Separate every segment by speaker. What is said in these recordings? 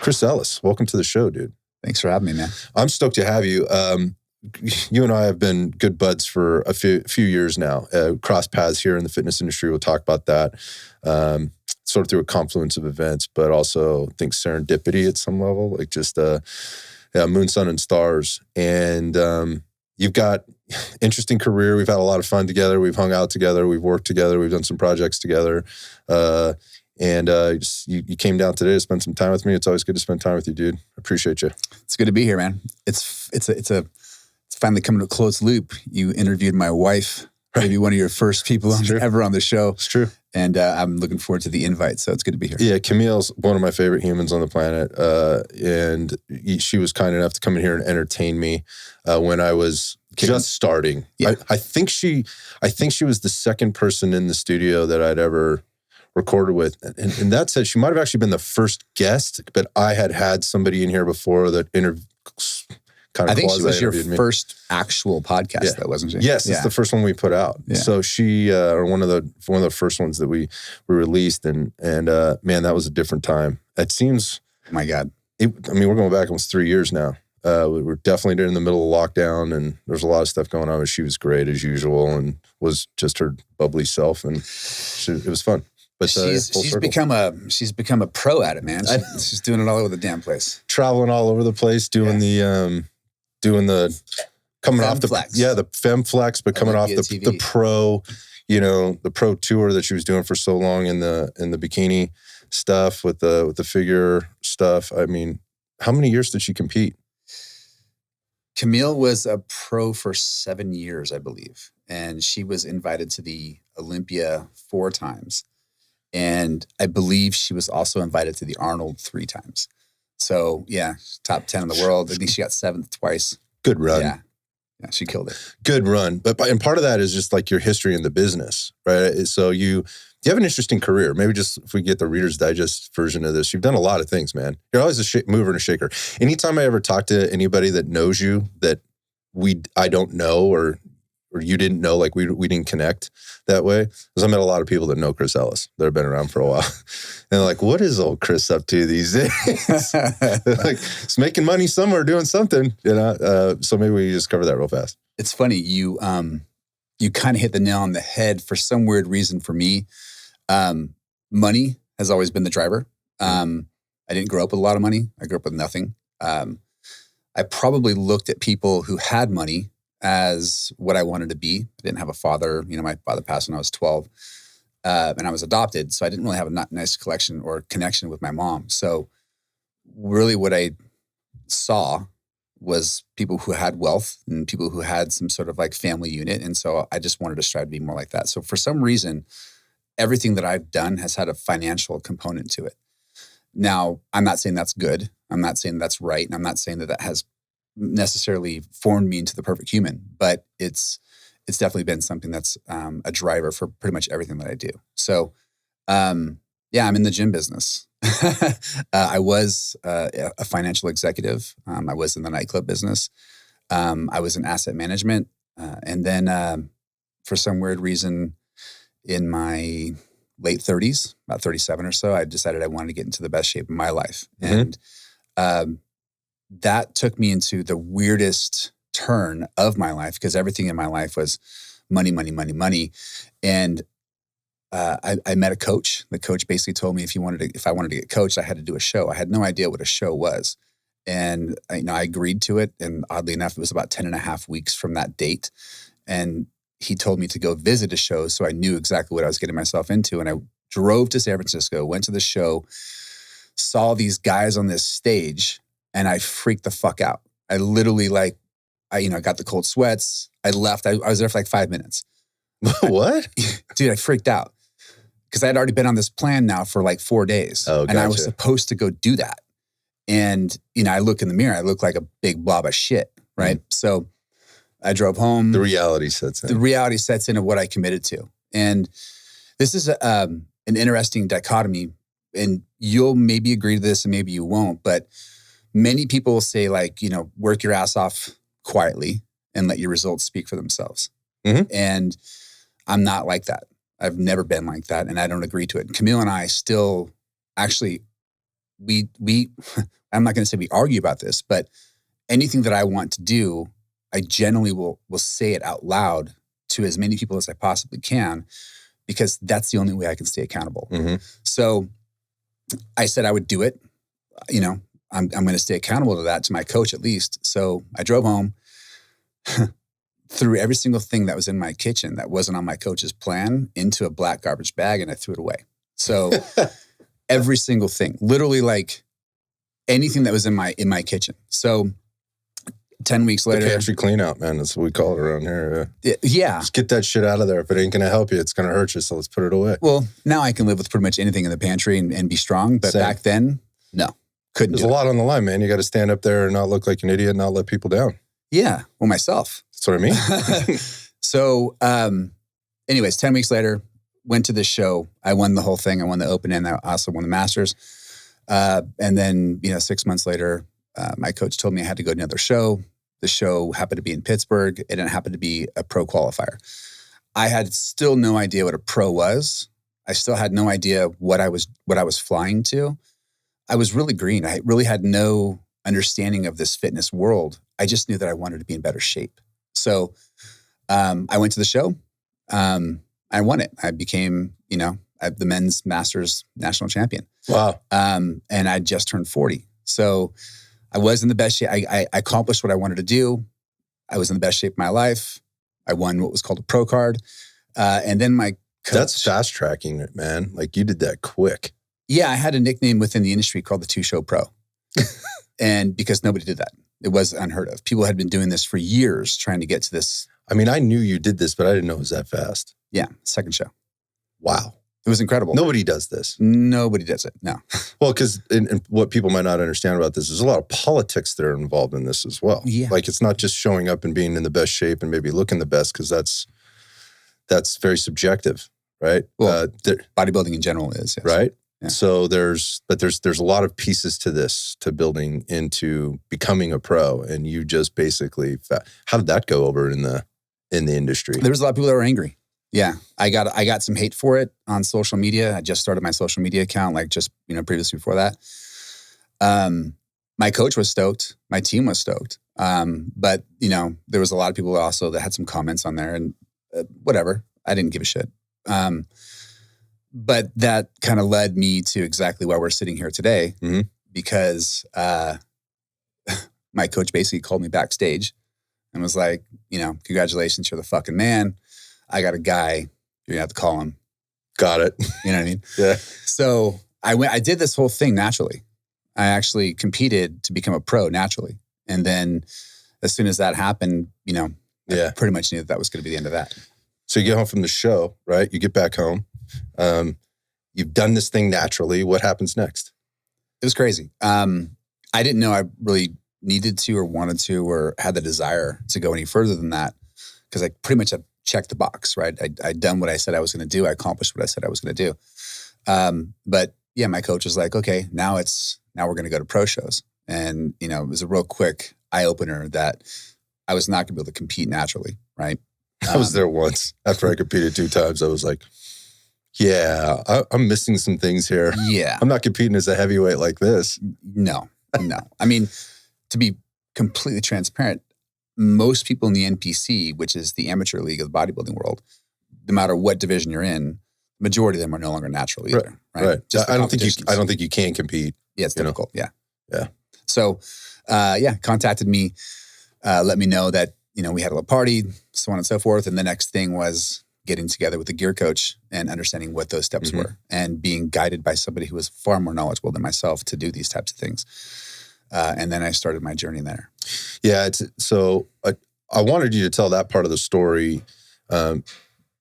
Speaker 1: Chris Ellis, welcome to the show, dude.
Speaker 2: Thanks for having me, man.
Speaker 1: I'm stoked to have you. You and I have been good buds for a few years now. Cross paths here in the fitness industry. We'll talk about that. Sort of through a confluence of events, but also I think serendipity at some level, like just moon, sun, and stars. And you've got interesting career. We've had a lot of fun together. We've hung out together. We've worked together. We've done some projects together. And you came down today to spend some time with me. It's always good to spend time with you, dude. I appreciate you.
Speaker 2: It's good to be here, man. It's finally coming to a closed loop. You interviewed my wife, maybe one of your first people ever on the show.
Speaker 1: It's true.
Speaker 2: And I'm looking forward to the invite. So it's good to be here.
Speaker 1: Yeah, Camille's one of my favorite humans on the planet. And she was kind enough to come in here and entertain me when I was just starting.
Speaker 2: Yeah.
Speaker 1: I think she was the second person in the studio that I'd ever recorded with. And that said, she might have actually been the first guest, but I had somebody in here before that
Speaker 2: I think she was your first actual podcast, though, wasn't she?
Speaker 1: Yes, it's the first one we put out. Yeah. So she, or one of the first ones that we released, and man, that was a different time. It seems.
Speaker 2: Oh my God.
Speaker 1: We're going back almost 3 years now. We were definitely in the middle of lockdown, and there's a lot of stuff going on. But she was great as usual, and was just her bubbly self, and it was fun. But
Speaker 2: she's become a pro at it, man. She's doing it all over the damn place.
Speaker 1: Traveling all over the place, doing the coming off the fem flex, but coming off the pro, the pro tour that she was doing for so long in the bikini stuff with the figure stuff. I mean, how many years did she compete?
Speaker 2: Camille was a pro for 7 years, I believe, and she was invited to the Olympia 4 times. And I believe she was also invited to the Arnold 3 times. So, yeah, top 10 in the world. I think she got 7th twice.
Speaker 1: Good run.
Speaker 2: Yeah, she killed it.
Speaker 1: Good run. And part of that is just like your history in the business, right? So you have an interesting career. Maybe just if we get the Reader's Digest version of this, you've done a lot of things, man. You're always a mover and a shaker. Anytime I ever talk to anybody that knows you that I don't know or you didn't know, like we didn't connect that way. Because I met a lot of people that know Chris Ellis that have been around for a while. And they're like, what is old Chris up to these days? Like, he's making money somewhere, doing something, so maybe we just cover that real fast.
Speaker 2: It's funny. You kind of hit the nail on the head for some weird reason for me. Money has always been the driver. I didn't grow up with a lot of money. I grew up with nothing. I probably looked at people who had money as what I wanted to be. I didn't have a father. My father passed when I was 12, and I was adopted. So I didn't really have a nice collection or connection with my mom. So really what I saw was people who had wealth and people who had some sort of like family unit. And so I just wanted to strive to be more like that. So for some reason, everything that I've done has had a financial component to it. Now, I'm not saying that's good. I'm not saying that's right. And I'm not saying that has necessarily formed me into the perfect human, but it's definitely been something that's a driver for pretty much everything that I do. So, I'm in the gym business. I was a financial executive. I was in the nightclub business. I was in asset management. And then for some weird reason in my late 30s, about 37 or so, I decided I wanted to get into the best shape of my life. Mm-hmm. And that took me into the weirdest turn of my life because everything in my life was money, money, money, money. And I met a coach. The coach basically told me if I wanted to get coached, I had to do a show. I had no idea what a show was. And I agreed to it. And oddly enough, it was about 10 and a half weeks from that date. And he told me to go visit a show. So I knew exactly what I was getting myself into. And I drove to San Francisco, went to the show, saw these guys on this stage, and I freaked the fuck out. I literally I got the cold sweats. I left. I was there for like 5 minutes.
Speaker 1: What?
Speaker 2: Dude, I freaked out because I had already been on this plan now for like 4 days.
Speaker 1: Oh, gotcha.
Speaker 2: And I was supposed to go do that. And, I look in the mirror, I look like a big blob of shit, right? Mm. So I drove home.
Speaker 1: The reality sets in.
Speaker 2: The reality sets in of what I committed to. And this is an interesting dichotomy. And you'll maybe agree to this and maybe you won't, but many people will say work your ass off quietly and let your results speak for themselves. Mm-hmm. And I'm not like that. I've never been like that. And I don't agree to it. Camille and I still actually I'm not going to say we argue about this, but anything that I want to do, I generally will say it out loud to as many people as I possibly can, because that's the only way I can stay accountable.
Speaker 1: Mm-hmm.
Speaker 2: So I said I would do it. You know, I'm going to stay accountable to that, to my coach at least. So I drove home, threw every single thing that was in my kitchen that wasn't on my coach's plan into a black garbage bag, and I threw it away. So every single thing, literally like anything that was in my kitchen. So 10 weeks later.
Speaker 1: The pantry clean out, man. That's what we call it around here.
Speaker 2: Yeah.
Speaker 1: Just get that shit out of there. If it ain't going to help you, it's going to hurt you. So let's put it away.
Speaker 2: Well, now I can live with pretty much anything in the pantry and be strong. But
Speaker 1: Same.
Speaker 2: back then, no, couldn't
Speaker 1: There's
Speaker 2: do
Speaker 1: a
Speaker 2: it.
Speaker 1: lot on the line, man. You got to stand up there and not look like an idiot and not let people down.
Speaker 2: Yeah. Well, myself.
Speaker 1: That's what I mean.
Speaker 2: So, anyways, 10 weeks later, went to this show. I won the whole thing. I won the open and I also won the Masters. And then, 6 months later, my coach told me I had to go to another show. The show happened to be in Pittsburgh. It didn't happen to be a pro qualifier. I had still no idea what a pro was. I still had no idea what I was flying to. I was really green. I really had no understanding of this fitness world. I just knew that I wanted to be in better shape. So I went to the show. I won it. I became, the men's Masters national champion.
Speaker 1: Wow.
Speaker 2: And I just turned 40. So I was in the best shape. I accomplished what I wanted to do. I was in the best shape of my life. I won what was called a pro card. And then my coach.
Speaker 1: That's fast tracking it, man. Like you did that quick.
Speaker 2: Yeah, I had a nickname within the industry called the two-show pro. And because nobody did that. It was unheard of. People had been doing this for years trying to get to this.
Speaker 1: I mean, I knew you did this, but I didn't know it was that fast.
Speaker 2: Yeah, second show.
Speaker 1: Wow.
Speaker 2: It was incredible.
Speaker 1: Nobody does this.
Speaker 2: Nobody does it, no.
Speaker 1: Well, because and what people might not understand about this, there's a lot of politics that are involved in this as well.
Speaker 2: Yeah.
Speaker 1: Like it's not just showing up and being in the best shape and maybe looking the best, because that's very subjective, right?
Speaker 2: Well, bodybuilding in general is. Yes.
Speaker 1: Right?
Speaker 2: Yeah.
Speaker 1: So there's a lot of pieces to this, to building into becoming a pro. And you just basically, how did that go over in the industry?
Speaker 2: There was a lot of people that were angry. Yeah, I got some hate for it on social media. I just started my social media account, previously before that. My coach was stoked. My team was stoked. But there was a lot of people also that had some comments on there, and whatever. I didn't give a shit. But that kind of led me to exactly why we're sitting here today,
Speaker 1: mm-hmm.
Speaker 2: because my coach basically called me backstage and was like, congratulations, you're the fucking man. I got a guy, you're gonna have to call him.
Speaker 1: Got it.
Speaker 2: You know what I mean?
Speaker 1: Yeah.
Speaker 2: So I did this whole thing naturally. I actually competed to become a pro naturally. And then as soon as that happened, I pretty much knew that was going to be the end of that.
Speaker 1: So you get home from the show, right? You get back home. You've done this thing naturally. What happens next?
Speaker 2: It was crazy. I didn't know I really needed to or wanted to or had the desire to go any further than that, because I pretty much had checked the box, right? I'd done what I said I was going to do. I accomplished what I said I was going to do. But yeah, my coach was like, okay, now we're going to go to pro shows. And, it was a real quick eye opener that I was not going to be able to compete naturally, right?
Speaker 1: I was there once after I competed 2 times. I was like, yeah, I'm missing some things here.
Speaker 2: Yeah.
Speaker 1: I'm not competing as a heavyweight like this.
Speaker 2: No. I mean, to be completely transparent, most people in the NPC, which is the amateur league of the bodybuilding world, no matter what division you're in, majority of them are no longer natural either. Right.
Speaker 1: Just I don't think you can compete.
Speaker 2: Yeah, it's difficult. Yeah.
Speaker 1: Yeah.
Speaker 2: So, contacted me, let me know that, we had a little party, so on and so forth. And the next thing was getting together with the gear coach and understanding what those steps
Speaker 1: mm-hmm.
Speaker 2: were and being guided by somebody who was far more knowledgeable than myself to do these types of things. And then I started my journey there.
Speaker 1: Yeah. So I wanted you to tell that part of the story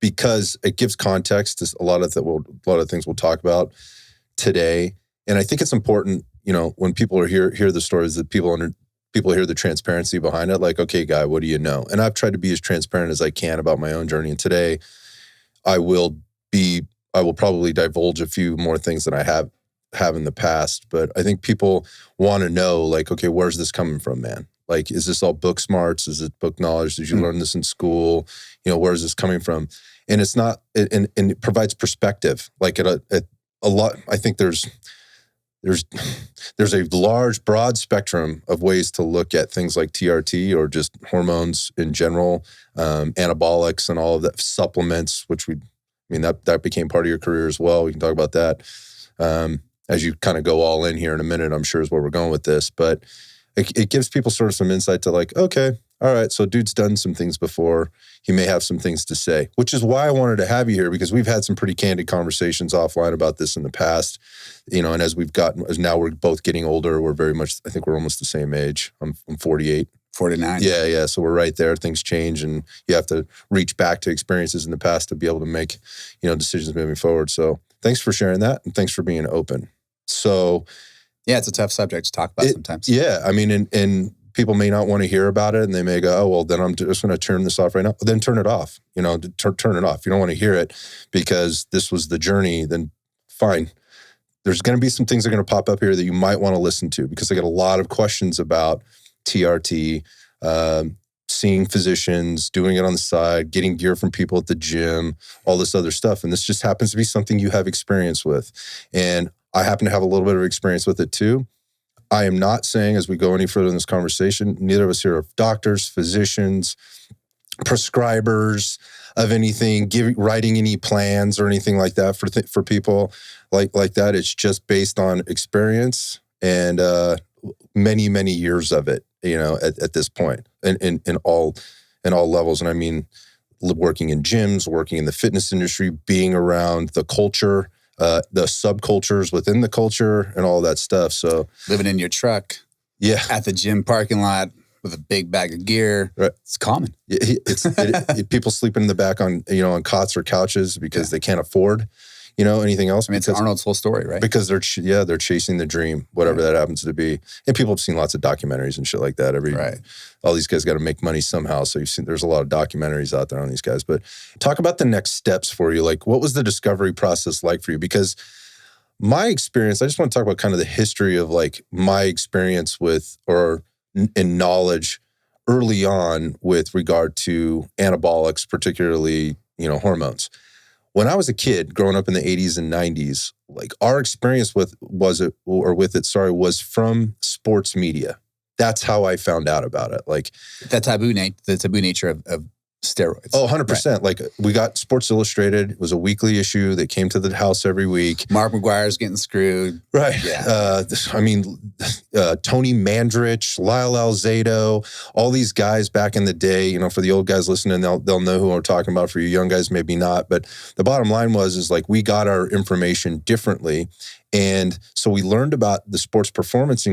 Speaker 1: because it gives context to a lot of things we'll talk about today. And I think it's important, when people hear the stories, that people hear the transparency behind it. Like, okay, guy, what do you know? And I've tried to be as transparent as I can about my own journey. And today I will probably divulge a few more things than I have in the past. But I think people want to know, like, okay, where's this coming from, man? Like, is this all book smarts? Is it book knowledge? Did you learn this in school? Where is this coming from? And it's not, and it provides perspective. Like a lot, I think there's there's there's a large, broad spectrum of ways to look at things like TRT or just hormones in general, anabolics and all of that, supplements, that became part of your career as well. We can talk about that as you kind of go all in here in a minute, I'm sure is where we're going with this. But it gives people sort of some insight to like, okay, all right, so dude's done some things before. He may have some things to say, which is why I wanted to have you here, because we've had some pretty candid conversations offline about this in the past, and as now we're both getting older, we're very much, I think we're almost the same age. I'm 48.
Speaker 2: 49.
Speaker 1: Yeah. So we're right there. Things change and you have to reach back to experiences in the past to be able to make, decisions moving forward. So thanks for sharing that. And thanks for being open. So
Speaker 2: yeah, it's a tough subject to talk about sometimes.
Speaker 1: Yeah. I mean, and people may not want to hear about it and they may go, oh, well, then I'm just going to turn this off right now. Then turn it off, turn it off. If you don't want to hear it because this was the journey, then fine. There's going to be some things that are going to pop up here that you might want to listen to because I get a lot of questions about TRT, seeing physicians, doing it on the side, getting gear from people at the gym, all this other stuff. And this just happens to be something you have experience with. And I happen to have a little bit of experience with it too. I am not saying as we go any further in this conversation, neither of us here are doctors, physicians, prescribers of anything, writing any plans or anything like that for people like that. It's just based on experience and many, many years of it, at this point in all levels. And I mean, working in gyms, working in the fitness industry, being around the culture, the subcultures within the culture and all that stuff. So
Speaker 2: living in your truck, at the gym parking lot with a big bag of gear, right. It's common. People sleeping in the back on cots or couches because they can't afford anything else. I mean, it's Arnold's whole story, right?
Speaker 1: Because they're chasing the dream, whatever that happens to be. And people have seen lots of documentaries and shit like that. All these guys got to make money somehow. So there's a lot of documentaries out there on these guys. But talk about the next steps for you. Like, what was the discovery process like for you? Because my experience, I just want to talk about kind of the history of like my experience with and knowledge early on with regard to anabolics, particularly, hormones. When I was a kid growing up in the 80s and 90s, like our experience was from sports media. That's how I found out about it. Like
Speaker 2: the taboo nature of steroids.
Speaker 1: Oh, 100%. Right. Like we got Sports Illustrated. It was a weekly issue that came to the house every week.
Speaker 2: Mark McGuire's getting screwed.
Speaker 1: Right. Yeah. Tony Mandrich, Lyle Alzado, all these guys back in the day, for the old guys listening, they'll know who I'm talking about. For you young guys, maybe not. But the bottom line is like we got our information differently. And so we learned about the sports performance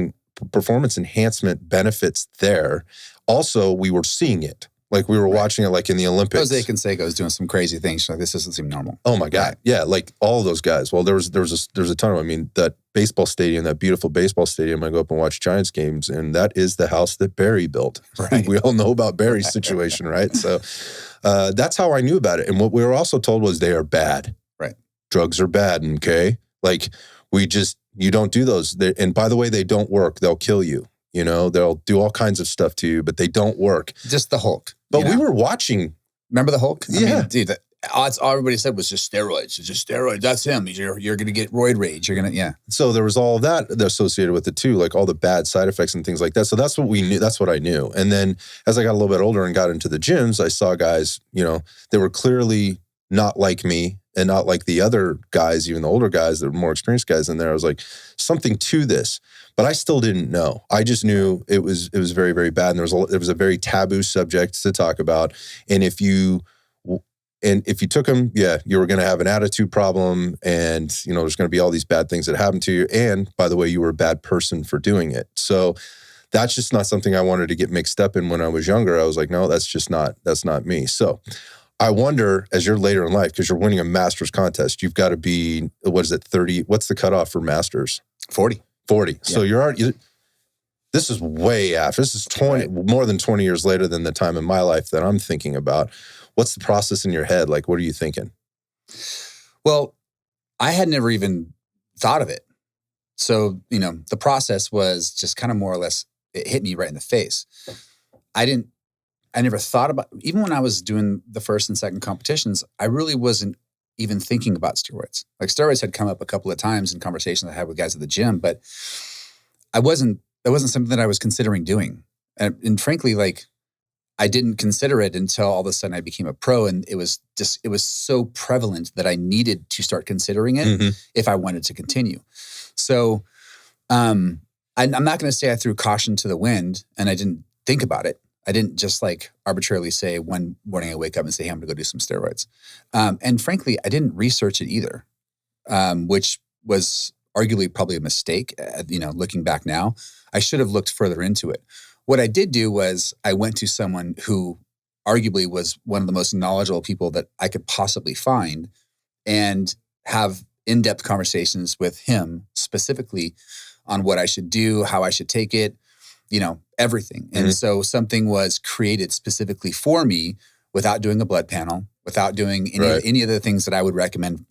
Speaker 1: enhancement benefits there. Also, we were seeing it. Like we were watching it like in the Olympics.
Speaker 2: Jose Canseco was doing some crazy things. Like this doesn't seem normal.
Speaker 1: Oh my God. Right. Yeah. Like all of those guys. Well, there's a ton of them. I mean, that baseball stadium, that beautiful baseball stadium, I go up and watch Giants games and that is the house that Barry built. Right. We all know about Barry's situation, right? So that's how I knew about it. And what we were also told was they are bad.
Speaker 2: Right.
Speaker 1: Drugs are bad. Okay. Like you don't do those. And by the way, they don't work. They'll kill you. They'll do all kinds of stuff to you, but they don't work.
Speaker 2: Just the Hulk.
Speaker 1: But we were watching.
Speaker 2: Remember the Hulk?
Speaker 1: Yeah.
Speaker 2: I mean, dude, that's all everybody said was just steroids. It's just steroids. That's him. You're going to get roid rage. You're going to,
Speaker 1: So there was all of that associated with it too, like all the bad side effects and things like that. So that's what we knew. That's what I knew. And then as I got a little bit older and got into the gyms, I saw guys, they were clearly not like me and not like the other guys, even the older guys, the more experienced guys in there. I was like, something to this. But I still didn't know. I just knew it was very, very bad. And it was a very taboo subject to talk about. And if you took them, you were going to have an attitude problem. And, there's going to be all these bad things that happen to you. And by the way, you were a bad person for doing it. So that's just not something I wanted to get mixed up in when I was younger. I was like, no, that's not me. So I wonder, as you're later in life, because you're winning a master's contest, you've got to be, 30? What's the cutoff for masters?
Speaker 2: 40.
Speaker 1: Yeah. So you're already, this is way after. This is more than 20 years later than the time in my life that I'm thinking about. What's the process in your head? Like, what are you thinking?
Speaker 2: Well, I had never even thought of it. So, the process was just kind of more or less, it hit me right in the face. I never thought about, even when I was doing the first and second competitions, I really wasn't even thinking about steroids. Like steroids had come up a couple of times in conversations I had with guys at the gym, but that wasn't something that I was considering doing. And frankly, like I didn't consider it until all of a sudden I became a pro, and it was so prevalent that I needed to start considering it if I wanted to continue. So I'm not going to say I threw caution to the wind and I didn't think about it. I didn't just like arbitrarily say one morning I wake up and say, hey, I'm going to go do some steroids. And frankly, I didn't research it either, which was arguably probably a mistake. Looking back now, I should have looked further into it. What I did do was I went to someone who arguably was one of the most knowledgeable people that I could possibly find and have in-depth conversations with him specifically on what I should do, how I should take it, everything. And so something was created specifically for me without doing a blood panel, without doing any of the things that I would recommend,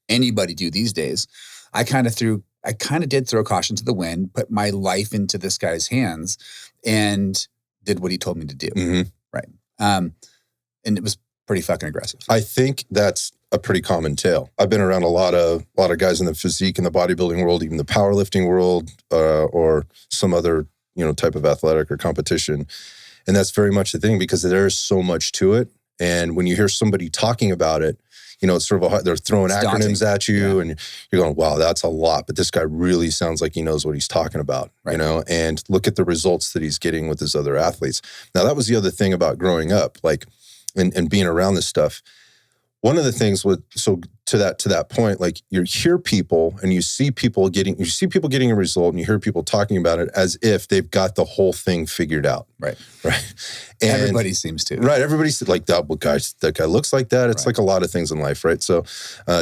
Speaker 2: anybody do these days. I kind of did throw caution to the wind, put my life into this guy's hands and did what he told me to do. Right. And it was pretty fucking aggressive.
Speaker 1: I think that's a pretty common tale. I've been around a lot of guys in the physique and the bodybuilding world, even the powerlifting world, or some other, type of athletic or competition. And that's very much the thing, because there's so much to it. And when you hear somebody talking about it, it's sort of they're throwing acronyms at you and you're going, wow, that's a lot. But this guy really sounds like he knows what he's talking about, and look at the results that he's getting with his other athletes. Now, that was the other thing about growing up, like, and being around this stuff. One of the things to that point, like you hear people and you see people getting a result and you hear people talking about it as if they've got the whole thing figured out. Right.
Speaker 2: And everybody seems to.
Speaker 1: Right. Everybody's like, that guy looks like that. It's like a lot of things in life, right? So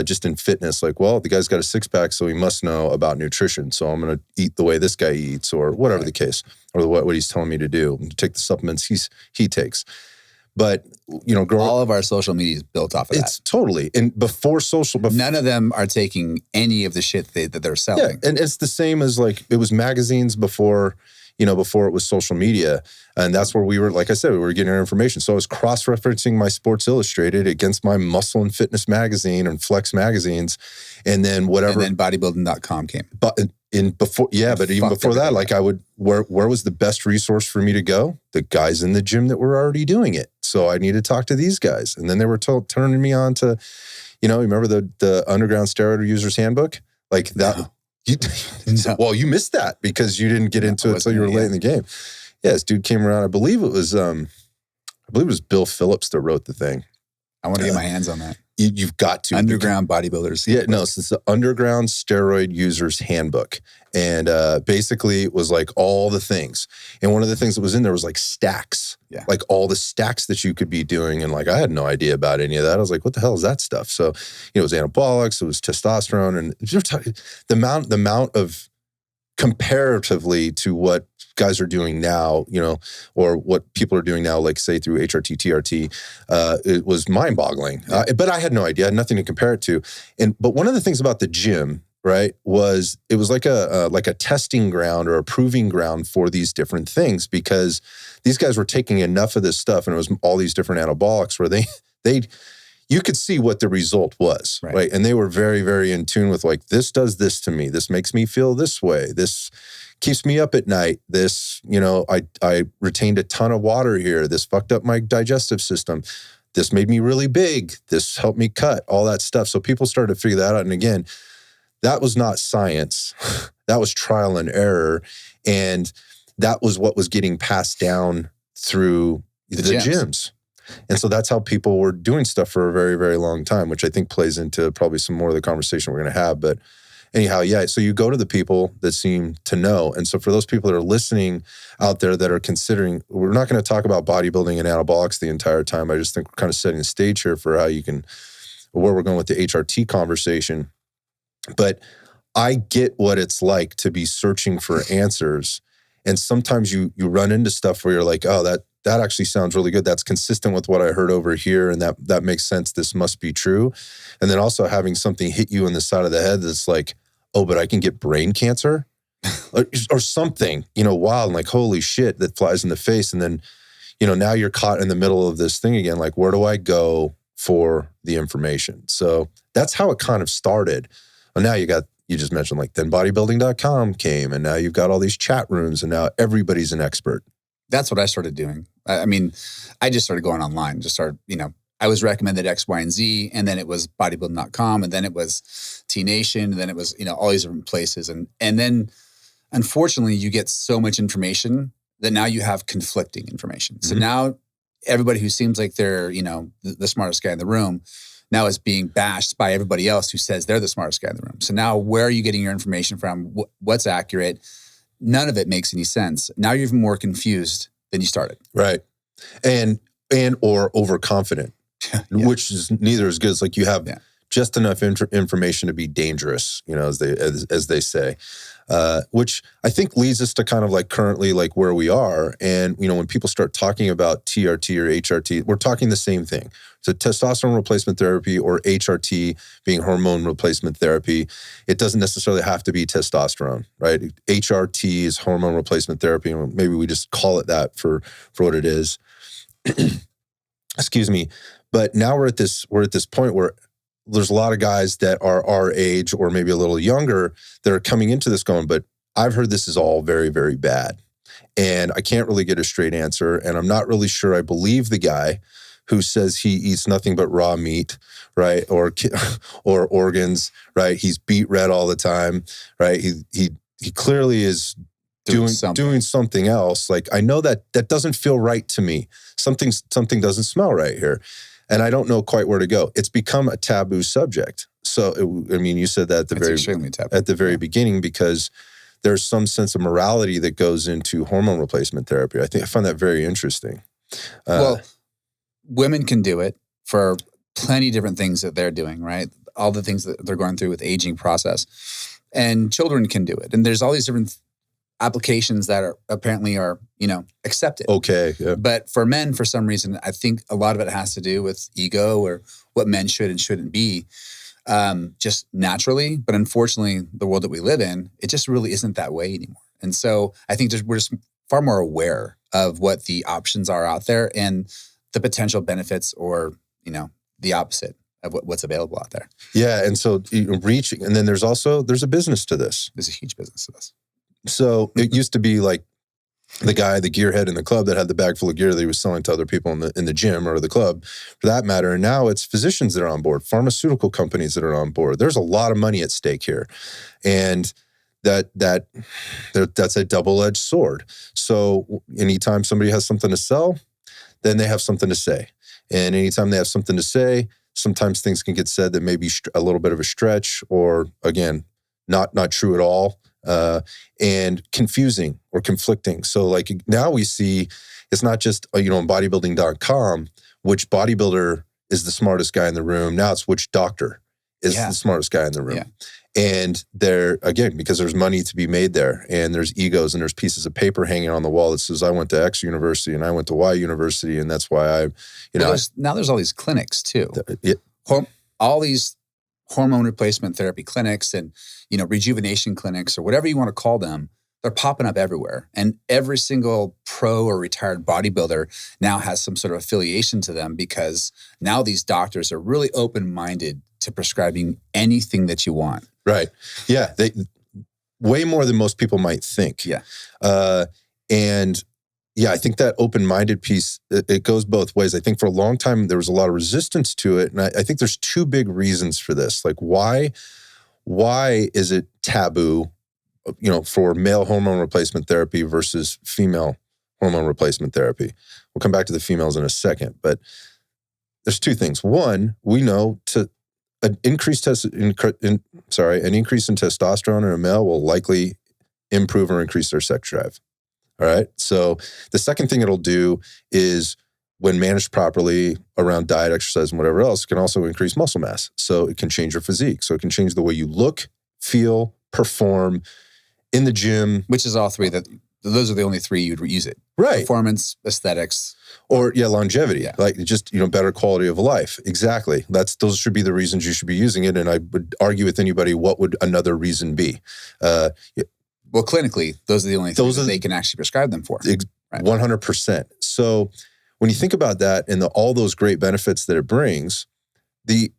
Speaker 1: just in fitness, like, well, the guy's got a six-pack, so he must know about nutrition. So I'm going to eat the way this guy eats, or whatever the case, or what he's telling me to do, take the supplements he takes. But,
Speaker 2: all of our social media is built off of that. It's
Speaker 1: totally. And before none
Speaker 2: of them are taking any of the shit that they're selling.
Speaker 1: Yeah, and it's the same as like, it was magazines before it was social media. And that's where we were, like I said, we were getting our information. So I was cross-referencing my Sports Illustrated against my Muscle and Fitness magazine and Flex magazines. And then whatever.
Speaker 2: And then bodybuilding.com came.
Speaker 1: But even before that, like where was the best resource for me to go? The guys in the gym that were already doing it. So I need to talk to these guys. And then they were turning me on to, remember the Underground Steroid Users Handbook? Like that. No. Well, you missed that because you didn't get into it until you were late in the game. Yeah, this dude came around. I believe it was Bill Phillips that wrote the thing.
Speaker 2: I want to get my hands on that.
Speaker 1: You've got to.
Speaker 2: Underground Bodybuilders.
Speaker 1: Yeah, no, so it's the Underground Steroid Users Handbook. And basically it was like all the things. And one of the things that was in there was like stacks. Yeah. Like all the stacks that you could be doing. And like, I had no idea about any of that. I was like, what the hell is that stuff? So, it was anabolics, it was testosterone. And the amount of comparatively to what guys are doing now, or what people are doing now, like say through HRT, TRT, it was mind-boggling. But I had no idea. I had nothing to compare it to. But one of the things about the gym, right, was it was like a testing ground or a proving ground for these different things, because these guys were taking enough of this stuff, and it was all these different anabolics where you could see what the result was, right? And they were very, very in tune with like, this does this to me. This makes me feel this way. This keeps me up at night. This, I retained a ton of water here. This fucked up my digestive system. This made me really big. This helped me cut, all that stuff. So people started to figure that out. And again, that was not science. That was trial and error. And that was what was getting passed down through the gyms. And so that's how people were doing stuff for a very, very long time, which I think plays into probably some more of the conversation we're going to have. But anyhow, yeah, so you go to the people that seem to know. And so for those people that are listening out there that are considering, we're not going to talk about bodybuilding and anabolics the entire time. I just think we're kind of setting the stage here for where we're going with the HRT conversation. But I get what it's like to be searching for answers. And sometimes you run into stuff where you're like, oh, that actually sounds really good. That's consistent with what I heard over here. And that makes sense. This must be true. And then also having something hit you in the side of the head that's like, oh, but I can get brain cancer or something, wild, and like, holy shit, that flies in the face. And then, now you're caught in the middle of this thing again. Like, where do I go for the information. So that's how it kind of started. And now you just mentioned like then bodybuilding.com came, and now you've got all these chat rooms, and now everybody's an expert.
Speaker 2: That's what I started doing. I mean, I just started going online, I was recommended X, Y, and Z, and then it was bodybuilding.com, and then it was T Nation, and then it was, all these different places. And then unfortunately you get so much information that now you have conflicting information. So now everybody who seems like they're, the smartest guy in the room now is being bashed by everybody else who says they're the smartest guy in the room. So now where are you getting your information from? What's accurate? None of it makes any sense. Now you're even more confused than you started.
Speaker 1: Right. And or overconfident. Which is neither as good. As like you have just enough information to be dangerous, as they say, which I think leads us to kind of like currently like where we are. And, when people start talking about TRT or HRT, we're talking the same thing. So testosterone replacement therapy or HRT being hormone replacement therapy, it doesn't necessarily have to be testosterone, right? HRT is hormone replacement therapy. And maybe we just call it that for what it is. Excuse me. But now we're at this point where there's a lot of guys that are our age or maybe a little younger that are coming into this going, but I've heard this is all very, very bad. And I can't really get a straight answer. And I'm not really sure I believe the guy who says he eats nothing but raw meat, right? Or organs, right? He's beet red all the time, right? He clearly is doing something else. Like, I know that doesn't feel right to me. Something doesn't smell right here. And I don't know quite where to go. It's become a taboo subject. So, you said that at the very beginning, because there's some sense of morality that goes into hormone replacement therapy. I find that very interesting.
Speaker 2: Well, women can do it for plenty of different things that they're doing, right? All the things that they're going through with aging process. And children can do it. And there's all these different applications that are apparently accepted.
Speaker 1: Okay. Yeah.
Speaker 2: But for men, for some reason, I think a lot of it has to do with ego or what men should and shouldn't be, just naturally. But unfortunately, the world that we live in, it just really isn't that way anymore. And so I think we're just far more aware of what the options are out there and the potential benefits or, the opposite of what's available out there.
Speaker 1: Yeah. And so reaching, and then there's a business to this.
Speaker 2: There's a huge business to this.
Speaker 1: So it used to be like the gearhead in the club that had the bag full of gear that he was selling to other people in the gym or the club for that matter. And now it's physicians that are on board, pharmaceutical companies that are on board. There's a lot of money at stake here. And that's a double-edged sword. So anytime somebody has something to sell, then they have something to say. And anytime they have something to say, sometimes things can get said that may be a little bit of a stretch or, again, not true at all. And confusing or conflicting. So like now we see it's not just, on bodybuilding.com, which bodybuilder is the smartest guy in the room. Now it's which doctor is the smartest guy in the room. Yeah. And they're, again, because there's money to be made there and there's egos and there's pieces of paper hanging on the wall that says, I went to X university and I went to Y university. And that's why
Speaker 2: now there's all these clinics too. All these hormone replacement therapy clinics and, rejuvenation clinics or whatever you want to call them, they're popping up everywhere. And every single pro or retired bodybuilder now has some sort of affiliation to them because now these doctors are really open-minded to prescribing anything that you want.
Speaker 1: Right. Yeah. They way more than most people might think.
Speaker 2: Yeah.
Speaker 1: And yeah, I think that open-minded piece, it goes both ways. I think for a long time, there was a lot of resistance to it. And I think there's two big reasons for this. Like why is it taboo, for male hormone replacement therapy versus female hormone replacement therapy? We'll come back to the females in a second, but there's two things. One, we know an increase in testosterone in a male will likely improve or increase their sex drive. All right. So the second thing it'll do is when managed properly around diet, exercise, and whatever else, can also increase muscle mass. So it can change your physique. So it can change the way you look, feel, perform in the gym.
Speaker 2: Which is all three those are the only three you'd use it.
Speaker 1: Right.
Speaker 2: Performance, aesthetics.
Speaker 1: Or longevity. Yeah. Like just, better quality of life. Exactly. Those should be the reasons you should be using it. And I would argue with anybody, what would another reason be?
Speaker 2: Well, clinically, those are the only things that they can actually prescribe them for.
Speaker 1: 100%. So when you think about that and all those great benefits that it brings, the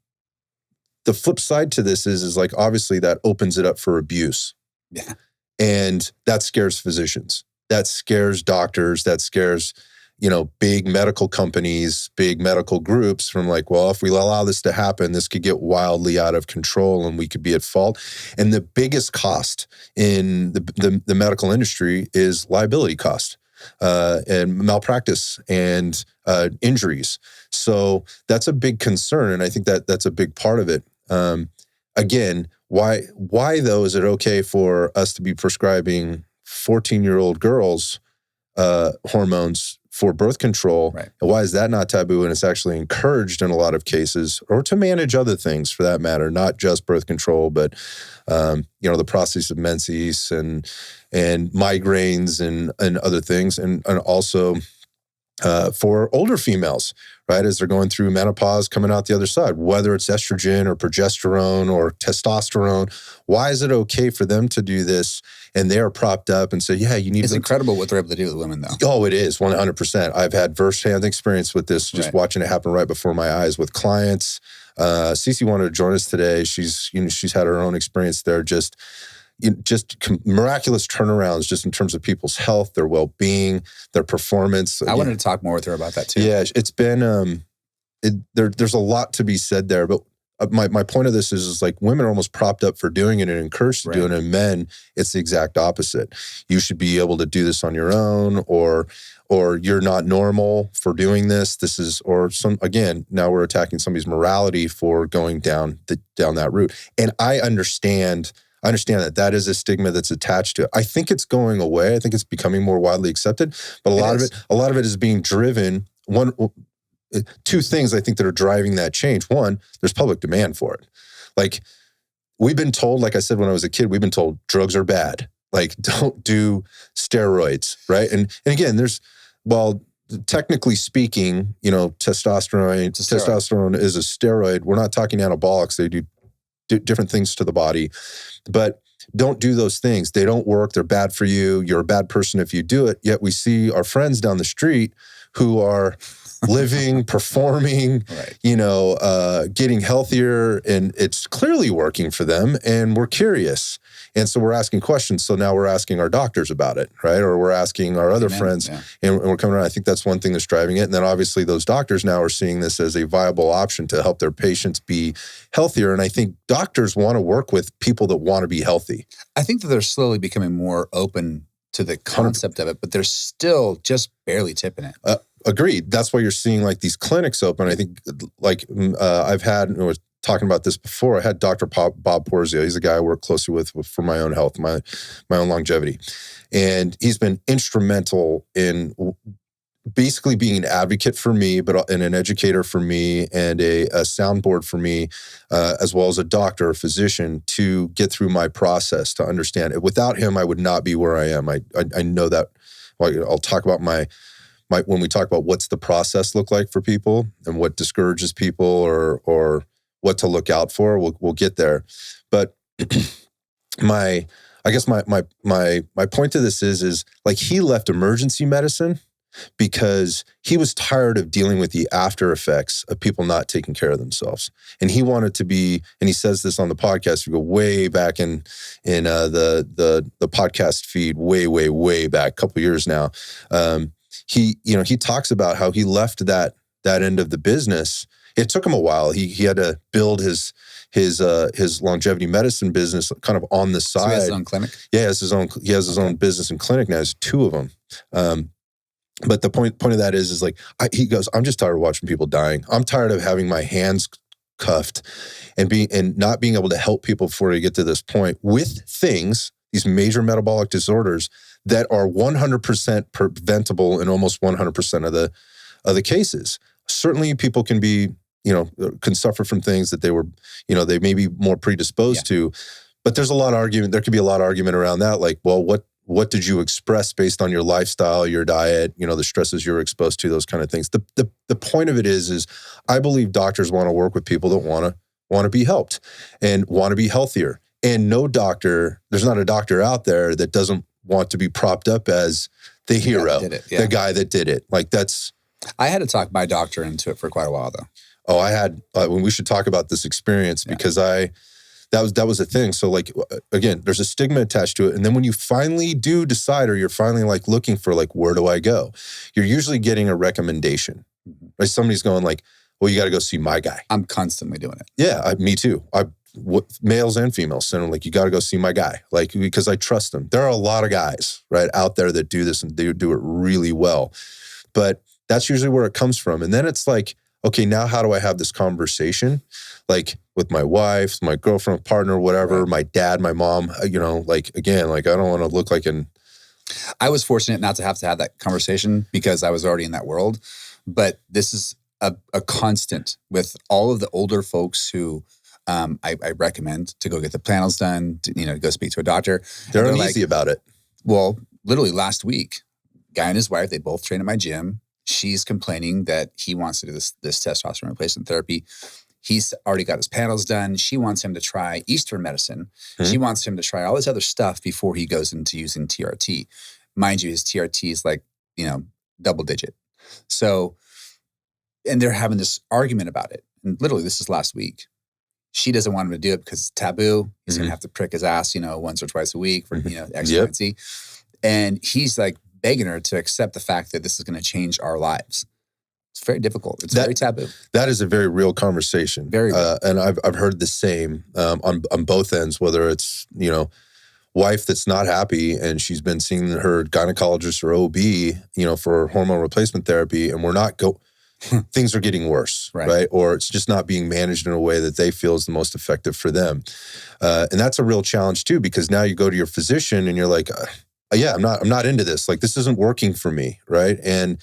Speaker 1: flip side to this is like, obviously that opens it up for abuse.
Speaker 2: Yeah.
Speaker 1: And that scares physicians. That scares doctors. That scares, big medical companies, big medical groups from like, well, if we allow this to happen, this could get wildly out of control and we could be at fault. And the biggest cost in the medical industry is liability cost and malpractice and injuries. So that's a big concern. And I think that's a big part of it. Again, why though is it okay for us to be prescribing 14-year-old girls hormones for birth control?
Speaker 2: Right.
Speaker 1: And why is that not taboo? And it's actually encouraged in a lot of cases, or to manage other things for that matter, not just birth control, but the process of menses and migraines and other things, and also for older females, right, as they're going through menopause, coming out the other side, whether it's estrogen or progesterone or testosterone. Why is it okay for them to do this? And they are propped up and say, yeah, you need.
Speaker 2: It's incredible what they're able to do with women, though.
Speaker 1: Oh, it is 100%. I've had firsthand experience with this, just watching it happen right before my eyes with clients. Cece wanted to join us today. She's had her own experience there. Just miraculous turnarounds just in terms of people's health, their well-being, their performance.
Speaker 2: I wanted to talk more with her about that too.
Speaker 1: Yeah, it's been, there's a lot to be said there. But my point of this is like women are almost propped up for doing it and encouraged to do it. And men, it's the exact opposite. You should be able to do this on your own, or you're not normal for doing this. This is, again, now we're attacking somebody's morality for going down that route. And I understand that is a stigma that's attached to it. I think it's going away. I think it's becoming more widely accepted, but a lot of it is being driven. Two things I think that are driving that change. One, there's public demand for it. Like we've been told, like I said, when I was a kid, we've been told drugs are bad. Like don't do steroids, right? And again, technically speaking, testosterone is a steroid. We're not talking anabolics. They do different things to the body, but don't do those things. They don't work. They're bad for you. You're a bad person if you do it. Yet we see our friends down the street who are living, performing, getting healthier, and it's clearly working for them. And we're curious. And so we're asking questions. So now we're asking our doctors about it, right? Or we're asking our other friends, and we're coming around. I think that's one thing that's driving it. And then obviously those doctors now are seeing this as a viable option to help their patients be healthier. And I think doctors want to work with people that want to be healthy.
Speaker 2: I think that they're slowly becoming more open to the concept of it, but they're still just barely tipping it.
Speaker 1: Agreed. That's why you're seeing like these clinics open. I think I've had, I was talking about this before, I had Dr. Bob Porzio. He's a guy I work closely with for my own health, my own longevity. And he's been instrumental in basically being an advocate for me, and an educator for me, and a soundboard for me, as well as a doctor, a physician, to get through my process, to understand it. Without him, I would not be where I am. I know that. I'll talk about when we talk about what's the process look like for people and what discourages people or what to look out for, we'll get there. But my point to this is like he left emergency medicine because he was tired of dealing with the after effects of people not taking care of themselves. And he wanted to be, and he says this on the podcast, we go way back in the podcast feed, way back, a couple of years now. He talks about how he left that end of the business. It took him a while. He had to build his longevity medicine business kind of on the side. So he has
Speaker 2: his own clinic?
Speaker 1: Yeah, he has his own business and clinic now. There's two of them. But the point of that is he goes, I'm just tired of watching people dying. I'm tired of having my hands cuffed and not being able to help people before they get to this point with things, these major metabolic disorders that are 100% preventable in almost 100% of the cases. Certainly people can be, can suffer from things that they may be more predisposed to, but there's a lot of argument. There could be a lot of argument around that. Like, well, what did you express based on your lifestyle, your diet, the stresses you're exposed to, those kind of things. The point of it is I believe doctors want to work with people that want to be helped and want to be healthier. And there's not a doctor out there that doesn't want to be propped up as the hero, the guy that did it. Like I
Speaker 2: had to talk my doctor into it for quite a while though.
Speaker 1: Oh, I had, when we should talk about this experience because that was a thing. So like, again, there's a stigma attached to it. And then when you finally do decide, or you're finally like looking for like, where do I go? You're usually getting a recommendation, right? Somebody's going like, well, you got to go see my guy.
Speaker 2: I'm constantly doing it.
Speaker 1: Yeah, me too. Males and females send them like, you got to go see my guy, like, because I trust them. There are a lot of guys right out there that do this and they do it really well, but that's usually where it comes from. And then it's like, okay, now how do I have this conversation? Like with my wife, my girlfriend, partner, whatever, my dad, my mom, like, again, like I don't want to look like
Speaker 2: I was fortunate not to have that conversation because I was already in that world. But this is a constant with all of the older folks who I recommend to go get the panels done, to go speak to a doctor.
Speaker 1: They're uneasy about it.
Speaker 2: Well, literally last week, guy and his wife, they both train at my gym. She's complaining that he wants to do this testosterone replacement therapy. He's already got his panels done. She wants him to try Eastern medicine. She wants him to try all this other stuff before he goes into using TRT. Mind you, his TRT is like, double digit. So, and they're having this argument about it. And literally, this is last week. She doesn't want him to do it because it's taboo. He's going to have to prick his ass, once or twice a week for, X, Y, and Z. And he's like begging her to accept the fact that this is going to change our lives. It's very difficult. It's very taboo.
Speaker 1: That is a very real conversation.
Speaker 2: Very real.
Speaker 1: And I've heard the same on both ends, whether it's, wife that's not happy and she's been seeing her gynecologist or OB, for hormone replacement therapy, and things are getting worse, right? Or it's just not being managed in a way that they feel is the most effective for them. And that's a real challenge too, because now you go to your physician and you're like, I'm not into this. Like, this isn't working for me, right? And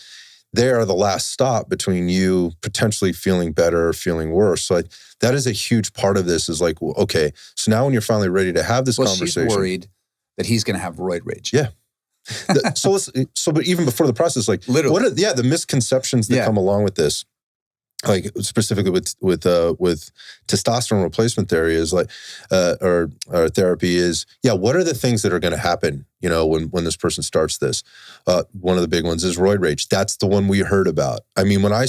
Speaker 1: they are the last stop between you potentially feeling better or feeling worse. So that is a huge part of this is like, okay, so now when you're finally ready to have this conversation.
Speaker 2: She's worried that he's going to have roid rage.
Speaker 1: Yeah. But even before the process, like, literally, what are the misconceptions that come along with this? Like specifically with testosterone replacement therapy is like, or therapy is, what are the things that are going to happen, when this person starts this? One of the big ones is roid rage. That's the one we heard about. I mean, when I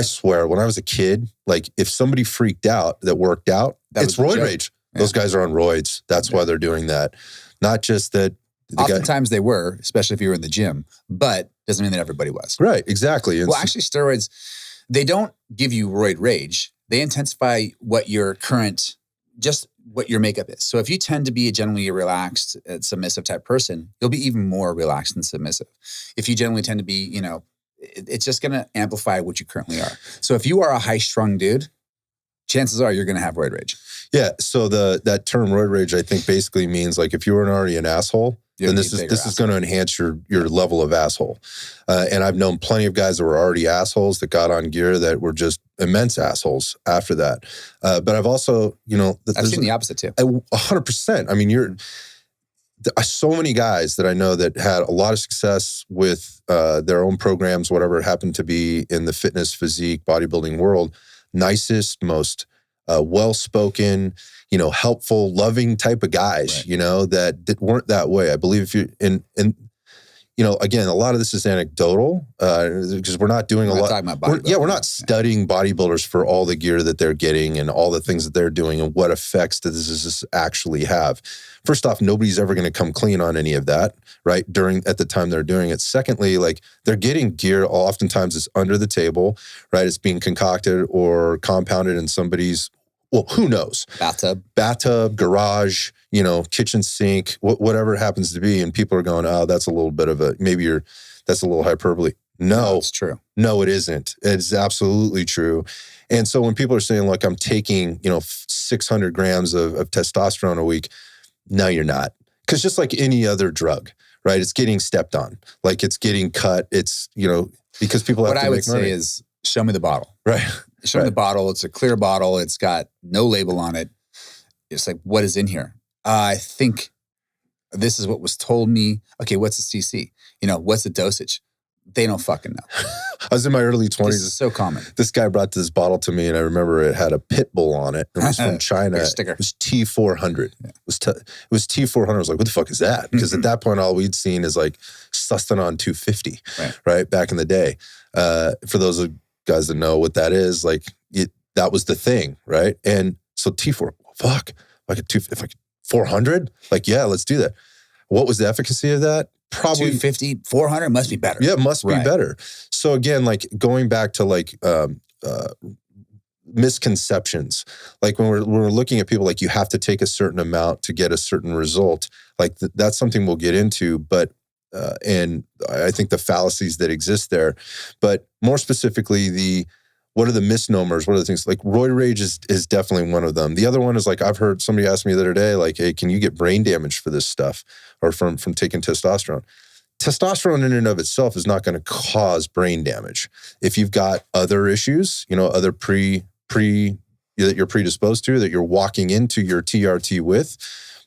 Speaker 1: swear, when I was a kid, like if somebody freaked out that worked out, it's roid rage. Yeah. Those guys are on roids. That's why they're doing that. Not just that.
Speaker 2: Oftentimes they were, especially if you were in the gym, but doesn't mean that everybody was.
Speaker 1: Right, exactly.
Speaker 2: Well, actually steroids, they don't give you roid rage. They intensify what your makeup is. So if you tend to be a generally relaxed, submissive type person, you'll be even more relaxed and submissive. If you generally tend to be, it's just going to amplify what you currently are. So if you are a high-strung dude, chances are you're going to have roid rage.
Speaker 1: Yeah. So that term roid rage, I think basically means like if you were already an asshole, then this is going to enhance your level of asshole. And I've known plenty of guys that were already assholes that got on gear that were just immense assholes after that. But I've also,
Speaker 2: I've seen the opposite too.
Speaker 1: 100%. I mean, so many guys that I know that had a lot of success with their own programs, whatever it happened to be in the fitness, physique, bodybuilding world, nicest, most well-spoken, helpful, loving type of guys, that weren't that way. I believe if you, and again, a lot of this is anecdotal because we're not doing we're not studying bodybuilders for all the gear that they're getting and all the things that they're doing and what effects does this actually have. First off, nobody's ever going to come clean on any of that, right? At the time they're doing it. Secondly, like they're getting gear, oftentimes it's under the table, right? It's being concocted or compounded in somebody's, well, who knows? Bathtub, garage, kitchen sink, whatever it happens to be. And people are going, oh, that's a little bit of that's a little hyperbole. No,
Speaker 2: it's true.
Speaker 1: No, it isn't. It's absolutely true. And so when people are saying, like, I'm taking, 600 grams of testosterone a week, no, you're not. Because just like any other drug, right? It's getting stepped on. Like it's getting cut. It's, because people have to make money. What I would say
Speaker 2: is, show me the bottle.
Speaker 1: Right.
Speaker 2: Show me the bottle. It's a clear bottle. It's got no label on it. It's like, what is in here? I think this is what was told me. Okay, what's the CC? What's the dosage? They don't fucking know.
Speaker 1: I was in my early 20s. This
Speaker 2: is so common.
Speaker 1: This guy brought this bottle to me, and I remember it had a pit bull on it. It was from China.
Speaker 2: Sticker.
Speaker 1: It was T400. Yeah. It was T400. I was like, what the fuck is that? Because at that point, all we'd seen is like Sustanon 250, right? Back in the day. For those guys that know what that is, like that was the thing, right? And so T4, fuck, if I could 400, like, yeah, let's do that. What was the efficacy of that? Probably
Speaker 2: 250, 400 must be better.
Speaker 1: Yeah, it must be
Speaker 2: Right.
Speaker 1: better. So again, like going back to like misconceptions, like when we're looking at people, like you have to take a certain amount to get a certain result. Like that's something we'll get into, but and I think the fallacies that exist there, but more specifically, what are the misnomers? What are the things like roid rage is definitely one of them. The other one is like, I've heard somebody ask me the other day, like, hey, can you get brain damage for this stuff or from taking testosterone? Testosterone in and of itself is not going to cause brain damage. If you've got other issues, other that you're predisposed to, that you're walking into your TRT with,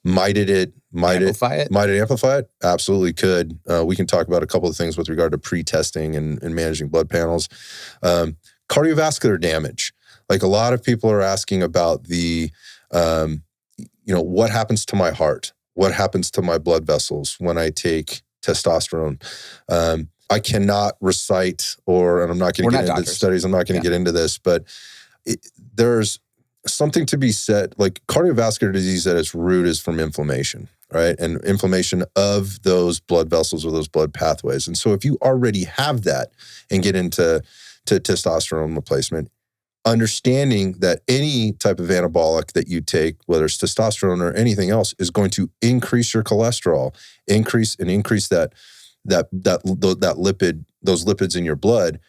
Speaker 1: might it amplify it? Absolutely could. We can talk about a couple of things with regard to pre-testing and managing blood panels. Cardiovascular damage. Like a lot of people are asking about the, what happens to my heart? What happens to my blood vessels when I take testosterone? I cannot recite, and I'm not going to get into studies. I'm not going to get into this, but there's something to be said. Like cardiovascular disease at its root is from inflammation, right? And inflammation of those blood vessels or those blood pathways. And so if you already have that and get into testosterone replacement, understanding that any type of anabolic that you take, whether it's testosterone or anything else, is going to increase your cholesterol, increase that lipid, those lipids in your blood.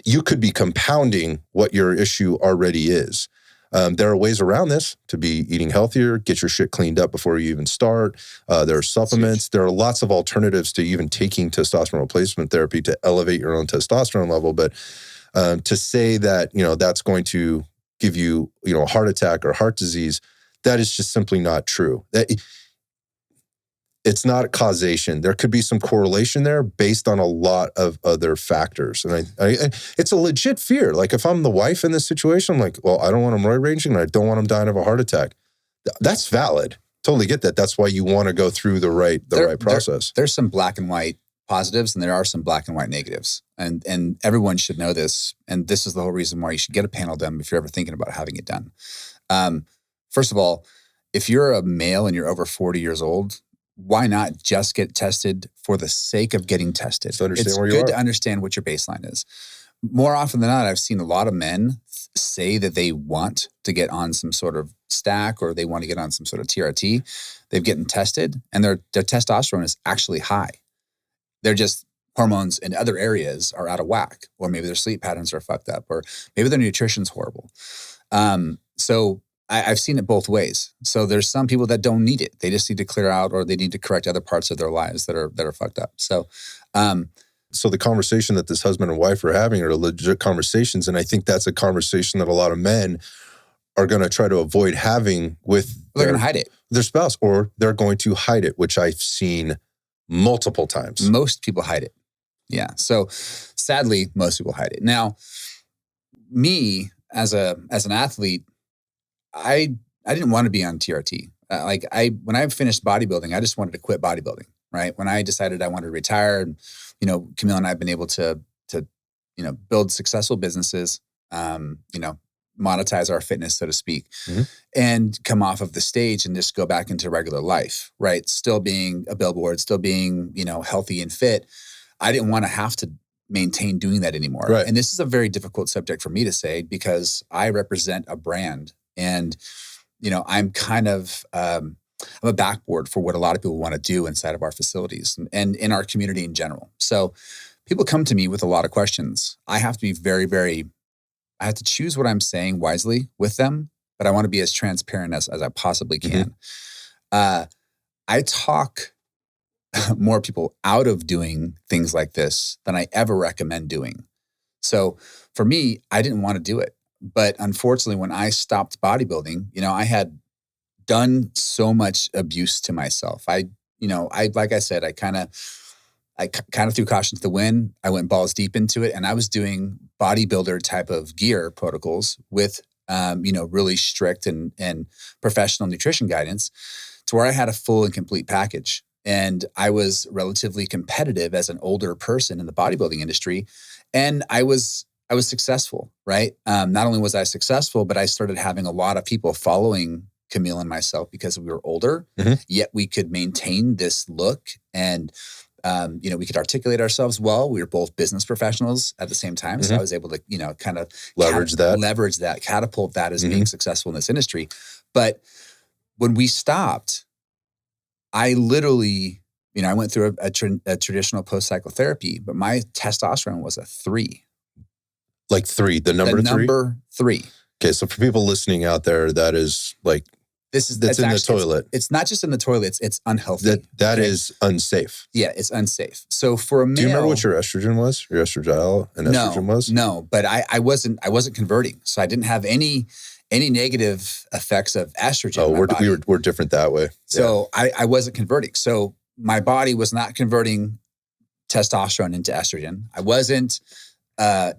Speaker 1: You could be compounding what your issue already is. There are ways around this to be eating healthier, get your shit cleaned up before you even start. There are supplements. There are lots of alternatives to even taking testosterone replacement therapy to elevate your own testosterone level. But to say that, that's going to give you, a heart attack or heart disease, that is just simply not true. It's not causation. There could be some correlation there based on a lot of other factors. And it's a legit fear. Like if I'm the wife in this situation, I'm like, well, I don't want him roid raging and I don't want him dying of a heart attack. That's valid. Totally get that. That's why you want to go through the right process.
Speaker 2: There's some black and white positives and there are some black and white negatives. And everyone should know this. And this is the whole reason why you should get a panel done if you're ever thinking about having it done. First of all, if you're a male and you're over 40 years old, why not just get tested for the sake of getting tested?
Speaker 1: It's good
Speaker 2: to understand what your baseline is. More often than not, I've seen a lot of men say that they want to get on some sort of stack or they want to get on some sort of TRT. They've gotten tested and their testosterone is actually high. They're just hormones in other areas are out of whack, or maybe their sleep patterns are fucked up, or maybe their nutrition's horrible. So I've seen it both ways. So there's some people that don't need it. They just need to clear out or they need to correct other parts of their lives that are fucked up. So
Speaker 1: the conversation that this husband and wife are having are legit conversations. And I think that's a conversation that a lot of men are going to try to avoid having with
Speaker 2: they're going to hide it.
Speaker 1: Their spouse, or they're going to hide it, which I've seen multiple times.
Speaker 2: Most people hide it. Yeah. So sadly, most people hide it. Now, me as an athlete, I didn't want to be on TRT. When I finished bodybuilding, I just wanted to quit bodybuilding, right? When I decided I wanted to retire, and Camille and I have been able to build successful businesses, monetize our fitness, so to speak, and come off of the stage and just go back into regular life, right? Still being a billboard, still being healthy and fit. I didn't want to have to maintain doing that anymore.
Speaker 1: Right.
Speaker 2: And this is a very difficult subject for me to say because I represent a brand. And, I'm kind of, I'm a backboard for what a lot of people want to do inside of our facilities and in our community in general. So people come to me with a lot of questions. I have to be I have to choose what I'm saying wisely with them, but I want to be as transparent as I possibly can. I talk more people out of doing things like this than I ever recommend doing. So for me, I didn't want to do it. But unfortunately, when I stopped bodybuilding, I had done so much abuse to myself. Like I said, I kind of threw caution to the wind. I went balls deep into it, and I was doing bodybuilder type of gear protocols with, really strict and professional nutrition guidance, to where I had a full and complete package. And I was relatively competitive as an older person in the bodybuilding industry, and I was I was successful, right? Not only was I successful, but I started having a lot of people following Camille and myself because we were older, yet we could maintain this look and, we could articulate ourselves well. We were both business professionals at the same time. So I was able to, kind of leverage that, catapult that as being successful in this industry. But when we stopped, I literally, I went through a traditional post-cycle therapy, but my testosterone was a 3.
Speaker 1: Like 3, the number 3?
Speaker 2: Number 3.
Speaker 1: Okay, so for people listening out there, that is like, that's in the toilet.
Speaker 2: It's not just in the toilet, it's unhealthy.
Speaker 1: That is unsafe.
Speaker 2: Yeah, it's unsafe. So for a male...
Speaker 1: Do you remember what your estrogen was? Your estradiol and estrogen was?
Speaker 2: No, but I wasn't converting. So I didn't have any negative effects of estrogen.
Speaker 1: Oh, we're different that way.
Speaker 2: So I wasn't converting. So my body was not converting testosterone into estrogen. I wasn't my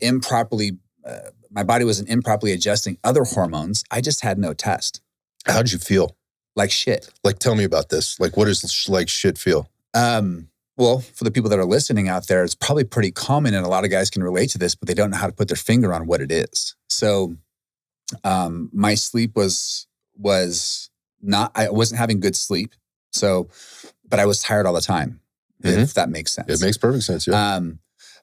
Speaker 2: body wasn't improperly adjusting other hormones. I just had no test.
Speaker 1: How'd you feel?
Speaker 2: Like shit.
Speaker 1: Like, tell me about this. Like, what does like shit feel?
Speaker 2: Well, for the people that are listening out there, it's probably pretty common and a lot of guys can relate to this, but they don't know how to put their finger on what it is. So, my sleep was not, I wasn't having good sleep. So, but I was tired all the time, if that makes sense.
Speaker 1: It makes perfect sense. Yeah.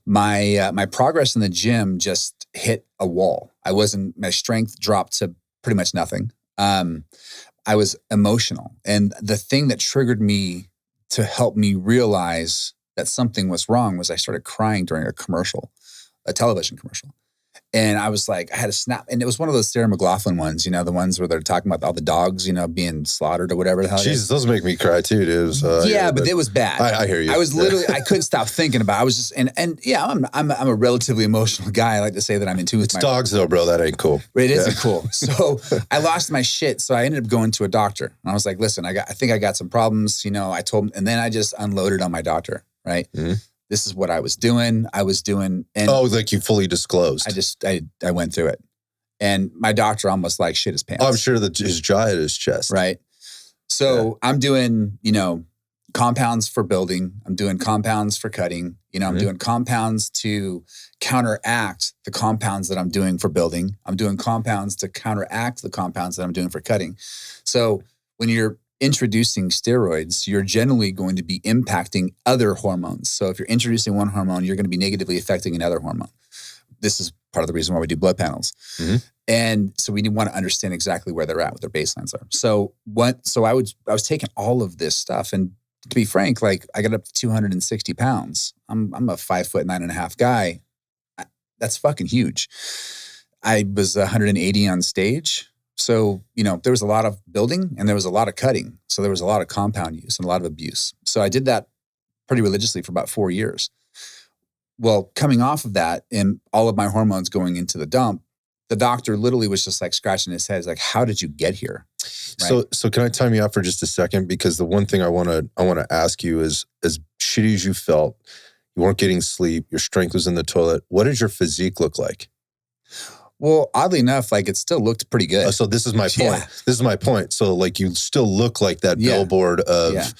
Speaker 2: My progress in the gym just hit a wall. My strength dropped to pretty much nothing. I was emotional. And the thing that triggered me to help me realize that something was wrong was I started crying during a television commercial. And I was like, I had a snap. And it was one of those Sarah McLachlan ones, the ones where they're talking about all the dogs, being slaughtered or whatever the hell.
Speaker 1: Jesus, those make me cry too, dude.
Speaker 2: But it was bad.
Speaker 1: I hear you.
Speaker 2: I was literally, I couldn't stop thinking about it. I was just, and yeah, I'm a relatively emotional guy. I like to say that I'm in tune with
Speaker 1: it's dogs though, bro. That ain't cool.
Speaker 2: It isn't cool. So I lost my shit. So I ended up going to a doctor. And I was like, listen, I think I got some problems. I told him, and then I just unloaded on my doctor, right? Mm-hmm. This is what I was doing. And
Speaker 1: like you fully disclosed.
Speaker 2: I went through it. And my doctor almost like shit his pants.
Speaker 1: Oh, I'm sure that his jaw hit his chest.
Speaker 2: Right. So I'm doing, compounds for building. I'm doing compounds for cutting. I'm doing compounds to counteract the compounds that I'm doing for building. I'm doing compounds to counteract the compounds that I'm doing for cutting. So when you're introducing steroids, you're generally going to be impacting other hormones. So if you're introducing one hormone, you're going to be negatively affecting another hormone. This is part of the reason why we do blood panels. Mm-hmm. And so we want to understand exactly where they're at, what their baselines are. So I was taking all of this stuff. And to be frank, like I got up to 260 pounds. I'm a 5'9.5" guy. That's fucking huge. I was 180 on stage. So, there was a lot of building and there was a lot of cutting. So there was a lot of compound use and a lot of abuse. So I did that pretty religiously for about 4 years. Well, coming off of that and all of my hormones going into the dump, the doctor literally was just like scratching his head. He's like, how did you get here? Right?
Speaker 1: So can I time you out for just a second? Because the one thing I want to ask you is, as shitty as you felt, you weren't getting sleep, your strength was in the toilet. What did your physique look like?
Speaker 2: Well, oddly enough, like it still looked pretty good.
Speaker 1: So this is my point. Yeah. This is my point. So like you still look like that billboard of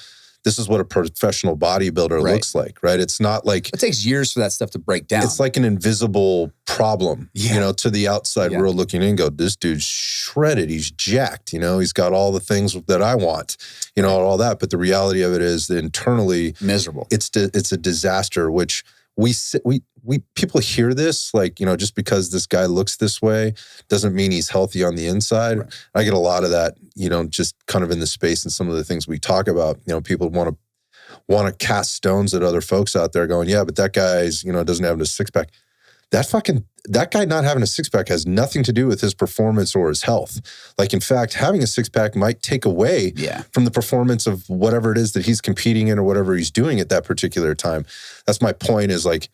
Speaker 1: this is what a professional bodybuilder looks like, right? It's not like...
Speaker 2: It takes years for that stuff to break down.
Speaker 1: It's like an invisible problem, to the outside world looking in, go, this dude's shredded. He's jacked, he's got all the things that I want, all that. But the reality of it is that internally...
Speaker 2: Miserable.
Speaker 1: It's a disaster, which... We people hear this like, just because this guy looks this way doesn't mean he's healthy on the inside. Right. I get a lot of that, just kind of in the space and some of the things we talk about. People want to cast stones at other folks out there going, yeah, but that guy's, doesn't have a six pack. That guy not having a six pack has nothing to do with his performance or his health. Like, in fact, having a six pack might take away from the performance of whatever it is that he's competing in or whatever he's doing at that particular time. That's my point is like,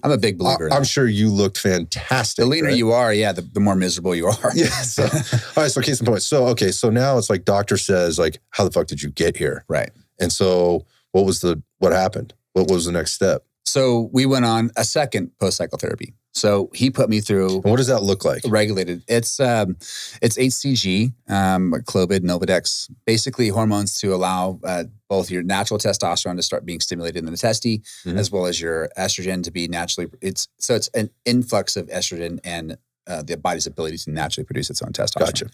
Speaker 2: I'm a big believer.
Speaker 1: I'm sure you looked fantastic.
Speaker 2: The leaner you are, the more miserable you are.
Speaker 1: Yeah. So, all right. So case in point. So now it's like doctor says like, how the fuck did you get here?
Speaker 2: Right.
Speaker 1: And so what happened? What was the next step?
Speaker 2: So we went on a second post-cycle therapy. So he put me through.
Speaker 1: And what does that look like?
Speaker 2: Regulated. It's HCG, Clomid, Novadex, basically hormones to allow both your natural testosterone to start being stimulated in the testy, as well as your estrogen to be naturally. It's an influx of estrogen and the body's ability to naturally produce its own testosterone.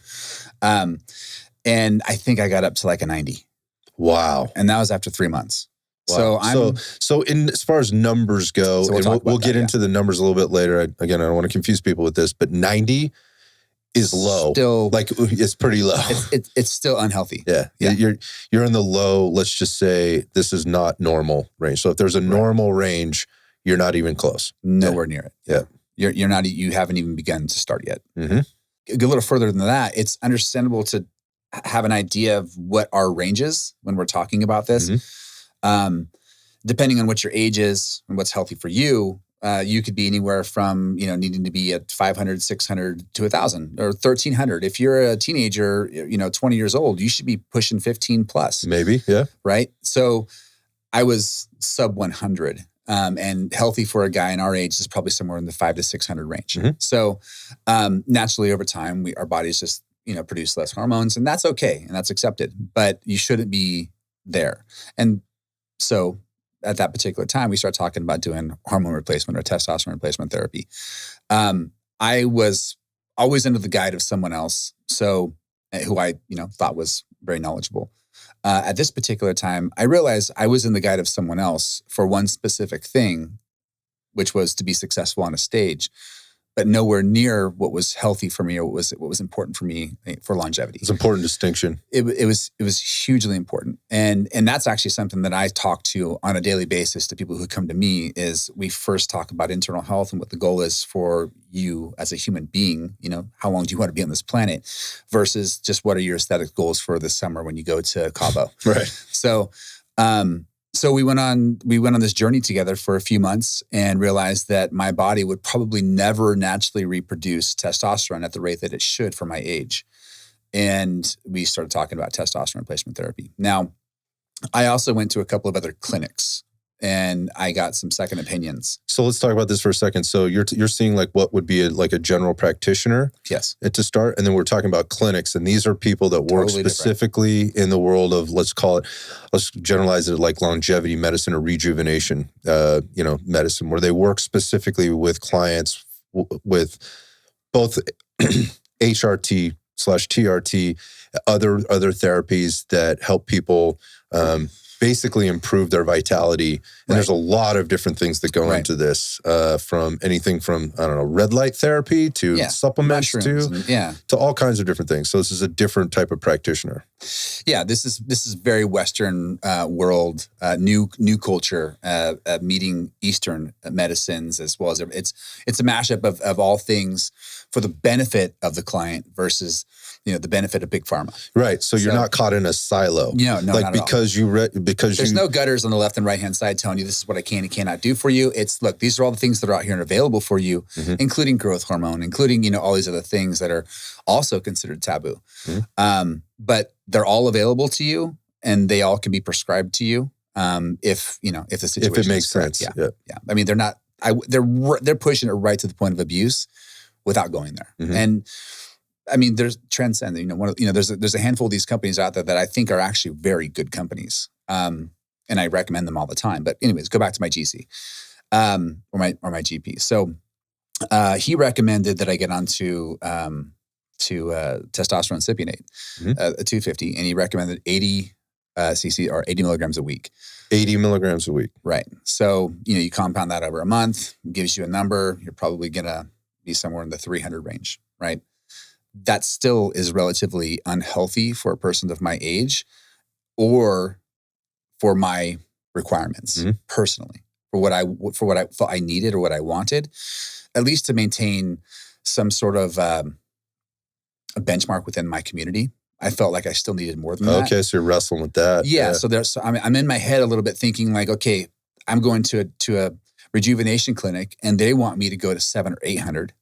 Speaker 1: Gotcha.
Speaker 2: And I think I got up to like a 90.
Speaker 1: Wow.
Speaker 2: And that was after 3 months.
Speaker 1: Wow. So in as far as numbers go, and we'll get into the numbers a little bit later. Again, I don't want to confuse people with this, but 90 is low.
Speaker 2: Still,
Speaker 1: like it's pretty low.
Speaker 2: It's still unhealthy.
Speaker 1: Yeah. You're in the low. Let's just say this is not normal range. So if there's a normal range, you're not even close.
Speaker 2: Nowhere near it.
Speaker 1: Yeah.
Speaker 2: You're not. You haven't even begun to start yet.
Speaker 1: Mm-hmm.
Speaker 2: Go a little further than that. It's understandable to have an idea of what our range is when we're talking about this. Depending on what your age is and what's healthy for you, you could be anywhere from, needing to be at 500, 600 to 1,000 or 1,300. If you're a teenager, 20 years old, you should be pushing 15 plus.
Speaker 1: Maybe, yeah.
Speaker 2: Right? So I was sub 100 and healthy for a guy in our age is probably somewhere in the 500 to 600 range. So naturally over time, our bodies just, produce less hormones, and that's okay. And that's accepted, but you shouldn't be there. And so at that particular time, we started talking about doing hormone replacement or testosterone replacement therapy. I was always under the guide of someone else, so who I thought was very knowledgeable. At this particular time, I realized I was in the guide of someone else for one specific thing, which was to be successful on a stage, but nowhere near what was healthy for me or what was important for me for longevity.
Speaker 1: It's an important distinction.
Speaker 2: It was hugely important. And that's actually something that I talk to on a daily basis to people who come to me is we first talk about internal health and what the goal is for you as a human being. How long do you want to be on this planet versus just what are your aesthetic goals for this summer when you go to Cabo.
Speaker 1: Right.
Speaker 2: So we went on this journey together for a few months and realized that my body would probably never naturally reproduce testosterone at the rate that it should for my age. And we started talking about testosterone replacement therapy. Now, I also went to a couple of other clinics and I got some second opinions.
Speaker 1: So let's talk about this for a second. So you're seeing like what would be a general practitioner,
Speaker 2: yes,
Speaker 1: to start, and then we're talking about clinics, and these are people that work
Speaker 2: Totally
Speaker 1: specifically
Speaker 2: different.
Speaker 1: In the world of let's generalize it like longevity medicine or rejuvenation, medicine, where they work specifically with clients with both HRT/TRT, other therapies that help people. Basically improve their vitality. And there's a lot of different things that go into this, from anything from, red light therapy to supplements to all kinds of different things. So this is a different type of practitioner.
Speaker 2: Yeah, this is very Western world, new culture, meeting Eastern medicines as well as it's a mashup of all things for the benefit of the client versus the benefit of big pharma.
Speaker 1: Right. So you're not caught in a silo.
Speaker 2: No,
Speaker 1: like
Speaker 2: not
Speaker 1: because
Speaker 2: at all.
Speaker 1: There's
Speaker 2: no gutters on the left and right hand side telling you this is what I can and cannot do for you. It's look, these are all the things that are out here and available for you, including growth hormone, including all these other things that are also considered taboo. But they're all available to you, and they all can be prescribed to you if the situation
Speaker 1: if it makes sense.
Speaker 2: Yeah. I mean, they're not. They're pushing it right to the point of abuse without going there. And I mean, there's Transcend. There's a handful of these companies out there that I think are actually very good companies, and I recommend them all the time. But anyways, go back to my GC or my GP. So he recommended that I get onto testosterone cypionate, 250, and he recommended 80 cc or 80 milligrams a week.
Speaker 1: 80 milligrams a week.
Speaker 2: Right. So you compound that over a month, gives you a number. You're probably gonna be somewhere in the 300 range, right? That still is relatively unhealthy for a person of my age or for my requirements personally, for what I thought I needed or what I wanted, at least to maintain some sort of a benchmark within my community. I felt like I still needed more than that.
Speaker 1: Okay, so you're wrestling with that.
Speaker 2: Yeah. So I'm in my head a little bit thinking like, okay, I'm going to a rejuvenation clinic and they want me to go to 700 or 800.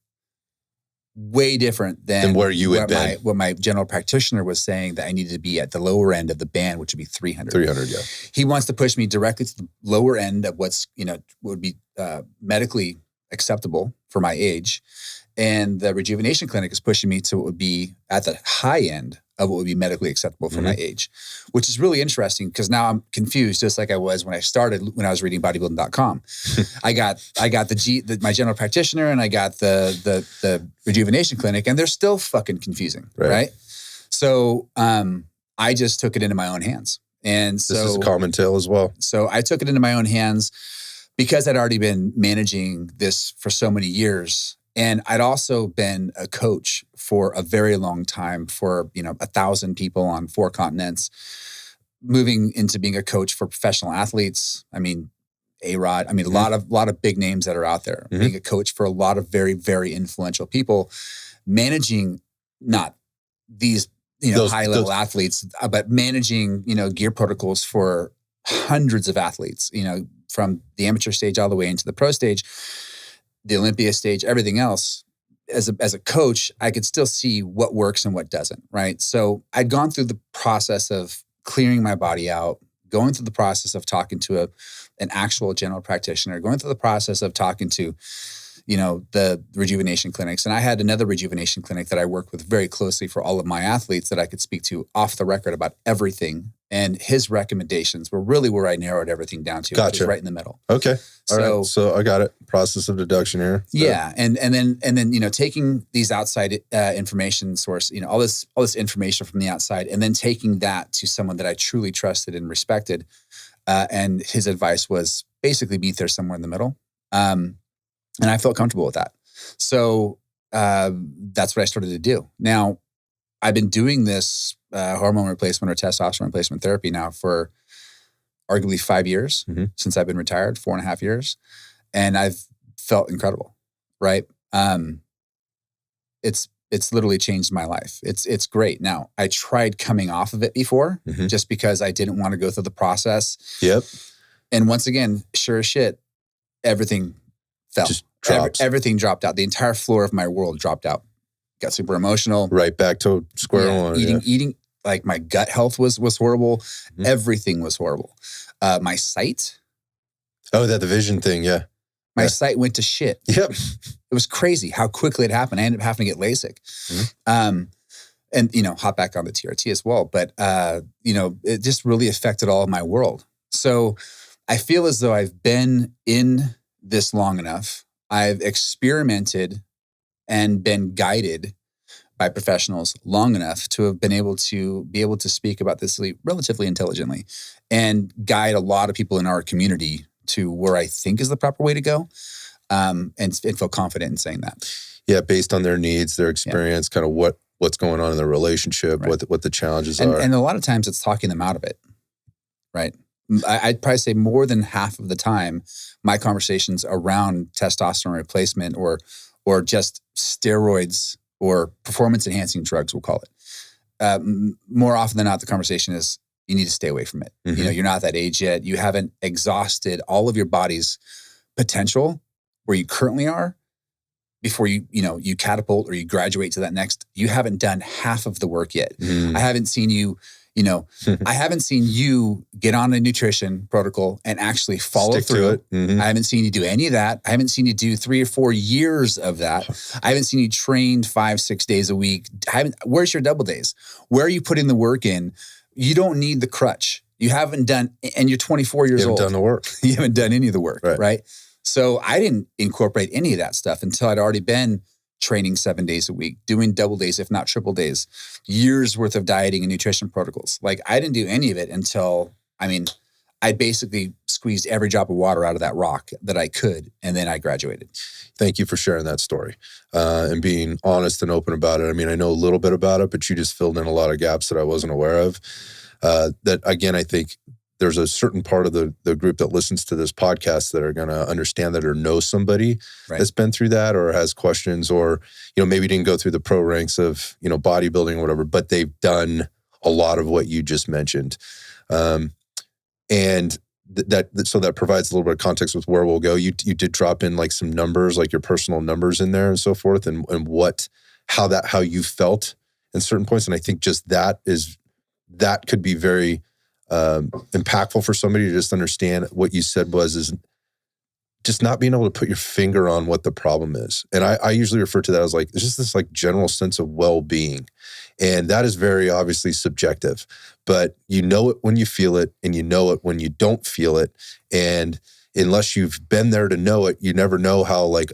Speaker 2: Way different than
Speaker 1: where you would be.
Speaker 2: What my general practitioner was saying that I needed to be at the lower end of the band, which would be 300.
Speaker 1: 300, yeah.
Speaker 2: He wants to push me directly to the lower end of what's, would be medically acceptable for my age. And the rejuvenation clinic is pushing me to what would be at the high end of what would be medically acceptable for my age, which is really interesting because now I'm confused, just like I was when I started, when I was reading bodybuilding.com. I got my general practitioner and I got the rejuvenation clinic, and they're still fucking confusing, right? So I just took it into my own hands. And so
Speaker 1: this is a common tale as well.
Speaker 2: So I took it into my own hands because I'd already been managing this for so many years. And I'd also been a coach for a very long time for, 1,000 people on 4 continents, moving into being a coach for professional athletes. I mean, A-Rod, a lot of big names that are out there, being a coach for a lot of very, very influential people, managing not these, high-level athletes, but managing, gear protocols for hundreds of athletes, from the amateur stage all the way into the pro stage, the Olympia stage, everything else. As a coach, I could still see what works and what doesn't, right? So I'd gone through the process of clearing my body out, going through the process of talking to an actual general practitioner, going through the process of talking to, the rejuvenation clinics. And I had another rejuvenation clinic that I worked with very closely for all of my athletes that I could speak to off the record about everything. And his recommendations were really where I narrowed everything down to, which is right in the middle.
Speaker 1: Okay. All right. So I got it. Process of deduction here. So.
Speaker 2: Yeah. And then, taking these outside information source, all this information from the outside, and then taking that to someone that I truly trusted and respected. And his advice was basically meet there somewhere in the middle. And I felt comfortable with that. So that's what I started to do. Now, I've been doing this hormone replacement or testosterone replacement therapy now for arguably 5 years since I've been retired, 4.5 years. And I've felt incredible, right? It's literally changed my life. It's great. Now, I tried coming off of it before just because I didn't want to go through the process.
Speaker 1: Yep.
Speaker 2: And once again, sure as shit, everything fell.
Speaker 1: Just drops.
Speaker 2: Everything dropped out. The entire floor of my world dropped out. Got super emotional.
Speaker 1: Right back to square one.
Speaker 2: Eating, like my gut health was horrible. Everything was horrible. My sight.
Speaker 1: Oh, the vision thing. Yeah.
Speaker 2: My sight went to shit.
Speaker 1: Yep.
Speaker 2: It was crazy how quickly it happened. I ended up having to get LASIK. And, hop back on the TRT as well. But, it just really affected all of my world. So I feel as though I've been in this long enough. I've experimented and been guided by professionals long enough to have been able to speak about this relatively intelligently and guide a lot of people in our community to where I think is the proper way to go, and feel confident in saying that. Yeah,
Speaker 1: based on their needs, their experience, kind of what's going on in their relationship, what the challenges are.
Speaker 2: And a lot of times it's talking them out of it, right? I'd probably say more than half of the time, my conversations around testosterone replacement or just steroids or performance-enhancing drugs, we'll call it. More often than not, the conversation is, you need to stay away from it. You're not that age yet. You haven't exhausted all of your body's potential where you currently are before you catapult or you graduate to that next. You haven't done half of the work yet. I haven't seen you. I haven't seen you get on a nutrition protocol and actually follow through. I haven't seen you do any of that. I haven't seen you do 3 or 4 years of that. I haven't seen you train 5-6 days a week. Where's your double days? Where are you putting the work in? You don't need the crutch. You haven't done, and you're 24 years old.
Speaker 1: You haven't done the work.
Speaker 2: You haven't done any of the work, right? So I didn't incorporate any of that stuff until I'd already been training 7 days a week, doing double days, if not triple days, years worth of dieting and nutrition protocols. Like I didn't do any of it until, I basically squeezed every drop of water out of that rock that I could. And then I graduated.
Speaker 1: Thank you for sharing that story and being honest and open about it. I know a little bit about it, but you just filled in a lot of gaps that I wasn't aware of. That again, I think there's a certain part of the group that listens to this podcast that are going to understand that or know somebody that's been through that or has questions or, maybe didn't go through the pro ranks of, bodybuilding or whatever, but they've done a lot of what you just mentioned. And that provides a little bit of context with where we'll go. You did drop in like some numbers, like your personal numbers in there and so forth and how you felt in certain points. And I think just that could be very impactful for somebody to just understand what you said is just not being able to put your finger on what the problem is. And I usually refer to that as like, it's just this like general sense of well-being. And that is very obviously subjective, but you know it when you feel it and you know it when you don't feel it. And unless you've been there to know it, you never know how like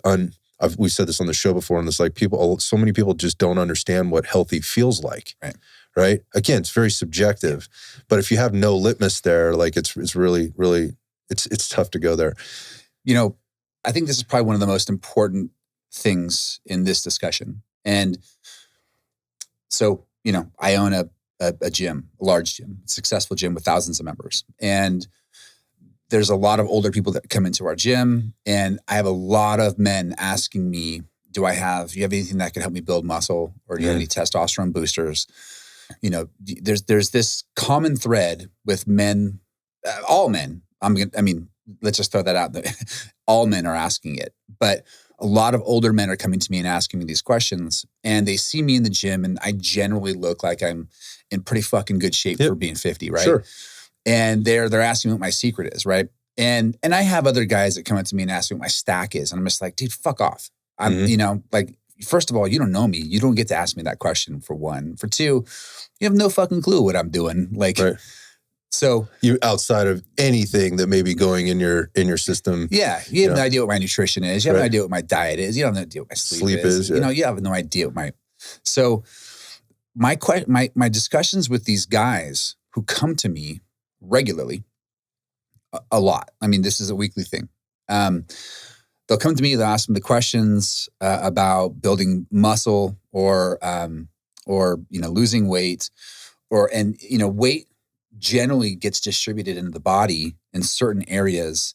Speaker 1: we said this on the show before, and it's like so many people just don't understand what healthy feels like. Right. Again, it's very subjective, but if you have no litmus there, like it's really, really, it's tough to go there.
Speaker 2: You know, I think this is probably one of the most important things in this discussion. And so, you know, I own a gym, a large gym, successful gym with thousands of members. And there's a lot of older people that come into our gym. And I have a lot of men asking me, do you have anything that can help me build muscle? Or do you have any testosterone boosters? You know, there's this common thread with men, all men. Let's just throw that out there. All men are asking it. But a lot of older men are coming to me and asking me these questions. And they see me in the gym and I generally look like I'm in pretty fucking good shape for being 50, right? Sure. And they're asking me what my secret is, right? And I have other guys that come up to me and ask me what my stack is. And I'm just like, dude, fuck off. You know, like, first of all, you don't know me. You don't get to ask me that question, for one. For two, you have no fucking clue what I'm doing. Like, so
Speaker 1: you outside of anything that may be going in your system.
Speaker 2: Yeah. You have no idea what my nutrition is. You have no idea what my diet is. You don't have no idea what my sleep is. You know, you have no idea what so my discussions with these guys who come to me regularly, a lot. I mean, this is a weekly thing. They'll come to me, they'll ask me the questions about building muscle or you know, losing weight weight generally gets distributed into the body in certain areas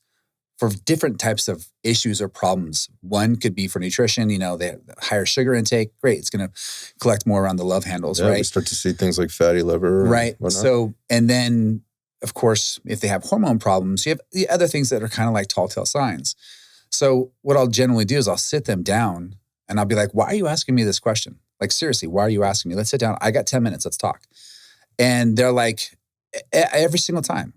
Speaker 2: for different types of issues or problems. One could be for nutrition, you know, they have higher sugar intake. Great. It's going to collect more around the love handles, right?
Speaker 1: We start to see things like fatty liver.
Speaker 2: Right. So, and then of course, if they have hormone problems, you have the other things that are kind of like tall tale signs. So what I'll generally do is I'll sit them down and I'll be like, why are you asking me this question? Like, seriously, why are you asking me? Let's sit down. I got 10 minutes. Let's talk. And they're like, every single time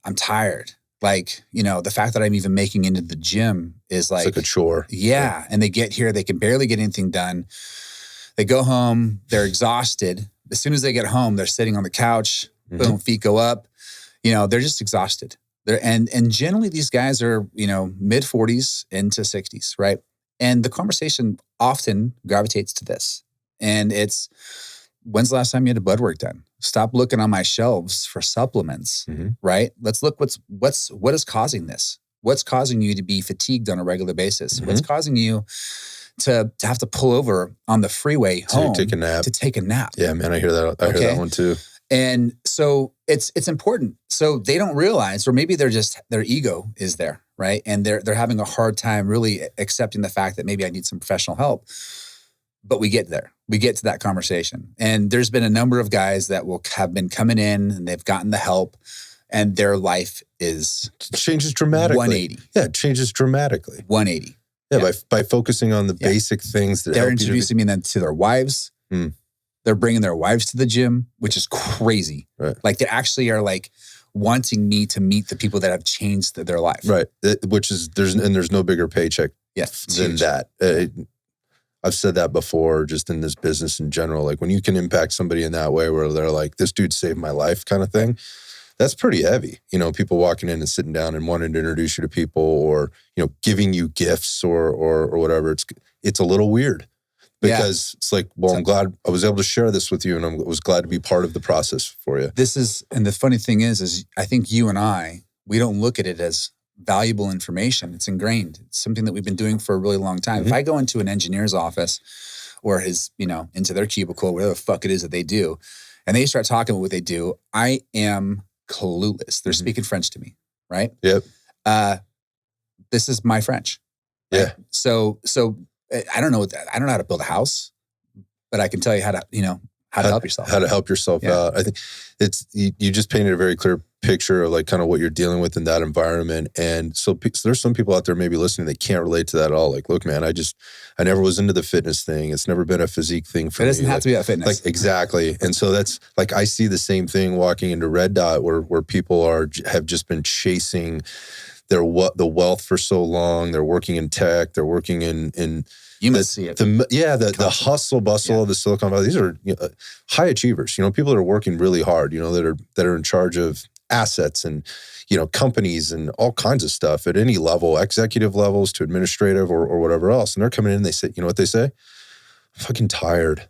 Speaker 2: I'm tired. Like, you know, the fact that I'm even making into the gym is like,
Speaker 1: it's like a chore.
Speaker 2: Yeah. And they get here, they can barely get anything done. They go home, they're exhausted. As soon as they get home, they're sitting on the couch, boom, feet go up. You know, they're just exhausted. And generally these guys are, you know, mid 40s into 60s, right? And the conversation often gravitates to this. And it's, when's the last time you had a blood work done? Stop looking on my shelves for supplements, right? Let's look what is causing this? What's causing you to be fatigued on a regular basis? What's causing you to have to pull over on the freeway home
Speaker 1: to take a nap? Yeah, man, I hear that. I hear that one too.
Speaker 2: And so it's important. So they don't realize, or maybe their ego is there, right? And they're having a hard time really accepting the fact that maybe I need some professional help. But we get there. We get to that conversation. And there's been a number of guys that have been coming in and they've gotten the help and their life
Speaker 1: changes dramatically.
Speaker 2: 180.
Speaker 1: Yeah, it changes dramatically.
Speaker 2: 180.
Speaker 1: Yeah, by focusing on the basic things that
Speaker 2: they're introducing me then to their wives. They're bringing their wives to the gym, which is crazy. Right. Like they actually are like wanting me to meet the people that have changed their life.
Speaker 1: Right. There's no bigger paycheck than that. I've said that before, just in this business in general. Like when you can impact somebody in that way where they're like, this dude saved my life kind of thing, that's pretty heavy. You know, people walking in and sitting down and wanting to introduce you to people or, you know, giving you gifts or whatever. It's a little weird because it's like, well, I'm glad I was able to share this with you and I was glad to be part of the process for you.
Speaker 2: And the funny thing is I think you and we don't look at it as valuable information. It's ingrained. It's something that we've been doing for a really long time. If I go into an engineer's office or into their cubicle, whatever the fuck it is that they do, and they start talking about what they do, I am clueless. They're speaking French to me, right?
Speaker 1: Yep.
Speaker 2: This is my French.
Speaker 1: Right? Yeah.
Speaker 2: So I don't know how to build a house, but I can tell you how to help yourself.
Speaker 1: How to help yourself out. I think you just painted a very clear picture of like kind of what you're dealing with in that environment. And so there's some people out there maybe listening that can't relate to that at all. Like, look, man, I never was into the fitness thing. It's never been a physique thing for me.
Speaker 2: It doesn't have to be about fitness.
Speaker 1: Like, exactly. And so that's like, I see the same thing walking into Red Dot where people have just been chasing the wealth for so long. They're working in tech. They're working in
Speaker 2: you must see it.
Speaker 1: The hustle bustle of the Silicon Valley. These are high achievers. People that are working really hard. That are in charge of assets and companies and all kinds of stuff at any level, executive levels to administrative or whatever else. And they're coming in and they say, what they say? I'm fucking tired.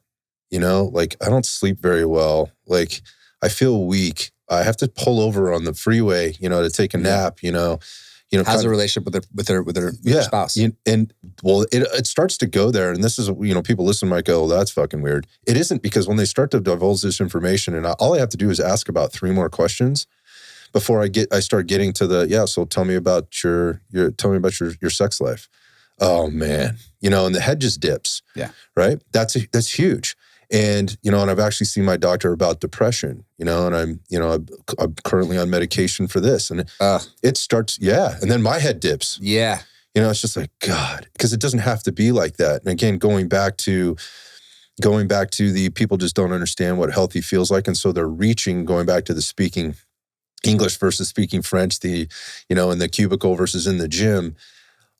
Speaker 1: Like I don't sleep very well. Like I feel weak. I have to pull over on the freeway, to take a nap,
Speaker 2: How's a relationship with their spouse?
Speaker 1: It starts to go there. And this is, people listen might go, that's fucking weird. It isn't, because when they start to divulge this information, and all I have to do is ask about 3 more questions before I start getting to so tell me about your sex life. Oh man, and the head just dips. Yeah. Right. That's huge. And, and I've actually seen my doctor about depression, and I'm currently on medication for this, and it starts. Yeah. And then my head dips.
Speaker 2: Yeah.
Speaker 1: It's just like, God, because it doesn't have to be like that. And again, going back to the people just don't understand what healthy feels like. And so they're going back to the speaking English versus speaking French, in the cubicle versus in the gym.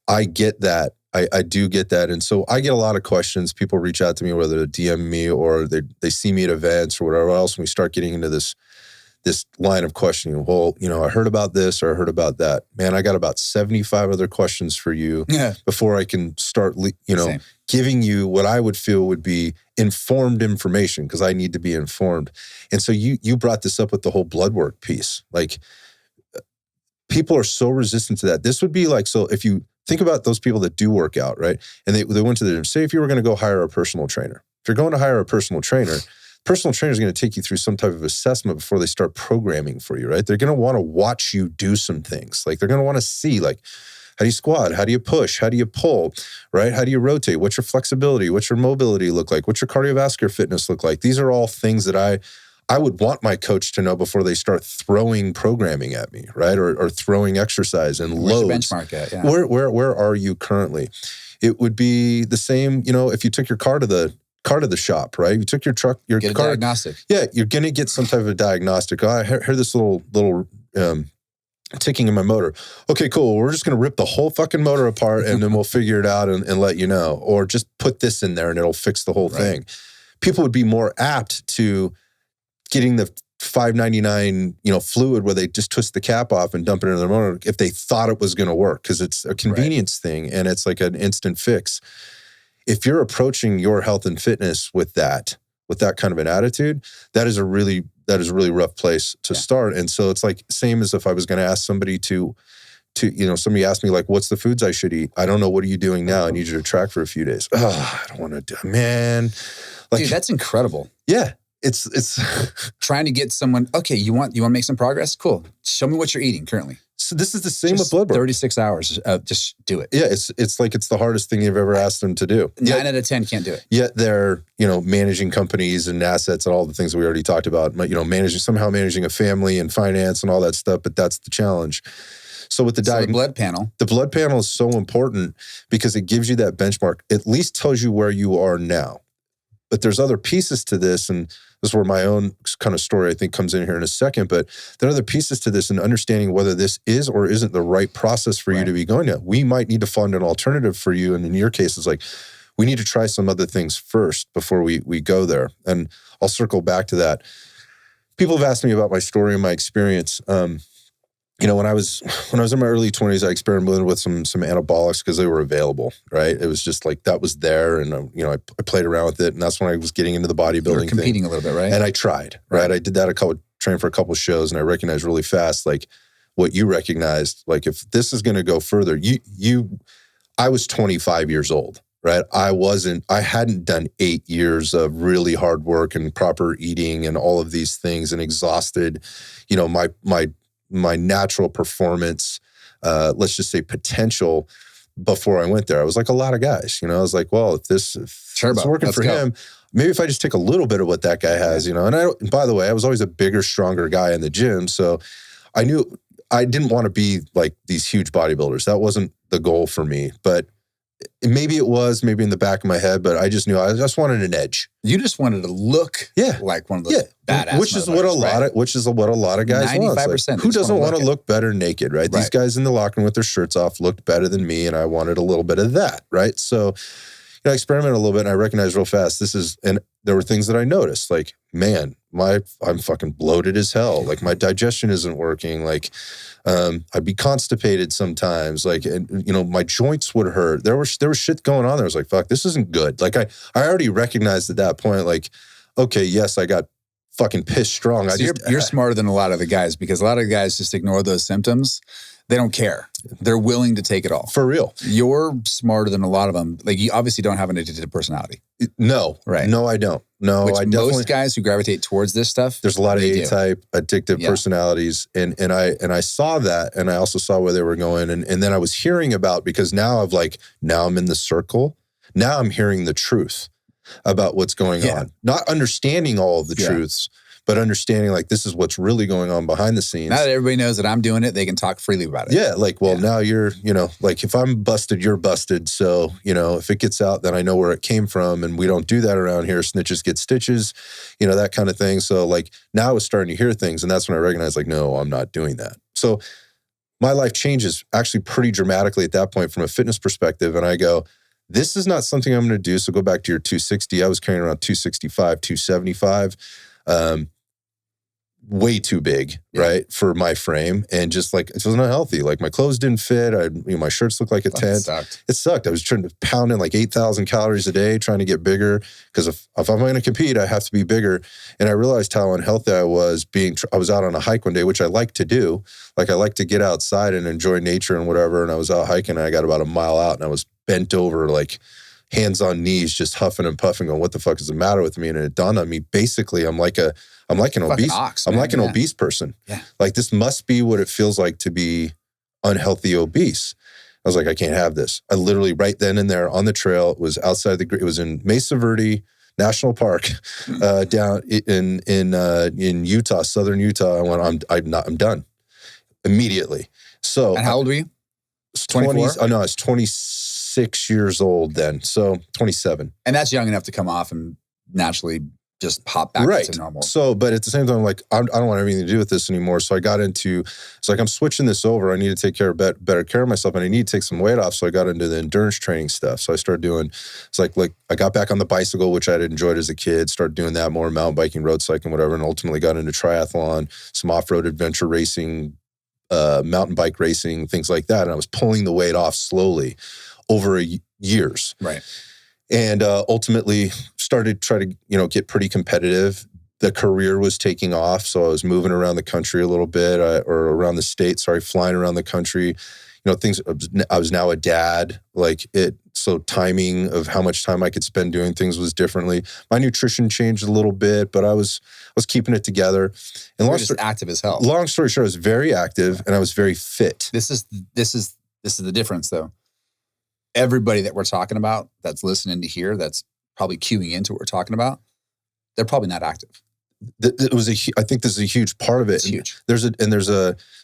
Speaker 1: I get that. I do get that. And so I get a lot of questions. People reach out to me, whether they DM me or they see me at events or whatever else. And we start getting into this line of questioning. Well, I heard about this or I heard about that. Man, I got about 75 other questions for you before I can start, giving you what I would feel would be informed information, because I need to be informed. And so you brought this up with the whole blood work piece. Like, people are so resistant to that. This would be like, so if you think about those people that do work out, right? And they went to the gym. Say if you were going to go hire a personal trainer. If you're going to hire a personal trainer is going to take you through some type of assessment before they start programming for you, right? They're going to want to watch you do some things. Like, they're going to want to see, like, how do you squat? How do you push? How do you pull, right? How do you rotate? What's your flexibility? What's your mobility look like? What's your cardiovascular fitness look like? These are all things that I would want my coach to know before they start throwing programming at me, right? Or throwing exercise and loads.
Speaker 2: Where's your benchmark at? Yeah.
Speaker 1: Where are you currently? It would be the same, if you took your car to the shop, right? You took your car.
Speaker 2: Get a diagnostic.
Speaker 1: Yeah, you're going to get some type of diagnostic. I heard this little ticking in my motor. Okay, cool. We're just going to rip the whole fucking motor apart and then we'll figure it out and let you know. Or just put this in there and it'll fix the whole thing. People would be more apt to getting the $5.99, fluid where they just twist the cap off and dump it into their motor if they thought it was going to work, because it's a convenience thing and it's like an instant fix. If you're approaching your health and fitness with that kind of an attitude, that is a really rough place to start. And so it's like same as if I was going to ask somebody to somebody asked me, like, what's the foods I should eat? I don't know. What are you doing now? I need you to track for a few days. Oh, I don't want to do it, man. Like,
Speaker 2: dude, that's incredible.
Speaker 1: Yeah. It's
Speaker 2: trying to get someone, okay, you want to make some progress? Cool. Show me what you're eating currently.
Speaker 1: So this is the same with blood work.
Speaker 2: 36 hours, just do it.
Speaker 1: Yeah, it's like it's the hardest thing you've ever asked them to do.
Speaker 2: 9 out of 10 can't do it.
Speaker 1: Yet they're, managing companies and assets and all the things that we already talked about, managing a family and finance and all that stuff, but that's the challenge. So with the
Speaker 2: blood panel.
Speaker 1: The blood panel is so important because it gives you that benchmark. At least tells you where you are now. But there's other pieces to this, and this is where my own kind of story, I think, comes in here in a second. But there are other pieces to this and understanding whether this is or isn't the right process for you to be going to. We might need to find an alternative for you. And in your case, it's like, we need to try some other things first before we go there. And I'll circle back to that. People have asked me about my story and my experience. When I was in my early 20s, I experimented with some anabolics because they were available, right? It was just like that was there, and I played around with it, and that's when I was getting into the bodybuilding thing.
Speaker 2: Competing a little bit, right?
Speaker 1: And I tried, right? I did that trained for a couple of shows, and I recognized really fast, like what you recognized, like if this is going to go further, I was 25 years old, right? I hadn't done 8 years of really hard work and proper eating and all of these things, and exhausted, my natural performance, let's just say potential before I went there. I was like a lot of guys, I was like, well, if it's working for him, maybe if I just take a little bit of what that guy has, and by the way, I was always a bigger, stronger guy in the gym. So I knew I didn't want to be like these huge bodybuilders. That wasn't the goal for me, but maybe it was maybe in the back of my head, but I just knew I just wanted an edge.
Speaker 2: You just wanted to look like one of those badass
Speaker 1: which is what a lot of guys 95%, want. Like, who doesn't want to look better naked, right? These guys in the locker room with their shirts off looked better than me, and I wanted a little bit of that, right? So I experimented a little bit, and I recognized real fast and there were things that I noticed, like, man, I'm fucking bloated as hell. Like, my digestion isn't working. Like, I'd be constipated sometimes. Like, and, my joints would hurt. There was shit going on there. I was like, fuck, this isn't good. Like, I already recognized at that point, like, okay, yes, I got fucking pissed strong.
Speaker 2: So you're smarter than a lot of the guys, because a lot of the guys just ignore those symptoms. They don't care. They're willing to take it all.
Speaker 1: For real.
Speaker 2: You're smarter than a lot of them. Like, you obviously don't have an addictive personality.
Speaker 1: No.
Speaker 2: Right.
Speaker 1: No, I don't. No,
Speaker 2: I definitely. Most guys who gravitate towards this stuff.
Speaker 1: There's a lot of A-type addictive personalities. And I saw that, and I also saw where they were going. And then I was hearing about, because now I'm in the circle. Now I'm hearing the truth about what's going on. Not understanding all of the truths, but understanding, like, this is what's really going on behind the scenes.
Speaker 2: Now that everybody knows that I'm doing it, they can talk freely about it.
Speaker 1: Yeah, like, well, now you're, like, if I'm busted, you're busted. So, if it gets out, then I know where it came from, and we don't do that around here. Snitches get stitches, that kind of thing. So, like, now I was starting to hear things, and that's when I recognized, like, no, I'm not doing that. So my life changes actually pretty dramatically at that point from a fitness perspective, and I go, this is not something I'm going to do. So go back to your 260. I was carrying around 265, 275. Way too big, right, for my frame, and just like, it was not healthy. Like, my clothes didn't fit. My shirts looked like a tent. It sucked. I was trying to pound in like 8,000 calories a day, trying to get bigger, because if I'm going to compete, I have to be bigger. And I realized how unhealthy I was I was out on a hike one day, which I like to do. Like, I like to get outside and enjoy nature and whatever. And I was out hiking, and I got about a mile out, and I was bent over, like, hands on knees, just huffing and puffing, going, what the fuck is the matter with me? And it dawned on me, basically, I'm like an obese person. Yeah. Like, this must be what it feels like to be unhealthy obese. I was like, I can't have this. I literally, right then and there on the trail, it was outside it was in Mesa Verde National Park, down in Utah, southern Utah. I went, I'm done immediately. So,
Speaker 2: and how old were you?
Speaker 1: 20s. Oh no, I was 26 years old then. So 27.
Speaker 2: And that's young enough to come off and naturally just pop back into normal.
Speaker 1: So, but at the same time, like, I don't want anything to do with this anymore. So I got into, it's like, I'm switching this over. I need to take better care of myself, and I need to take some weight off. So I got into the endurance training stuff. So I started doing, it's like I got back on the bicycle, which I'd enjoyed as a kid, started doing that more, mountain biking, road cycling, whatever, and ultimately got into triathlon, some off-road adventure racing, mountain bike racing, things like that. And I was pulling the weight off slowly over years.
Speaker 2: Right.
Speaker 1: And ultimately started trying to, get pretty competitive. The career was taking off. So I was moving around the country a little bit, or around the state, flying around the country. I was now a dad, so timing of how much time I could spend doing things was differently. My nutrition changed a little bit, but I was keeping it together. And
Speaker 2: just active as hell.
Speaker 1: Long story short, I was very active and I was very fit.
Speaker 2: This is the difference, though. Everybody that we're talking about that's listening to here, that's probably queuing into what we're talking about, they're probably not active.
Speaker 1: I think this is a huge part of it.
Speaker 2: It's huge.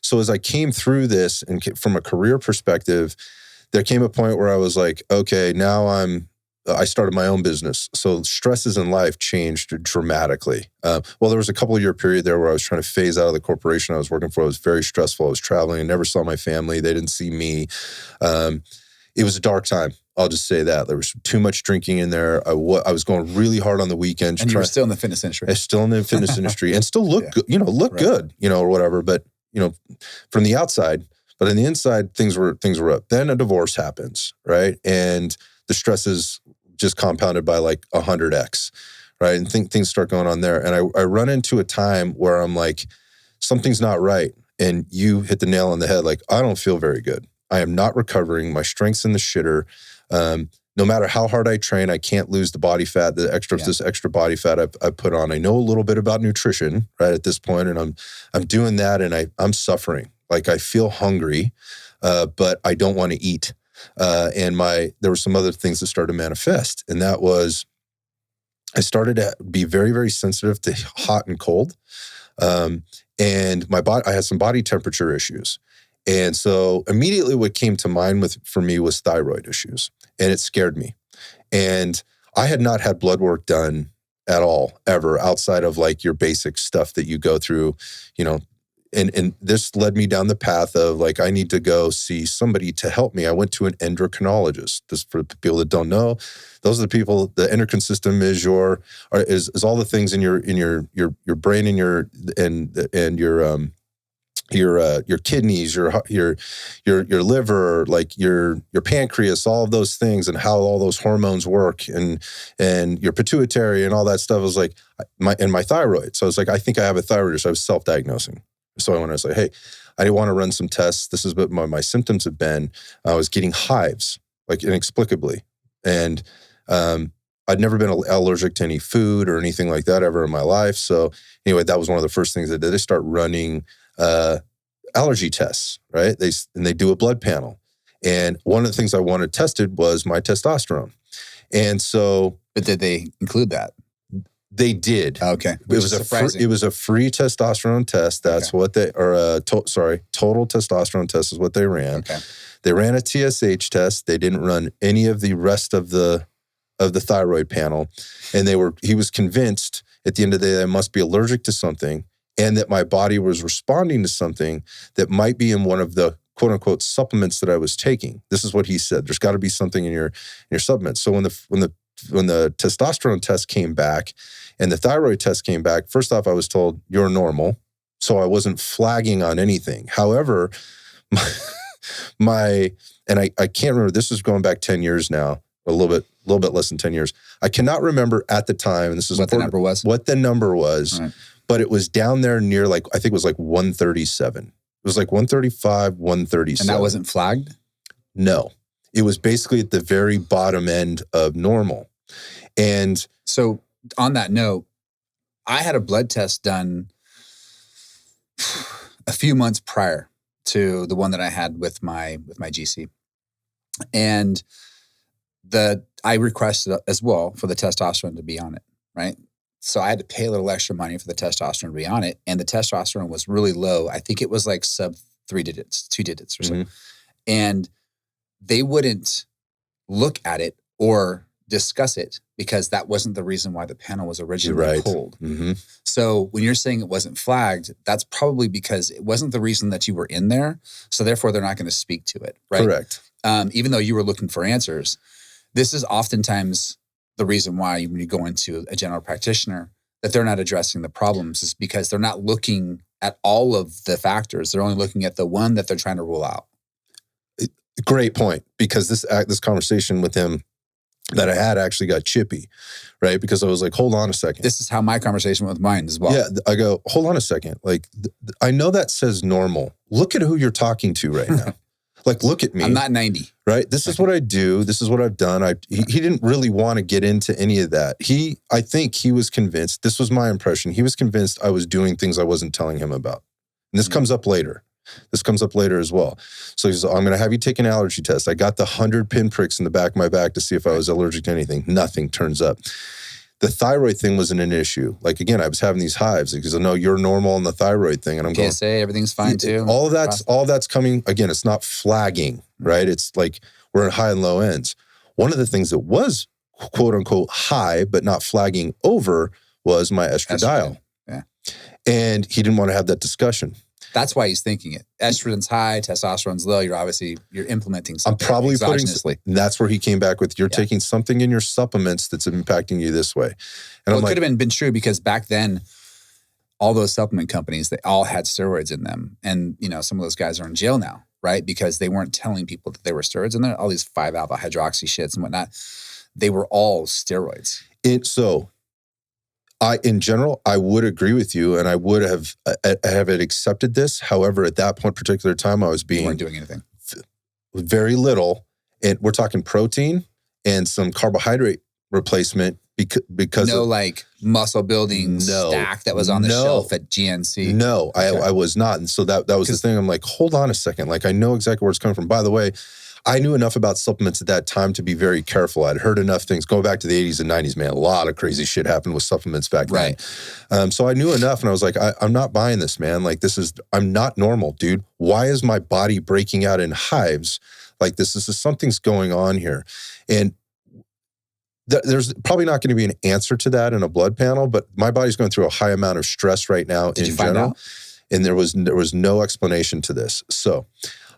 Speaker 1: So as I came through this, and from a career perspective, there came a point where I was like, okay, now I started my own business. So stresses in life changed dramatically. There was a couple of year period there where I was trying to phase out of the corporation I was working for. It was very stressful. I was traveling. I never saw my family. They didn't see me. It was a dark time. I'll just say that. There was too much drinking in there. I was going really hard on the weekends.
Speaker 2: And you were still in the fitness industry.
Speaker 1: I was still in the fitness industry and still look good, good, or whatever. But, from the outside, but on the inside, things were up. Then a divorce happens, right? And the stresses just compounded by like 100x, right? And things start going on there. And I run into a time where I'm like, something's not right. And you hit the nail on the head. Like, I don't feel very good. I am not recovering. My strength's in the shitter. No matter how hard I train, I can't lose the body fat, this extra body fat I put on. I know a little bit about nutrition, right, at this point, and I'm doing that, and I'm suffering. Like, I feel hungry, but I don't want to eat. And there were some other things that started to manifest, and that was I started to be very, very sensitive to hot and cold, and my body. I had some body temperature issues. And so immediately what came to mind for me was thyroid issues. and it scared me. And I had not had blood work done at all, ever, outside of like your basic stuff that you go through, you know, and this led me down the path of like, I need to go see somebody to help me. I went to an endocrinologist. This, for the people that don't know, those are the people. The endocrine system is is all the things in your brain and your kidneys, your liver, like your pancreas, all of those things, and how all those hormones work, and your pituitary and all that stuff. I was like, my thyroid. So I was like, I think I have a thyroid. So I was self-diagnosing. So I went and say, hey, I want to run some tests. This is what my symptoms have been. I was getting hives, like inexplicably. And I'd never been allergic to any food or anything like that ever in my life. So anyway, that was one of the first things I did. They start running allergy tests, right? They do a blood panel. And one of the things I wanted tested was my testosterone. And so...
Speaker 2: But did they include that?
Speaker 1: They did.
Speaker 2: Okay.
Speaker 1: It was a free testosterone test. That's what they, or total testosterone test is what they ran.
Speaker 2: Okay.
Speaker 1: They ran a TSH test. They didn't run any of the rest of the thyroid panel. And he was convinced at the end of the day, I must be allergic to something, and that my body was responding to something that might be in one of the quote unquote supplements that I was taking. This is what he said. There's got to be something in your supplements. So when the testosterone test came back and the thyroid test came back, first off, I was told you're normal. So I wasn't flagging on anything. However, I can't remember, this is going back 10 years now, a little bit less than 10 years. I cannot remember at the time, and this is
Speaker 2: what the number was,
Speaker 1: right. But it was down there near I think it was 137. It was 135, 137.
Speaker 2: And that wasn't flagged?
Speaker 1: No. It was basically at the very bottom end of normal. And
Speaker 2: so on that note, I had a blood test done a few months prior to the one that I had with my GC. And I requested as well for the testosterone to be on it, right? So I had to pay a little extra money for the testosterone to be on it. And the testosterone was really low. I think it was sub 2 digits or so.
Speaker 1: Mm-hmm.
Speaker 2: And they wouldn't look at it or discuss it because that wasn't the reason why the panel was originally pulled.
Speaker 1: Mm-hmm.
Speaker 2: So when you're saying it wasn't flagged, that's probably because it wasn't the reason that you were in there. So therefore, they're not going to speak to it, right?
Speaker 1: Correct.
Speaker 2: Even though you were looking for answers, this is oftentimes the reason why when you go into a general practitioner, that they're not addressing the problems is because they're not looking at all of the factors. They're only looking at the one that they're trying to rule out.
Speaker 1: Great point, because this conversation with him that I had actually got chippy, right? Because I was like, hold on a second.
Speaker 2: This is how my conversation with mine as well.
Speaker 1: Yeah, I go, hold on a second. I know that says normal. Look at who you're talking to right now. Look at me.
Speaker 2: I'm not 90.
Speaker 1: Right? This is what I do. This is what I've done. He didn't really want to get into any of that. I think he was convinced, this was my impression, he was convinced I was doing things I wasn't telling him about. And this comes up later. This comes up later as well. So he says, I'm going to have you take an allergy test. I got the 100 pinpricks in the back of my back to see if I was allergic to anything. Nothing turns up. The thyroid thing wasn't an issue. Again, I was having these hives because I know you're normal on the thyroid thing. And I'm
Speaker 2: PSA, everything's fine too.
Speaker 1: All of that's coming. Again, it's not flagging, right? It's we're at high and low ends. One of the things that was quote unquote high, but not flagging over was my estradiol.
Speaker 2: Yeah.
Speaker 1: And he didn't want to have that discussion.
Speaker 2: That's why he's thinking it. Estrogen's high, testosterone's low. You're implementing something.
Speaker 1: I'm probably
Speaker 2: exogenously.
Speaker 1: That's where he came back with, you're taking something in your supplements that's impacting you this way. And
Speaker 2: it could have been true because back then, all those supplement companies, they all had steroids in them. And, some of those guys are in jail now, right? Because they weren't telling people that there were steroids in there. All these 5-alpha hydroxy shits and whatnot, they were all steroids.
Speaker 1: In general, I would agree with you, and I would have accepted this. However, at that particular time, I was
Speaker 2: You weren't doing anything.
Speaker 1: Very little, and we're talking protein and some carbohydrate replacement because
Speaker 2: no muscle building stack that was on the shelf at GNC.
Speaker 1: No, okay. I was not, and so that was the thing. I'm like, hold on a second, I know exactly where it's coming from. By the way, I knew enough about supplements at that time to be very careful. I'd heard enough things. Going back to the 80s and 90s, man, a lot of crazy shit happened with supplements back then. Right. So I knew enough, and I was like, I'm not buying this, man. I'm not normal, dude. Why is my body breaking out in hives Like this is something's going on here. And there's probably not going to be an answer to that in a blood panel, but my body's going through a high amount of stress right now in general. And there was no explanation to this. So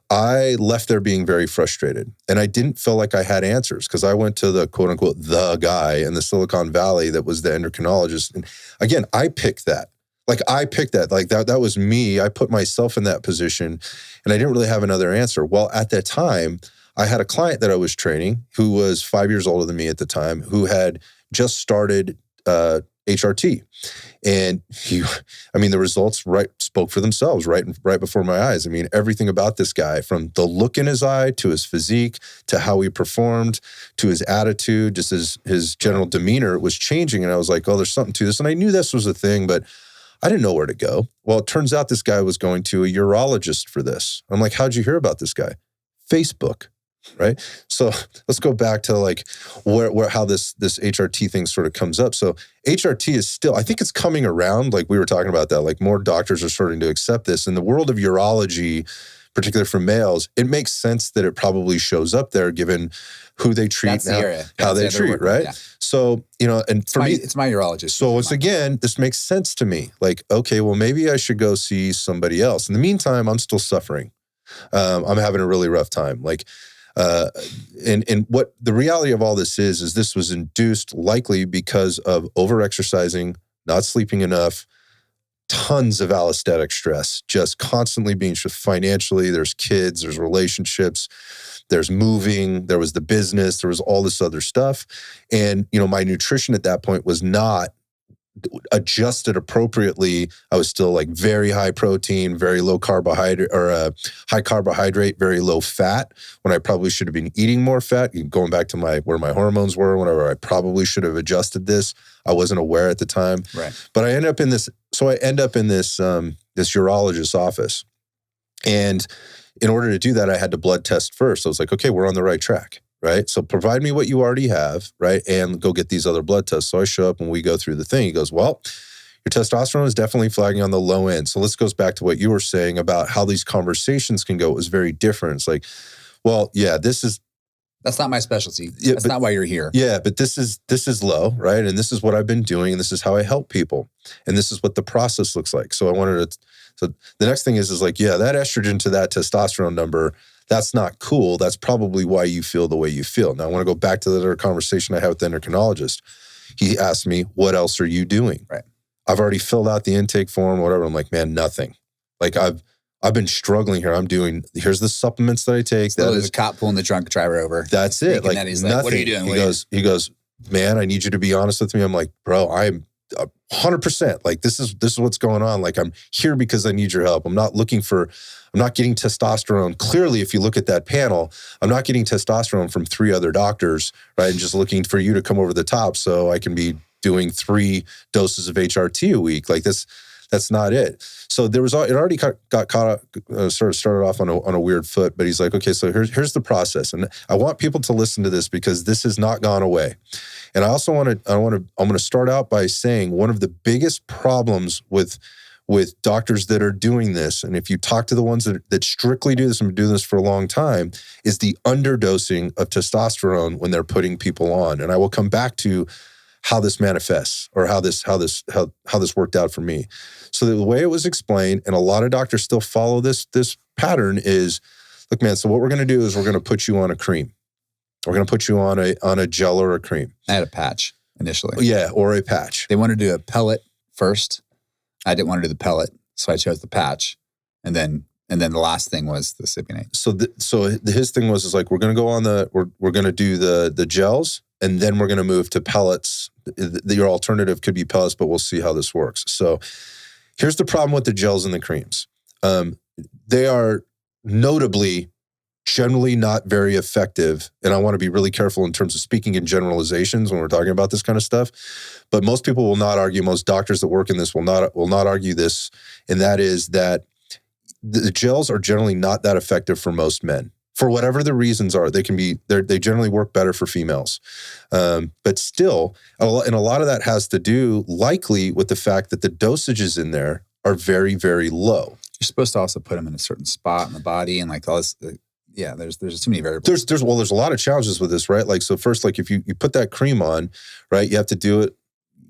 Speaker 1: I left there being very frustrated, and I didn't feel like I had answers because I went to the quote unquote the guy in the Silicon Valley that was the endocrinologist. And again, I picked that. Like that was me. I put myself in that position, and I didn't really have another answer. Well, at that time, I had a client that I was training who was 5 years older than me at the time, who had just started HRT. And the results spoke for themselves right before my eyes. I mean, everything about this guy, from the look in his eye to his physique to how he performed to his attitude, just his general demeanor was changing. And I was like, oh, there's something to this. And I knew this was a thing, but I didn't know where to go. Well, it turns out this guy was going to a urologist for this. I'm like, how'd you hear about this guy? Facebook. Right. So let's go back to like how this HRT thing sort of comes up. So HRT is still, I think it's coming around. Like we were talking about that, like more doctors are starting to accept this. In the world of urology, particularly for males, it makes sense that it probably shows up there given who they treat now, how they treat, right? Yeah. So, and for me,
Speaker 2: it's my urologist.
Speaker 1: So once again, this makes sense to me. Like, okay, well, maybe I should go see somebody else. In the meantime, I'm still suffering. I'm having a really rough time. Like, and what the reality of all this is this was induced likely because of over-exercising, not sleeping enough, tons of allostatic stress, just constantly being financially, there's kids, there's relationships, there's moving, there was the business, there was all this other stuff. And, my nutrition at that point was not adjusted appropriately. I was still like very high protein, very low carbohydrate, or high carbohydrate, very low fat, when I probably should have been eating more fat. Going back to where my hormones were, whenever I probably should have adjusted this. I wasn't aware at the time.
Speaker 2: Right.
Speaker 1: But I end up in this urologist's office. And in order to do that, I had to blood test first. So I was like, okay, we're on the right track. Right. So provide me what you already have, right? And go get these other blood tests. So I show up and we go through the thing. He goes, well, your testosterone is definitely flagging on the low end. So this goes back to what you were saying about how these conversations can go. It was very different. It's like, well, yeah,
Speaker 2: that's not my specialty. That's not why you're here.
Speaker 1: Yeah, but this is low, right? And this is what I've been doing, and this is how I help people. And this is what the process looks like. So so the next thing is like, yeah, that estrogen to that testosterone number, that's not cool. That's probably why you feel the way you feel. Now, I want to go back to the other conversation I had with the endocrinologist. He asked me, what else are you doing?
Speaker 2: Right.
Speaker 1: I've already filled out the intake form, whatever. I'm like, man, nothing. Like I've been struggling here. Here's the supplements that I take.
Speaker 2: So there's a cop pulling the drunk driver over.
Speaker 1: That's it. Like
Speaker 2: he's
Speaker 1: nothing.
Speaker 2: Like, what are you doing?
Speaker 1: He goes, man, I need you to be honest with me. I'm like, bro, I'm 100%. Like this is what's going on. Like I'm here because I need your help. I'm not getting testosterone. Clearly, if you look at that panel, I'm not getting testosterone from 3 other doctors, right? And just looking for you to come over the top so I can be doing 3 doses of HRT a week. Like this, that's not it. So it already got caught up, sort of started off on a weird foot, but he's like, okay, so here's the process. And I want people to listen to this because this has not gone away. And I'm going to start out by saying one of the biggest problems with doctors that are doing this, and if you talk to the ones that strictly do this and been doing this for a long time, is the underdosing of testosterone when they're putting people on. And I will come back to how this manifests, or how this worked out for me. So the way it was explained, and a lot of doctors still follow this pattern, is, look, man, so what we're going to do is we're going to put you on a cream. We're going to put you on a gel or a cream.
Speaker 2: I had a patch initially.
Speaker 1: Yeah, or a patch.
Speaker 2: They wanted to do a pellet first. I didn't want to do the pellet, so I chose the patch, and then the last thing was the Cypionate.
Speaker 1: So his thing was like, we're going to go on we're going to do the gels, and then we're going to move to pellets. Your alternative could be pellets, but we'll see how this works. So here's the problem with the gels and the creams. They are notably generally not very effective. And I want to be really careful in terms of speaking in generalizations when we're talking about this kind of stuff. But most people will not argue, most doctors that work in this will not argue this. And that is that the gels are generally not that effective for most men. For whatever the reasons are, they generally work better for females. But still, and a lot of that has to do likely with the fact that the dosages in there are very, very low.
Speaker 2: You're supposed to also put them in a certain spot in the body and like all this. yeah, there's too many variables.
Speaker 1: There's a lot of challenges with this, right? Like, so first, like if you put that cream on, right, you have to do it.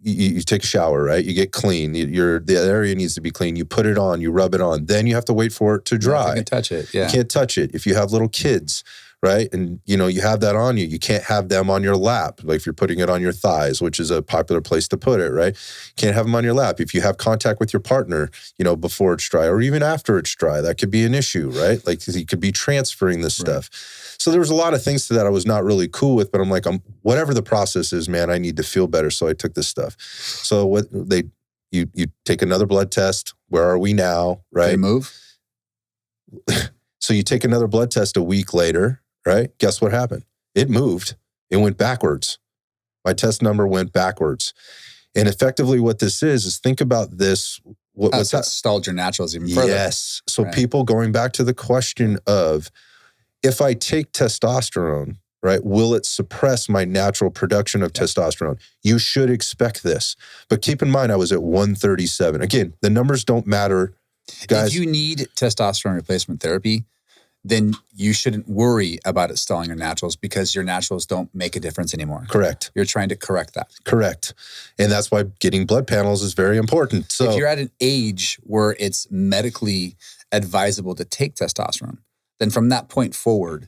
Speaker 1: You take a shower, right? You get clean. The area needs to be clean. You put it on, you rub it on. Then you have to wait for it to dry.
Speaker 2: You can touch it. Yeah.
Speaker 1: You can't touch it. If you have little kids, right? And you have that on you. You can't have them on your lap. Like if you're putting it on your thighs, which is a popular place to put it, right? Can't have them on your lap. If you have contact with your partner, before it's dry or even after it's dry, that could be an issue, right? Like you could be transferring this stuff. So there was a lot of things to that I was not really cool with, but I'm like, whatever the process is, man, I need to feel better. So I took this stuff. So you take another blood test. Where are we now, right?
Speaker 2: Did it move?
Speaker 1: So you take another blood test a week later, right? Guess what happened? It moved. It went backwards. My test number went backwards. And effectively what this is think about this. What's that?
Speaker 2: Stalled your naturals even further.
Speaker 1: Yes. So people going back to the question of, if I take testosterone, right, will it suppress my natural production of testosterone? You should expect this. But keep in mind, I was at 137. Again, the numbers don't matter, guys.
Speaker 2: If you need testosterone replacement therapy, then you shouldn't worry about it stalling your naturals because your naturals don't make a difference anymore.
Speaker 1: Correct.
Speaker 2: You're trying to correct that.
Speaker 1: Correct. And that's why getting blood panels is very important. So
Speaker 2: if you're at an age where it's medically advisable to take testosterone, then from that point forward,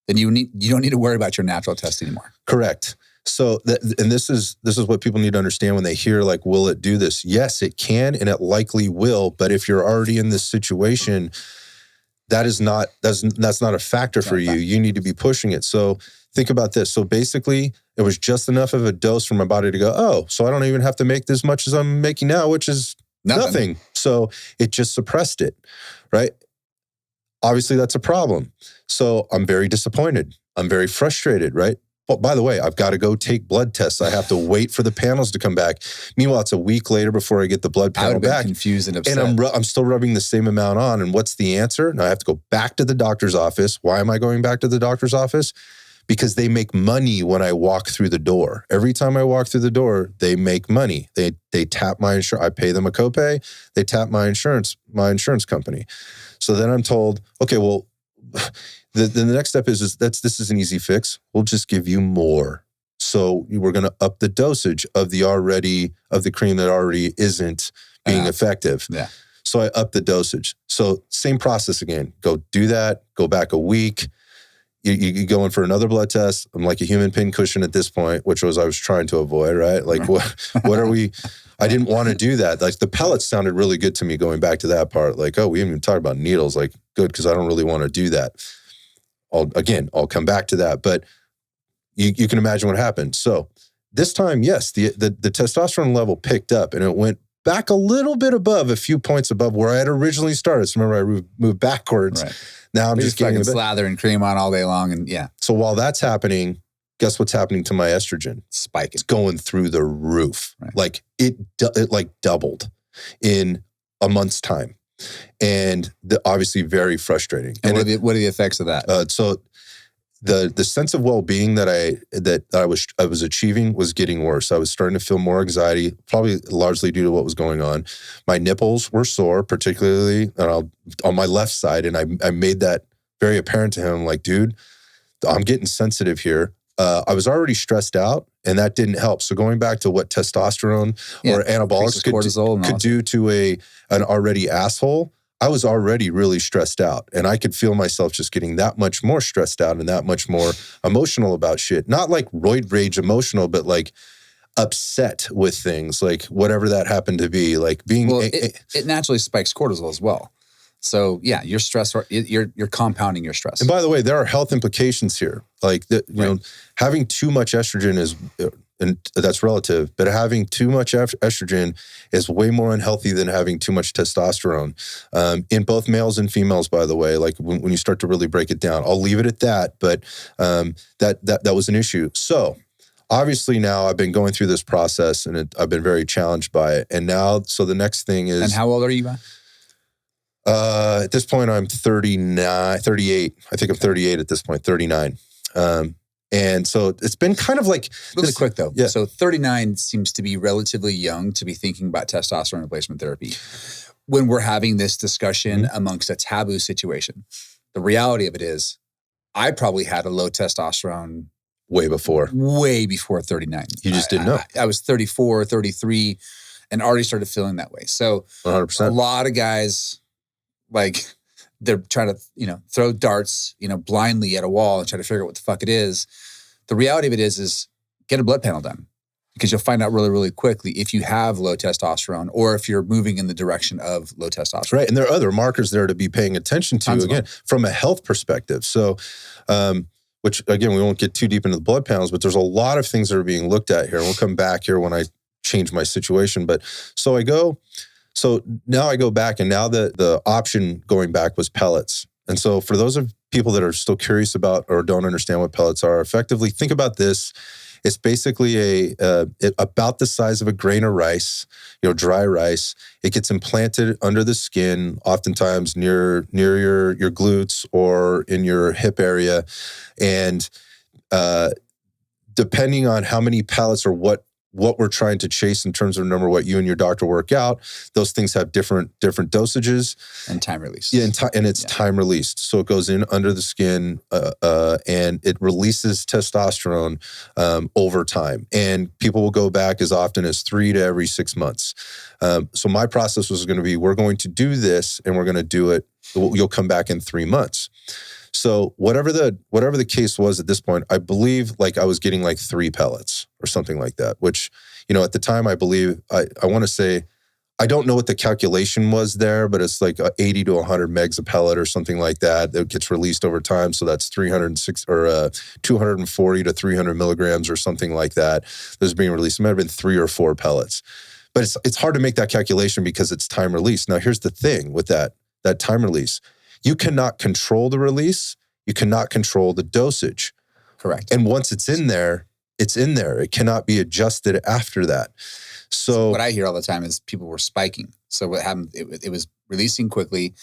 Speaker 2: then you don't need to worry about your natural test anymore.
Speaker 1: Correct. So, and this is what people need to understand when they hear like, will it do this? Yes, it can, and it likely will. But if you're already in this situation, that's not a factor for you. You need to be pushing it. So think about this. So basically, it was just enough of a dose for my body to go, oh, so I don't even have to make as much as I'm making now, which is nothing. So it just suppressed it, right? Obviously, that's a problem. So I'm very disappointed. I'm very frustrated, right? But by the way, I've got to go take blood tests. I have to wait for the panels to come back. Meanwhile, it's a week later before I get the blood panel back.
Speaker 2: Confused and upset.
Speaker 1: And I'm still rubbing the same amount on. And what's the answer? Now I have to go back to the doctor's office. Why am I going back to the doctor's office? Because they make money when I walk through the door. Every time I walk through the door, they make money. They tap my insurance. I pay them a copay. They tap my insurance company. So then I'm told, okay, well, the next step is this is an easy fix. We'll just give you more. So we're going to up the dosage of the cream that already isn't being effective.
Speaker 2: Yeah.
Speaker 1: So I up the dosage. So same process again. Go do that. Go back a week. You go in for another blood test. I'm like a human pincushion at this point, which I was trying to avoid, right? Like what are we? I didn't want to do that. Like the pellets sounded really good to me going back to that part. Like, oh, we haven't even talked about needles. Like, good, because I don't really want to do that. I'll come back to that. But you can imagine what happened. So this time, yes, the testosterone level picked up and it went back a little bit above, a few points above where I had originally started. So remember, I moved backwards.
Speaker 2: Right.
Speaker 1: Now I'm just getting
Speaker 2: slather and cream on all day long. And yeah.
Speaker 1: So while that's happening, guess what's happening to my estrogen?
Speaker 2: Spiking.
Speaker 1: It's going through the roof. Right. Like it like doubled in a month's time. And obviously very frustrating.
Speaker 2: And what are the effects of that?
Speaker 1: So the sense of well-being that I was achieving was getting worse. I was starting to feel more anxiety, probably largely due to what was going on. My nipples were sore, particularly on my left side, and I made that very apparent to him. Like, dude, I'm getting sensitive here. I was already stressed out, and that didn't help. So going back to what testosterone or anabolics could do to an already asshole, I was already really stressed out, and I could feel myself just getting that much more stressed out and that much more emotional about shit. Not like roid rage emotional, but like upset with things, like whatever that happened to be. Like being
Speaker 2: it naturally spikes cortisol as well. So yeah, your stress, you're compounding your stress.
Speaker 1: And by the way, there are health implications here. Like you know, having too much estrogen is, and that's relative, but having too much estrogen is way more unhealthy than having too much testosterone. In both males and females, by the way, like when you start to really break it down, I'll leave it at that. But that was an issue. So obviously now I've been going through this process and I've been very challenged by it. And now, so the next thing is.
Speaker 2: And how old are you, man?
Speaker 1: At this point, I'm 38. I think I'm 38 at this point, 39. And so it's been kind of like...
Speaker 2: Really quick though. Yeah. So 39 seems to be relatively young to be thinking about testosterone replacement therapy. When we're having this discussion amongst a taboo situation, the reality of it is I probably had a low testosterone
Speaker 1: way before
Speaker 2: 39.
Speaker 1: You just didn't know.
Speaker 2: I was 34, 33 and already started feeling that way. So
Speaker 1: 100%.
Speaker 2: a lot of guys, like, they're trying to, throw darts, blindly at a wall and try to figure out what the fuck it is. The reality of it is get a blood panel done, because you'll find out really, really quickly if you have low testosterone or if you're moving in the direction of low testosterone.
Speaker 1: Right. And there are other markers there to be paying attention to, again, from a health perspective. So, which again, we won't get too deep into the blood panels, but there's a lot of things that are being looked at here. And we'll come back here when I change my situation. But so now I go back, and now the option going back was pellets. And so for those of people that are still curious about or don't understand what pellets are, effectively think about this. It's basically about the size of a grain of rice, dry rice. It gets implanted under the skin, oftentimes near your glutes or in your hip area. And depending on how many pellets or what we're trying to chase in terms of number, what you and your doctor work out, those things have different dosages.
Speaker 2: And time release.
Speaker 1: Yeah, and it's time released. So it goes in under the skin and it releases testosterone over time. And people will go back as often as 3 to every 6 months. So my process was going to be, we're going to do this and we're going to do it. You'll come back in 3 months. So whatever the case was at this point, I believe like I was getting like 3 pellets or something like that, which, at the time I believe, I want to say, I don't know what the calculation was there, but it's like 80 to 100 megs a pellet or something like that. That gets released over time. So that's 306 or 240 to 300 milligrams or something like that. That's being released. It might have been 3 or 4 pellets, but it's hard to make that calculation because it's time release. Now here's the thing with that time release. You cannot control the release. You cannot control the dosage.
Speaker 2: Correct.
Speaker 1: And once it's in there, it's in there. It cannot be adjusted after that. So
Speaker 2: what I hear all the time is people were spiking. So what happened, it was releasing quickly,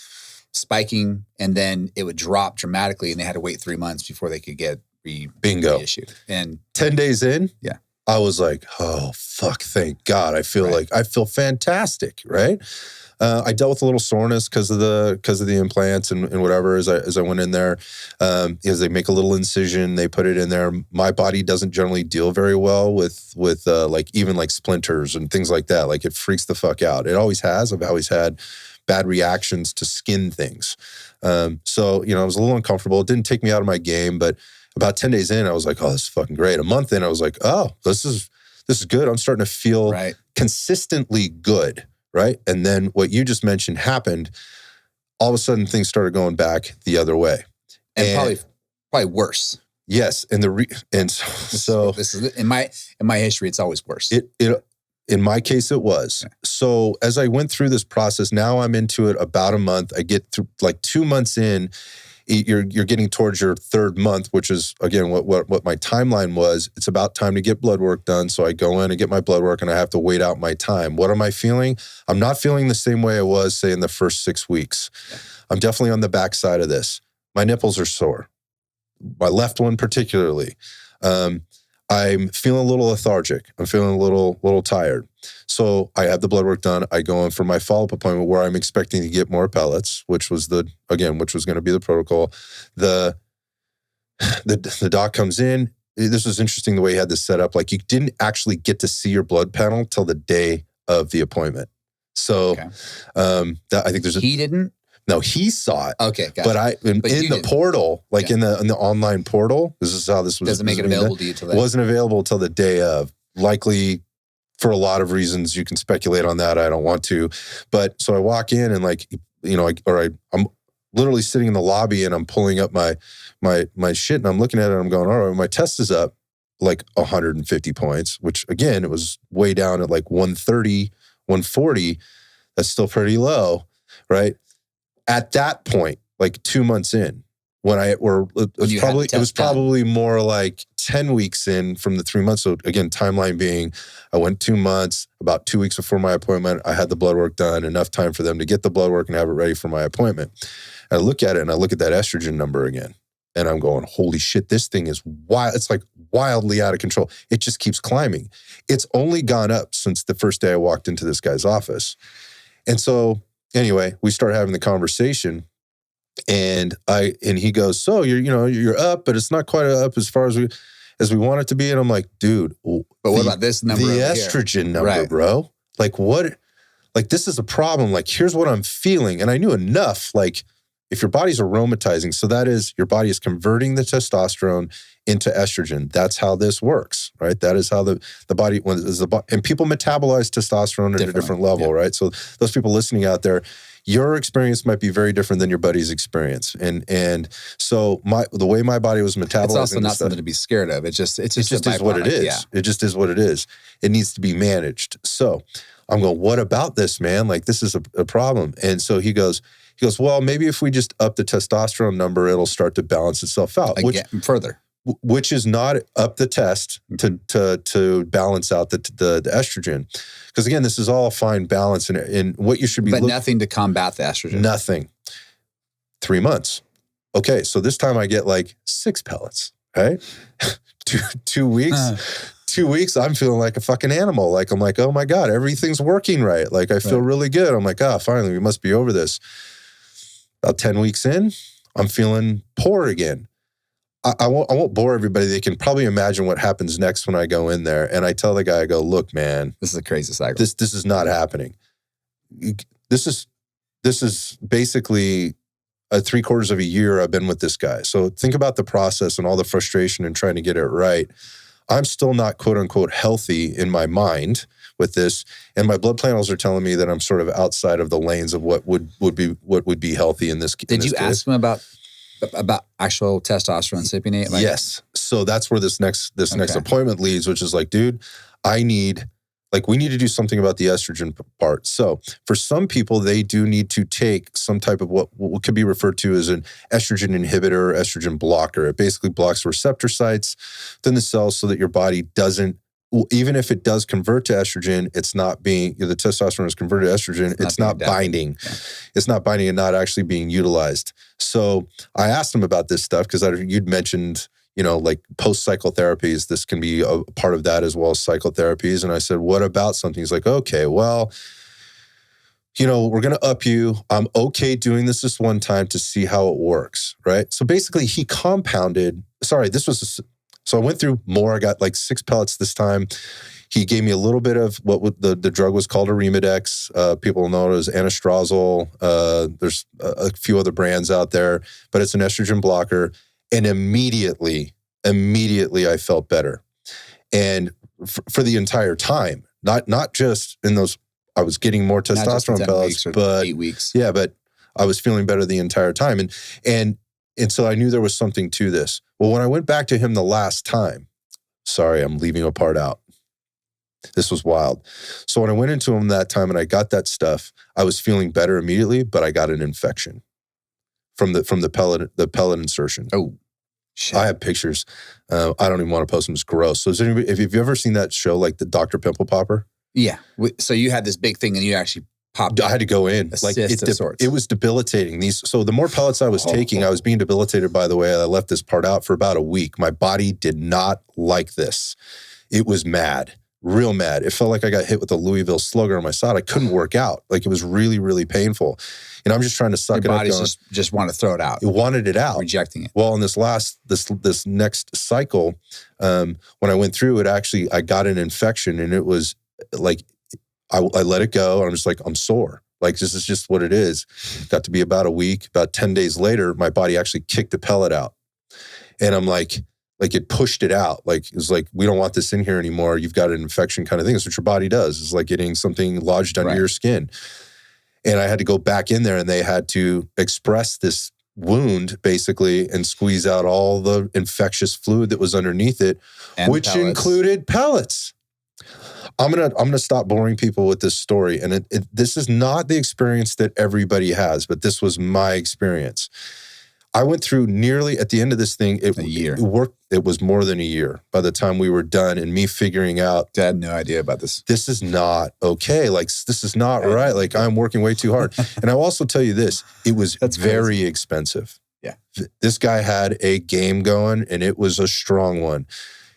Speaker 2: spiking, and then it would drop dramatically, and they had to wait 3 months before they could get reissued. And
Speaker 1: 10 days in,
Speaker 2: yeah,
Speaker 1: I was like, oh, fuck, thank God. I feel fantastic, right? I dealt with a little soreness because of the implants and whatever as I went in there. As they make a little incision, they put it in there. My body doesn't generally deal very well with like even like splinters and things like that. Like it freaks the fuck out. It always has. I've always had bad reactions to skin things. So I was a little uncomfortable. It didn't take me out of my game, but about 10 days in, I was like, oh, this is fucking great. A month in, I was like, oh, this is good. I'm starting to feel consistently good. Right. And then what you just mentioned happened. All of a sudden, things started going back the other way,
Speaker 2: and probably worse.
Speaker 1: Yes, and so
Speaker 2: this is in my history. It's always worse.
Speaker 1: It in my case it was. Okay. So as I went through this process, now I'm into it about a month. I get through like 2 months in. You're getting towards your 3rd month, which is again what my timeline was. It's about time to get blood work done. So I go in and get my blood work, and I have to wait out my time. What am I feeling? I'm not feeling the same way I was, say, in the first 6 weeks. Yeah. I'm definitely on the backside of this. My nipples are sore. My left one particularly. I'm feeling a little lethargic. I'm feeling a little tired. So I have the blood work done. I go in for my follow-up appointment where I'm expecting to get more pellets, which was going to be the protocol. The doc comes in. This was interesting the way he had this set up. Like you didn't actually get to see your blood panel till the day of the appointment. So I think
Speaker 2: he didn't?
Speaker 1: No, he saw it.
Speaker 2: Okay, gotcha.
Speaker 1: But in the portal, like in the online portal, this is how this was.
Speaker 2: Doesn't make it available to you till then.
Speaker 1: It wasn't available till the day of. Likely for a lot of reasons. You can speculate on that. I don't want to. But so I walk in and I'm literally sitting in the lobby and I'm pulling up my shit and I'm looking at it and I'm going, all right, my test is up like 150 points, which again, it was way down at like 130, 140. That's still pretty low, right? At that point, like 2 months in, it was probably more like 10 weeks in from the 3 months. So again, timeline being, I went 2 months, about 2 weeks before my appointment, I had the blood work done, enough time for them to get the blood work and have it ready for my appointment. And I look at it and I look at that estrogen number again. And I'm going, holy shit, this thing is wild. It's like wildly out of control. It just keeps climbing. It's only gone up since the first day I walked into this guy's office. And so anyway, we start having the conversation And he goes, so you're up, but it's not quite up as far as we want it to be. And I'm like, dude,
Speaker 2: but what about this number?
Speaker 1: The estrogen number, right, bro? Like what? Like this is a problem. Like here's what I'm feeling. And I knew enough, like if your body's aromatizing, so that is your body is converting the testosterone into estrogen. That's how this works, right? That is how the body, and people metabolize testosterone at a different level, right? So those people listening out there, your experience might be very different than your buddy's experience. And so the way my body was metabolizing,
Speaker 2: it's also not something to be scared of. It just is
Speaker 1: what it is. Yeah. It just is what it is. It needs to be managed. So I'm going, what about this, man? Like this is a problem. And so he goes, well, maybe if we just up the testosterone number, it'll start to balance itself out. Which is not up the test to balance out the estrogen. Because again, this is all a fine balance in what you should be.
Speaker 2: But nothing to combat the estrogen.
Speaker 1: Nothing. 3 months. Okay, so this time I get like 6 pellets, right? 2 weeks. 2 weeks, I'm feeling like a fucking animal. Like, I'm like, oh my God, everything's working right. Like, I feel really good. I'm like, finally, we must be over this. About 10 weeks in, I'm feeling poor again. I won't bore everybody. They can probably imagine what happens next when I go in there. And I tell the guy, I go, look, man.
Speaker 2: This is a crazy cycle.
Speaker 1: This is not happening. This is basically 3/4 of a year I've been with this guy. So think about the process and all the frustration and trying to get it right. I'm still not quote unquote healthy in my mind with this. And my blood panels are telling me that I'm sort of outside of the lanes of what would be healthy in this.
Speaker 2: Did you ask him about actual testosterone cypionate?
Speaker 1: Yes. So that's where this next appointment leads, which is like, dude, we need to do something about the estrogen part. So for some people, they do need to take some type of what could be referred to as an estrogen inhibitor, estrogen blocker. It basically blocks receptor sites within the cells so that your body doesn't, even if it does convert to estrogen, it's not being, the testosterone is converted to estrogen, it's not binding. Yeah. It's not binding and not actually being utilized. So I asked him about this stuff because you'd mentioned, like post-cycle therapies, this can be a part of that as well as cycle therapies. And I said, what about something? He's like, okay, well, we're going to up you. I'm okay doing this one time to see how it works, right? So basically he compounded, so I went through more. I got like 6 pellets this time. He gave me a little bit of what the drug was called Arimidex. People know it as anastrozole. There's a few other brands out there, but it's an estrogen blocker. And immediately I felt better. And for the entire time, not just in those, I was getting more testosterone pellets, but
Speaker 2: 8 weeks.
Speaker 1: Yeah, but I was feeling better the entire time. And so I knew there was something to this. Well, when I went back to him the last time, sorry, I'm leaving a part out. This was wild. So when I went into him that time and I got that stuff, I was feeling better immediately, but I got an infection from the pellet insertion.
Speaker 2: Oh, shit.
Speaker 1: I have pictures. I don't even want to post them. It's gross. So if you've ever seen that show, like the Dr. Pimple Popper?
Speaker 2: Yeah. So you had this big thing and you actually popped.
Speaker 1: I had to go in. It was debilitating. So the more pellets I was taking, I was being debilitated, by the way. I left this part out for about a week. My body did not like this. It was mad. Real mad. It felt like I got hit with a Louisville slugger on my side. I couldn't work out. Like it was really, really painful. And I'm just trying to suck
Speaker 2: Your
Speaker 1: it up.
Speaker 2: Your body just want to throw it out.
Speaker 1: It wanted it out.
Speaker 2: Rejecting it.
Speaker 1: Well, in this next cycle, when I went through it, actually, I got an infection and it was like, I let it go. I'm just like, I'm sore. Like, this is just what it is. Got to be about a week. About 10 days later, my body actually kicked the pellet out. And I'm like it pushed it out. Like, it was like, we don't want this in here anymore. You've got an infection kind of thing. That's what your body does. It's like getting something lodged under your skin. And I had to go back in there and they had to express this wound basically and squeeze out all the infectious fluid that was underneath it, and which included pellets. I'm gonna stop boring people with this story. And this is not the experience that everybody has, but this was my experience. I went through nearly, at the end of this thing,
Speaker 2: a year.
Speaker 1: It was more than a year by the time we were done and me figuring out.
Speaker 2: I had no idea about this.
Speaker 1: This is not okay. Like, this is not right. Like, I'm working way too hard. And I'll also tell you this, it was very expensive.
Speaker 2: Yeah.
Speaker 1: This guy had a game going and it was a strong one.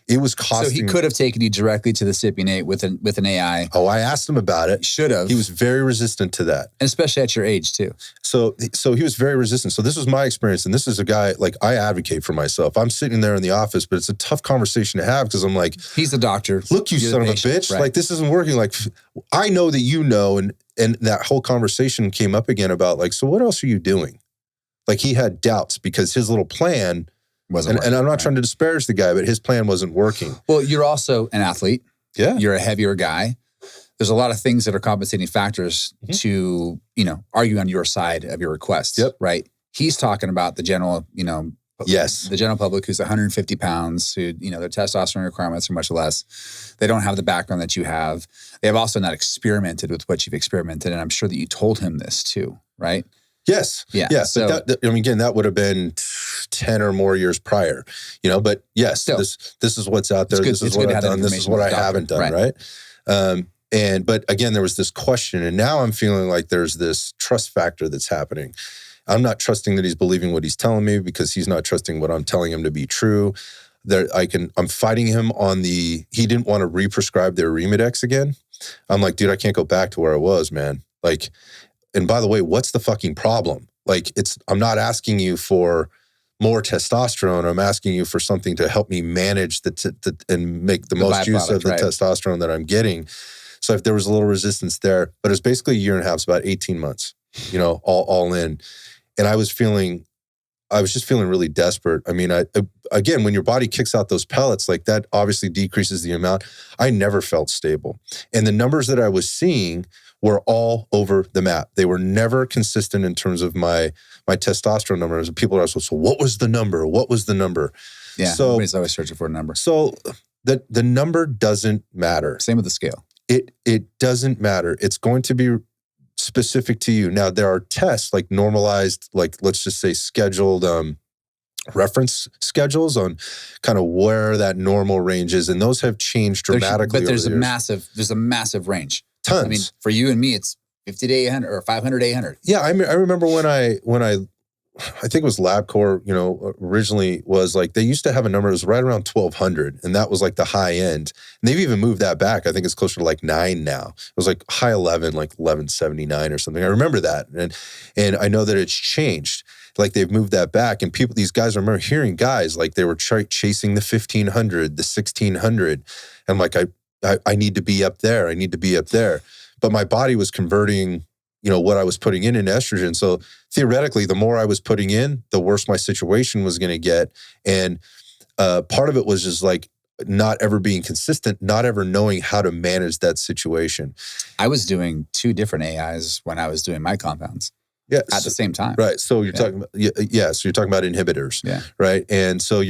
Speaker 1: It was
Speaker 2: So
Speaker 1: costing.
Speaker 2: he could have taken you directly to the Sipping 8 with an AI.
Speaker 1: Oh, I asked him about it.
Speaker 2: Should have.
Speaker 1: He was very resistant to that.
Speaker 2: And especially at your age too.
Speaker 1: So he was very resistant. So this was my experience. And this is a guy, like, I advocate for myself. I'm sitting there in the office, but it's a tough conversation to have because I'm like,
Speaker 2: he's the doctor.
Speaker 1: look, you son of a bitch.
Speaker 2: Right.
Speaker 1: Like, this isn't working. Like, I know that you know. And that whole conversation came up again about, like, so what else are you doing? Like, he had doubts because his little plan wasn't working. And I'm not trying to disparage the guy, but his plan wasn't working.
Speaker 2: Well, you're also an athlete.
Speaker 1: Yeah.
Speaker 2: You're a heavier guy. There's a lot of things that are compensating factors to, argue on your side of your request.
Speaker 1: Yep.
Speaker 2: Right. He's talking about the general,
Speaker 1: yes,
Speaker 2: the general public who's 150 pounds, who, their testosterone requirements are much less. They don't have the background that you have. They have also not experimented with what you've experimented. And I'm sure that you told him this too, right?
Speaker 1: Yes.
Speaker 2: Yeah.
Speaker 1: Yeah.
Speaker 2: So,
Speaker 1: but again, that would have been 10 or more years prior, but yes,
Speaker 2: still,
Speaker 1: this is what's out there. This is what I've done. This is what I haven't done. Right. But again, there was this question, and now I'm feeling like there's this trust factor that's happening. I'm not trusting that he's believing what he's telling me because he's not trusting what I'm telling him to be true. I'm fighting him on he didn't want to re-prescribe their Arimidex again. I'm like, dude, I can't go back to where I was, man. Like, and by the way, what's the fucking problem? Like, I'm not asking you for more testosterone. I'm asking you for something to help me manage and make the most use of the testosterone that I'm getting. So if there was a little resistance there, but it's basically a year and a half, it's about 18 months, all in. And I was just feeling really desperate. I mean, again, when your body kicks out those pellets, like, that obviously decreases the amount. I never felt stable. And the numbers that I was seeing were all over the map. They were never consistent in terms of my testosterone numbers. People are asking, so what was the number? What was the number?
Speaker 2: Yeah,
Speaker 1: so
Speaker 2: everybody's always searching for a number.
Speaker 1: So the number doesn't matter.
Speaker 2: Same with the scale.
Speaker 1: It doesn't matter. It's going to be specific to you. Now, there are tests, like normalized, like, let's just say scheduled reference schedules on kind of where that normal range is. And those have changed dramatically.
Speaker 2: But there's a massive range.
Speaker 1: Tons.
Speaker 2: I mean, for you and me, it's 50 to 800 or 500 to 800.
Speaker 1: Yeah, I remember when I think it was LabCorp, originally was like, they used to have a number that was right around 1,200, and that was like the high end. And they've even moved that back. I think it's closer to like 9 now. It was like high 11, like 1179 or something. I remember that. And I know that it's changed. Like, they've moved that back, and these guys, I remember hearing guys, like, they were chasing the 1,500, the 1,600. I'm like, I need to be up there. I need to be up there. But my body was converting, what I was putting in estrogen. So theoretically, the more I was putting in, the worse my situation was going to get. And part of it was just like not ever being consistent, not ever knowing how to manage that situation.
Speaker 2: I was doing 2 different AIs when I was doing my compounds.
Speaker 1: Yes.
Speaker 2: At the same time.
Speaker 1: Right. So you're talking about, so you're talking about inhibitors.
Speaker 2: Yeah.
Speaker 1: Right. And so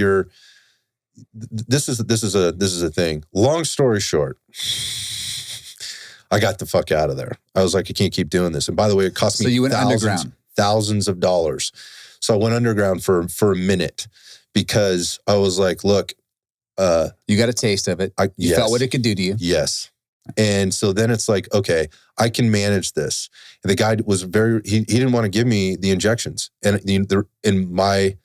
Speaker 1: this is a thing. Long story short, I got the fuck out of there. I was like, I can't keep doing this. And by the way, it cost me thousands of dollars. So I went underground for a minute because I was like, look,
Speaker 2: you got a taste of it. You felt what it could do to you.
Speaker 1: Yes. And so then it's like, okay, I can manage this. And the guy was he didn't want to give me the injections. And my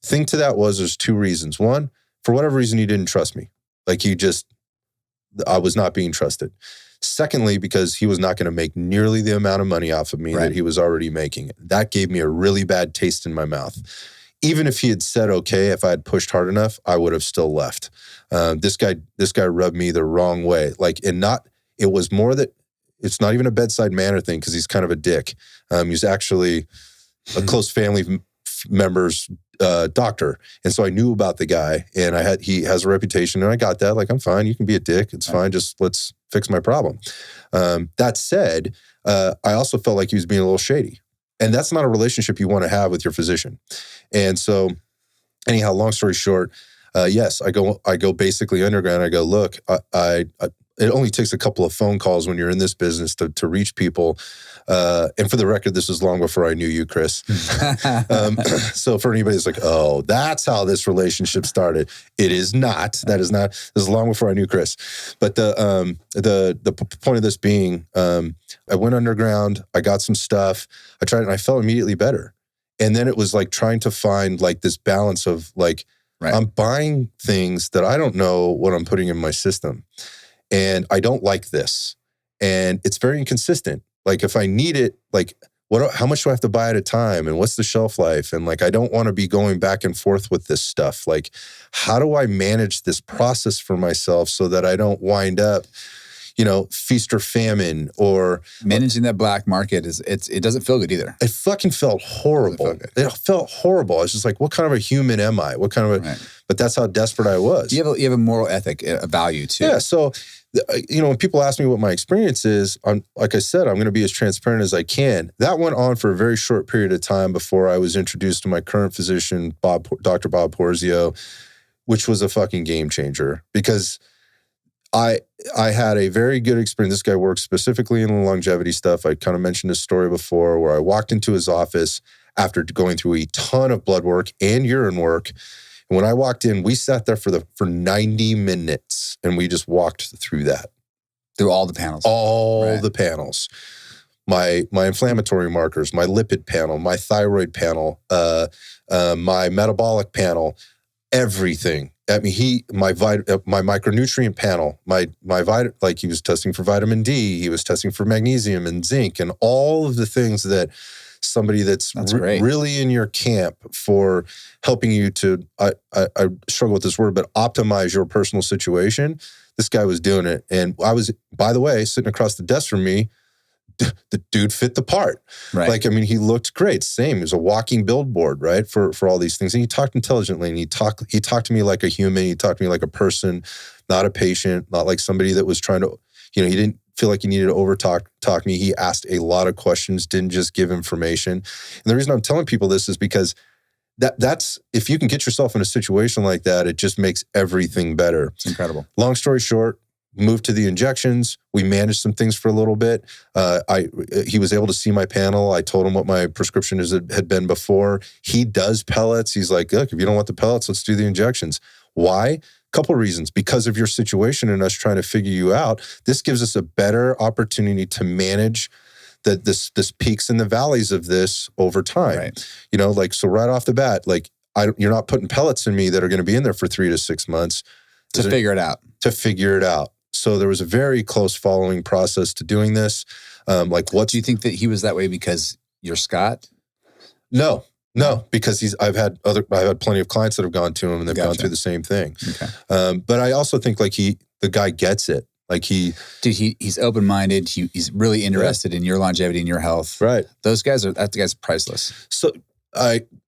Speaker 1: thing to that was, there's 2 reasons. One, for whatever reason, he didn't trust me. Like, I was not being trusted. Secondly, because he was not going to make nearly the amount of money off of me that he was already making. That gave me a really bad taste in my mouth. Even if he had said, okay, if I had pushed hard enough, I would have still left. This guy rubbed me the wrong way. It was more that it's not even a bedside manner thing, because he's kind of a dick. He's actually a close family member's doctor. And so I knew about the guy, and he has a reputation, and I got that. Like, I'm fine. You can be a dick. It's fine. Just let's fix my problem. That said, I also felt like he was being a little shady. And that's not a relationship you want to have with your physician. And so anyhow, long story short, yes, I go basically underground. I go, look, it only takes a couple of phone calls when you're in this business to reach people. And for the record, this was long before I knew you, Chris. So for anybody that's like, oh, that's how this relationship started. It is not. That is not. This is long before I knew Chris. But the point of this being, I went underground. I got some stuff. I tried it, and I felt immediately better. And then it was like trying to find like this balance of like,
Speaker 2: Right.
Speaker 1: I'm buying things that I don't know what I'm putting in my system. And I don't like this. And it's very inconsistent. Like if I need it, like how much do I have to buy at a time? And what's the shelf life? And like, I don't want to be going back and forth with this stuff. Like, how do I manage this process for myself so that I don't wind up, feast or famine or
Speaker 2: managing that black market it doesn't feel good either.
Speaker 1: It fucking felt horrible. It felt horrible. I was just like, what kind of a human am I? What kind of but that's how desperate I was.
Speaker 2: You have a moral ethic, a value too.
Speaker 1: Yeah. So, when people ask me what my experience is, like I said, I'm going to be as transparent as I can. That went on for a very short period of time before I was introduced to my current physician, Dr. Bob Porzio, which was a fucking game changer because I had a very good experience. This guy works specifically in the longevity stuff. I kind of mentioned his story before where I walked into his office after going through a ton of blood work and urine work. And when I walked in, we sat there for 90 minutes and we just walked through that.
Speaker 2: Through all the panels.
Speaker 1: All the panels. My inflammatory markers, my lipid panel, my thyroid panel, my metabolic panel, everything. I mean, my micronutrient panel, he was testing for vitamin D, he was testing for magnesium and zinc and all of the things that somebody that's really in your camp for helping you to, I struggle with this word, but optimize your personal situation. This guy was doing it. And I was, by the way, sitting across the desk from me, the dude fit the part.
Speaker 2: Right.
Speaker 1: Like, I mean, he looked great. Same. He was a walking billboard, right? For all these things. And he talked intelligently and he talked to me like a human. He talked to me like a person, not a patient, not like somebody that was trying to, he didn't feel like he needed to talk me. He asked a lot of questions, didn't just give information. And the reason I'm telling people this is because that's, if you can get yourself in a situation like that, it just makes everything better.
Speaker 2: It's incredible.
Speaker 1: Long story short, moved to the injections. We managed some things for a little bit. He was able to see my panel. I told him what my prescription had been before. He does pellets. He's like, look, if you don't want the pellets, let's do the injections. Why? Couple reasons. Because of your situation and us trying to figure you out, this gives us a better opportunity to manage this peaks and the valleys of this over time. Right. So right off the bat, you're not putting pellets in me that are going to be in there for 3 to 6 months.
Speaker 2: To figure it out. So there was a very close following process to doing this. Do you think that he was that way because you're Scott?
Speaker 1: No, because I've had plenty of clients that have gone to him and they've gone through the same thing. Okay. But I also think the guy gets it. He's open-minded. He's really interested in your longevity and your health. Right. That guy's priceless. So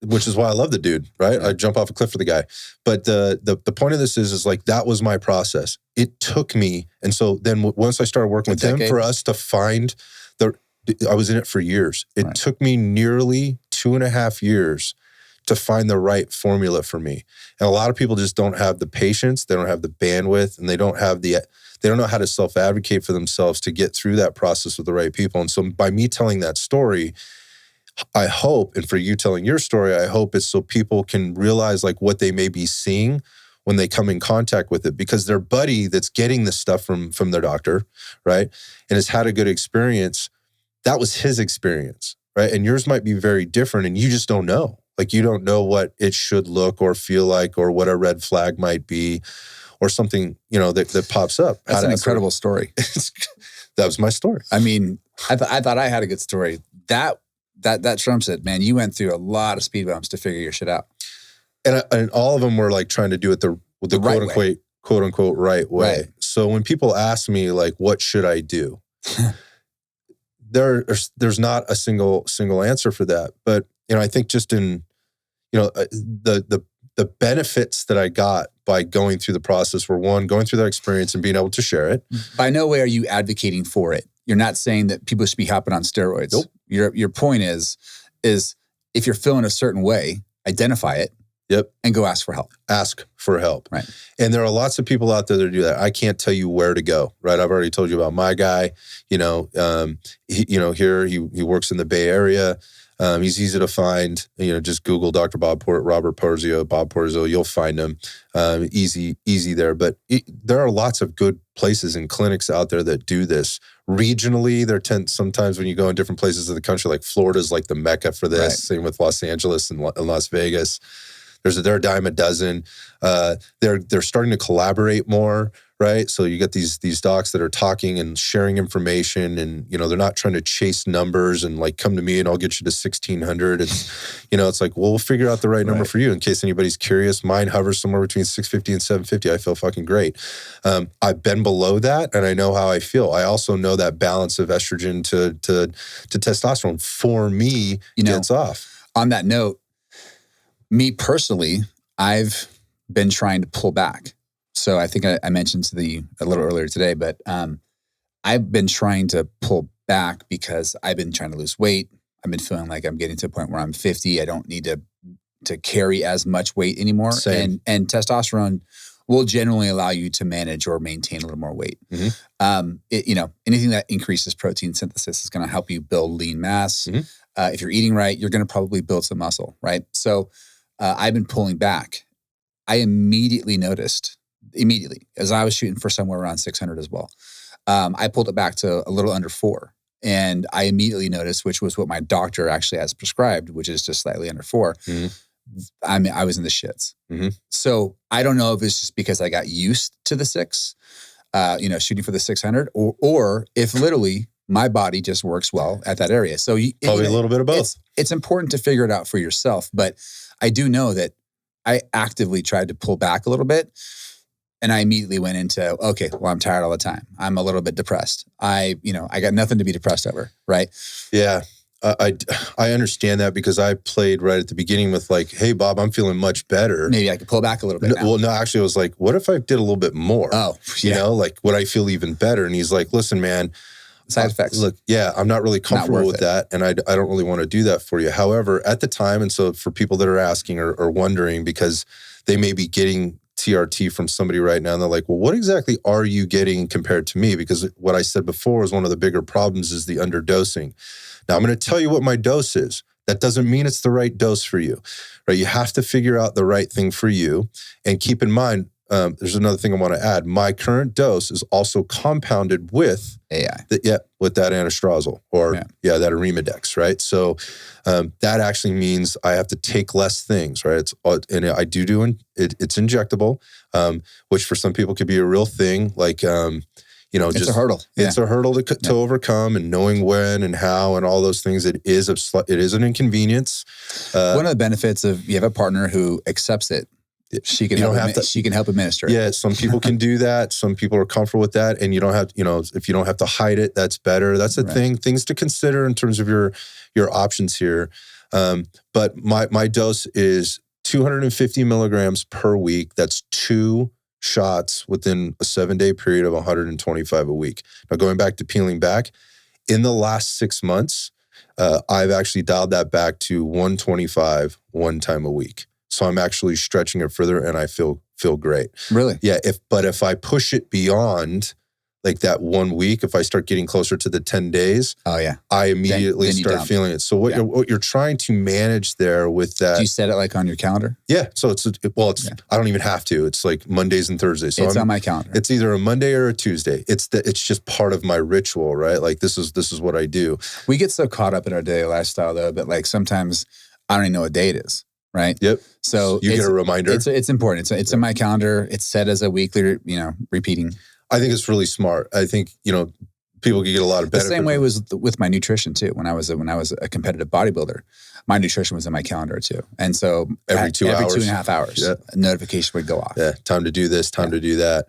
Speaker 1: which is why I love the dude, right? I jump off a cliff for the guy. But the point of this is that was my process. It took me, and so then once I started working with him for us to find I was in it for years. It took me nearly 2.5 years to find the right formula for me. And a lot of people just don't have the patience, they don't have the bandwidth, and they don't know how to self-advocate for themselves to get through that process with the right people. And so by me telling that story, I hope, and for you telling your story, I hope it's so people can realize what they may be seeing when they come in contact with it, because their buddy that's getting this stuff from their doctor, right, and has had a good experience, that was his experience, right? And yours might be very different and you just don't know. You don't know what it should look or feel like or what a red flag might be or something, that pops up. That's an incredible story. That was my story. I mean, I thought I had a good story. That trumps it, man. You went through a lot of speed bumps to figure your shit out. And all of them were trying to do it the quote unquote right way. Right. So when people ask me what should I do? There's not a single answer for that. But I think just in the benefits that I got by going through the process were, one, going through that experience and being able to share it. By no way are you advocating for it. You're not saying that people should be hopping on steroids. Nope. Your point is if you're feeling a certain way, identify it. Yep. And go ask for help. Ask for help. Right. And there are lots of people out there that do that. I can't tell you where to go, right? I've already told you about my guy. He works in the Bay Area. He's easy to find. Just Google Dr. Robert Porzio, Bob Porzio. You'll find him. Easy there. But there are lots of good places and clinics out there that do this. Regionally, sometimes when you go in different places of the country, Florida's the mecca for this. Right. Same with Los Angeles and Las Vegas. They're a dime a dozen. They're starting to collaborate more, right? So you get these docs that are talking and sharing information, and they're not trying to chase numbers and like come to me and I'll get you to 1,600. It's it's like, well, we'll figure out the right number for you. In case anybody's curious, mine hovers somewhere between 650 and 750. I feel fucking great. I've been below that, and I know how I feel. I also know that balance of estrogen to testosterone for me gets off.
Speaker 2: On that note, me personally, I've been trying to pull back. So I think I mentioned a little earlier today, but I've been trying to pull back because I've been trying to lose weight. I've been feeling like I'm getting to a point where I'm 50. I don't need to carry as much weight anymore.
Speaker 1: Same.
Speaker 2: And testosterone will generally allow you to manage or maintain a little more weight. Anything that increases protein synthesis is going to help you build lean mass. If you're eating right, you're going to probably build some muscle, right? So I've been pulling back. I immediately noticed, as I was shooting for somewhere around 600 as well. I pulled it back to a little under 4. And I immediately noticed, which was what my doctor actually has prescribed, which is just slightly under 4. I was in the shits. So I don't know if it's just because I got used to the 6, shooting for the 600, or if literally my body just works well at that area. So
Speaker 1: probably a little bit of both.
Speaker 2: It's important to figure it out for yourself. But I do know that I actively tried to pull back a little bit. And I immediately went into, okay, well, I'm tired all the time. I'm a little bit depressed. I got nothing to be depressed over, right?
Speaker 1: Yeah. I understand that because I played right at the beginning with like, hey, Bob, I'm feeling much better.
Speaker 2: Maybe I could pull back a little bit now.
Speaker 1: Well, no, actually, I was like, what if I did a little bit more?
Speaker 2: Oh, yeah.
Speaker 1: Like, would I feel even better? And he's like, listen, man.
Speaker 2: Side effects.
Speaker 1: Look, yeah, I'm not really comfortable with that. And I don't really want to do that for you. However, at the time, and so for people that are asking or wondering, because they may be getting TRT from somebody right now, and they're like, well, what exactly are you getting compared to me? Because what I said before is one of the bigger problems is the underdosing. Now, I'm going to tell you what my dose is. That doesn't mean it's the right dose for you, right? You have to figure out the right thing for you. And keep in mind, there's another thing I want to add. My current dose is also compounded with
Speaker 2: AI.
Speaker 1: With that anastrozole or that Arimidex, right? So that actually means I have to take less things, right? It's injectable, which for some people could be a real thing. Like
Speaker 2: it's a hurdle.
Speaker 1: It's a hurdle to overcome, and knowing when and how and all those things. It is an inconvenience.
Speaker 2: One of the benefits of you have a partner who accepts it. She can help administer it.
Speaker 1: Yeah, some people can do that. Some people are comfortable with that, and you don't have, if you don't have to hide it, that's better. That's the thing. Things to consider in terms of your options here. But my dose is 250 milligrams per week. That's 2 shots within a 7-day period of 125 a week. Now, going back to peeling back, in the last 6 months, I've actually dialed that back to 125 one time a week. So I'm actually stretching it further, and I feel great.
Speaker 2: Really?
Speaker 1: Yeah. If I push it beyond like that 1 week, if I start getting closer to the 10 days, I immediately start feeling it. So what you're trying to manage there with that.
Speaker 2: Do you set it like on your calendar?
Speaker 1: Yeah. So I don't even have to. It's like Mondays and Thursdays. So
Speaker 2: it's on my calendar.
Speaker 1: It's either a Monday or a Tuesday. It's just part of my ritual, right? Like this is what I do.
Speaker 2: We get so caught up in our daily lifestyle though, but like sometimes I don't even know what day it is. Right.
Speaker 1: Yep.
Speaker 2: So
Speaker 1: you get a reminder.
Speaker 2: It's important. It's in my calendar. It's set as a weekly, repeating.
Speaker 1: I think it's really smart. I think, people can get a lot of benefit.
Speaker 2: The same way was with my nutrition too. When I was a competitive bodybuilder, my nutrition was in my calendar too. And so
Speaker 1: every
Speaker 2: 2.5 hours, a notification would go off.
Speaker 1: Yeah. Time to do this, time to do that.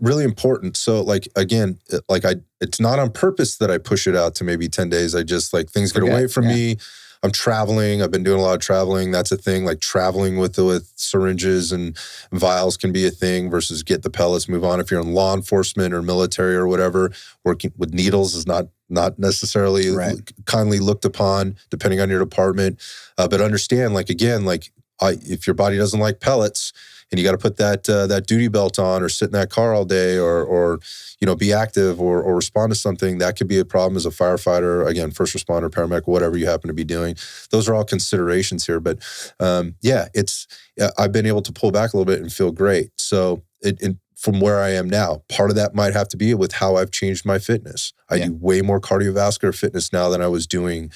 Speaker 1: Really important. So it's not on purpose that I push it out to maybe 10 days. I just things get away from me. I'm traveling. I've been doing a lot of traveling. That's a thing. Like traveling with syringes and vials can be a thing versus get the pellets, move on. If you're in law enforcement or military or whatever, working with needles is not necessarily kindly looked upon, depending on your department. But understand, if your body doesn't like pellets, and you got to put that duty belt on or sit in that car all day or be active or respond to something, that could be a problem as a firefighter, again, first responder, paramedic, whatever you happen to be doing. Those are all considerations here. But I've been able to pull back a little bit and feel great. So from where I am now, part of that might have to be with how I've changed my fitness. I do way more cardiovascular fitness now than I was doing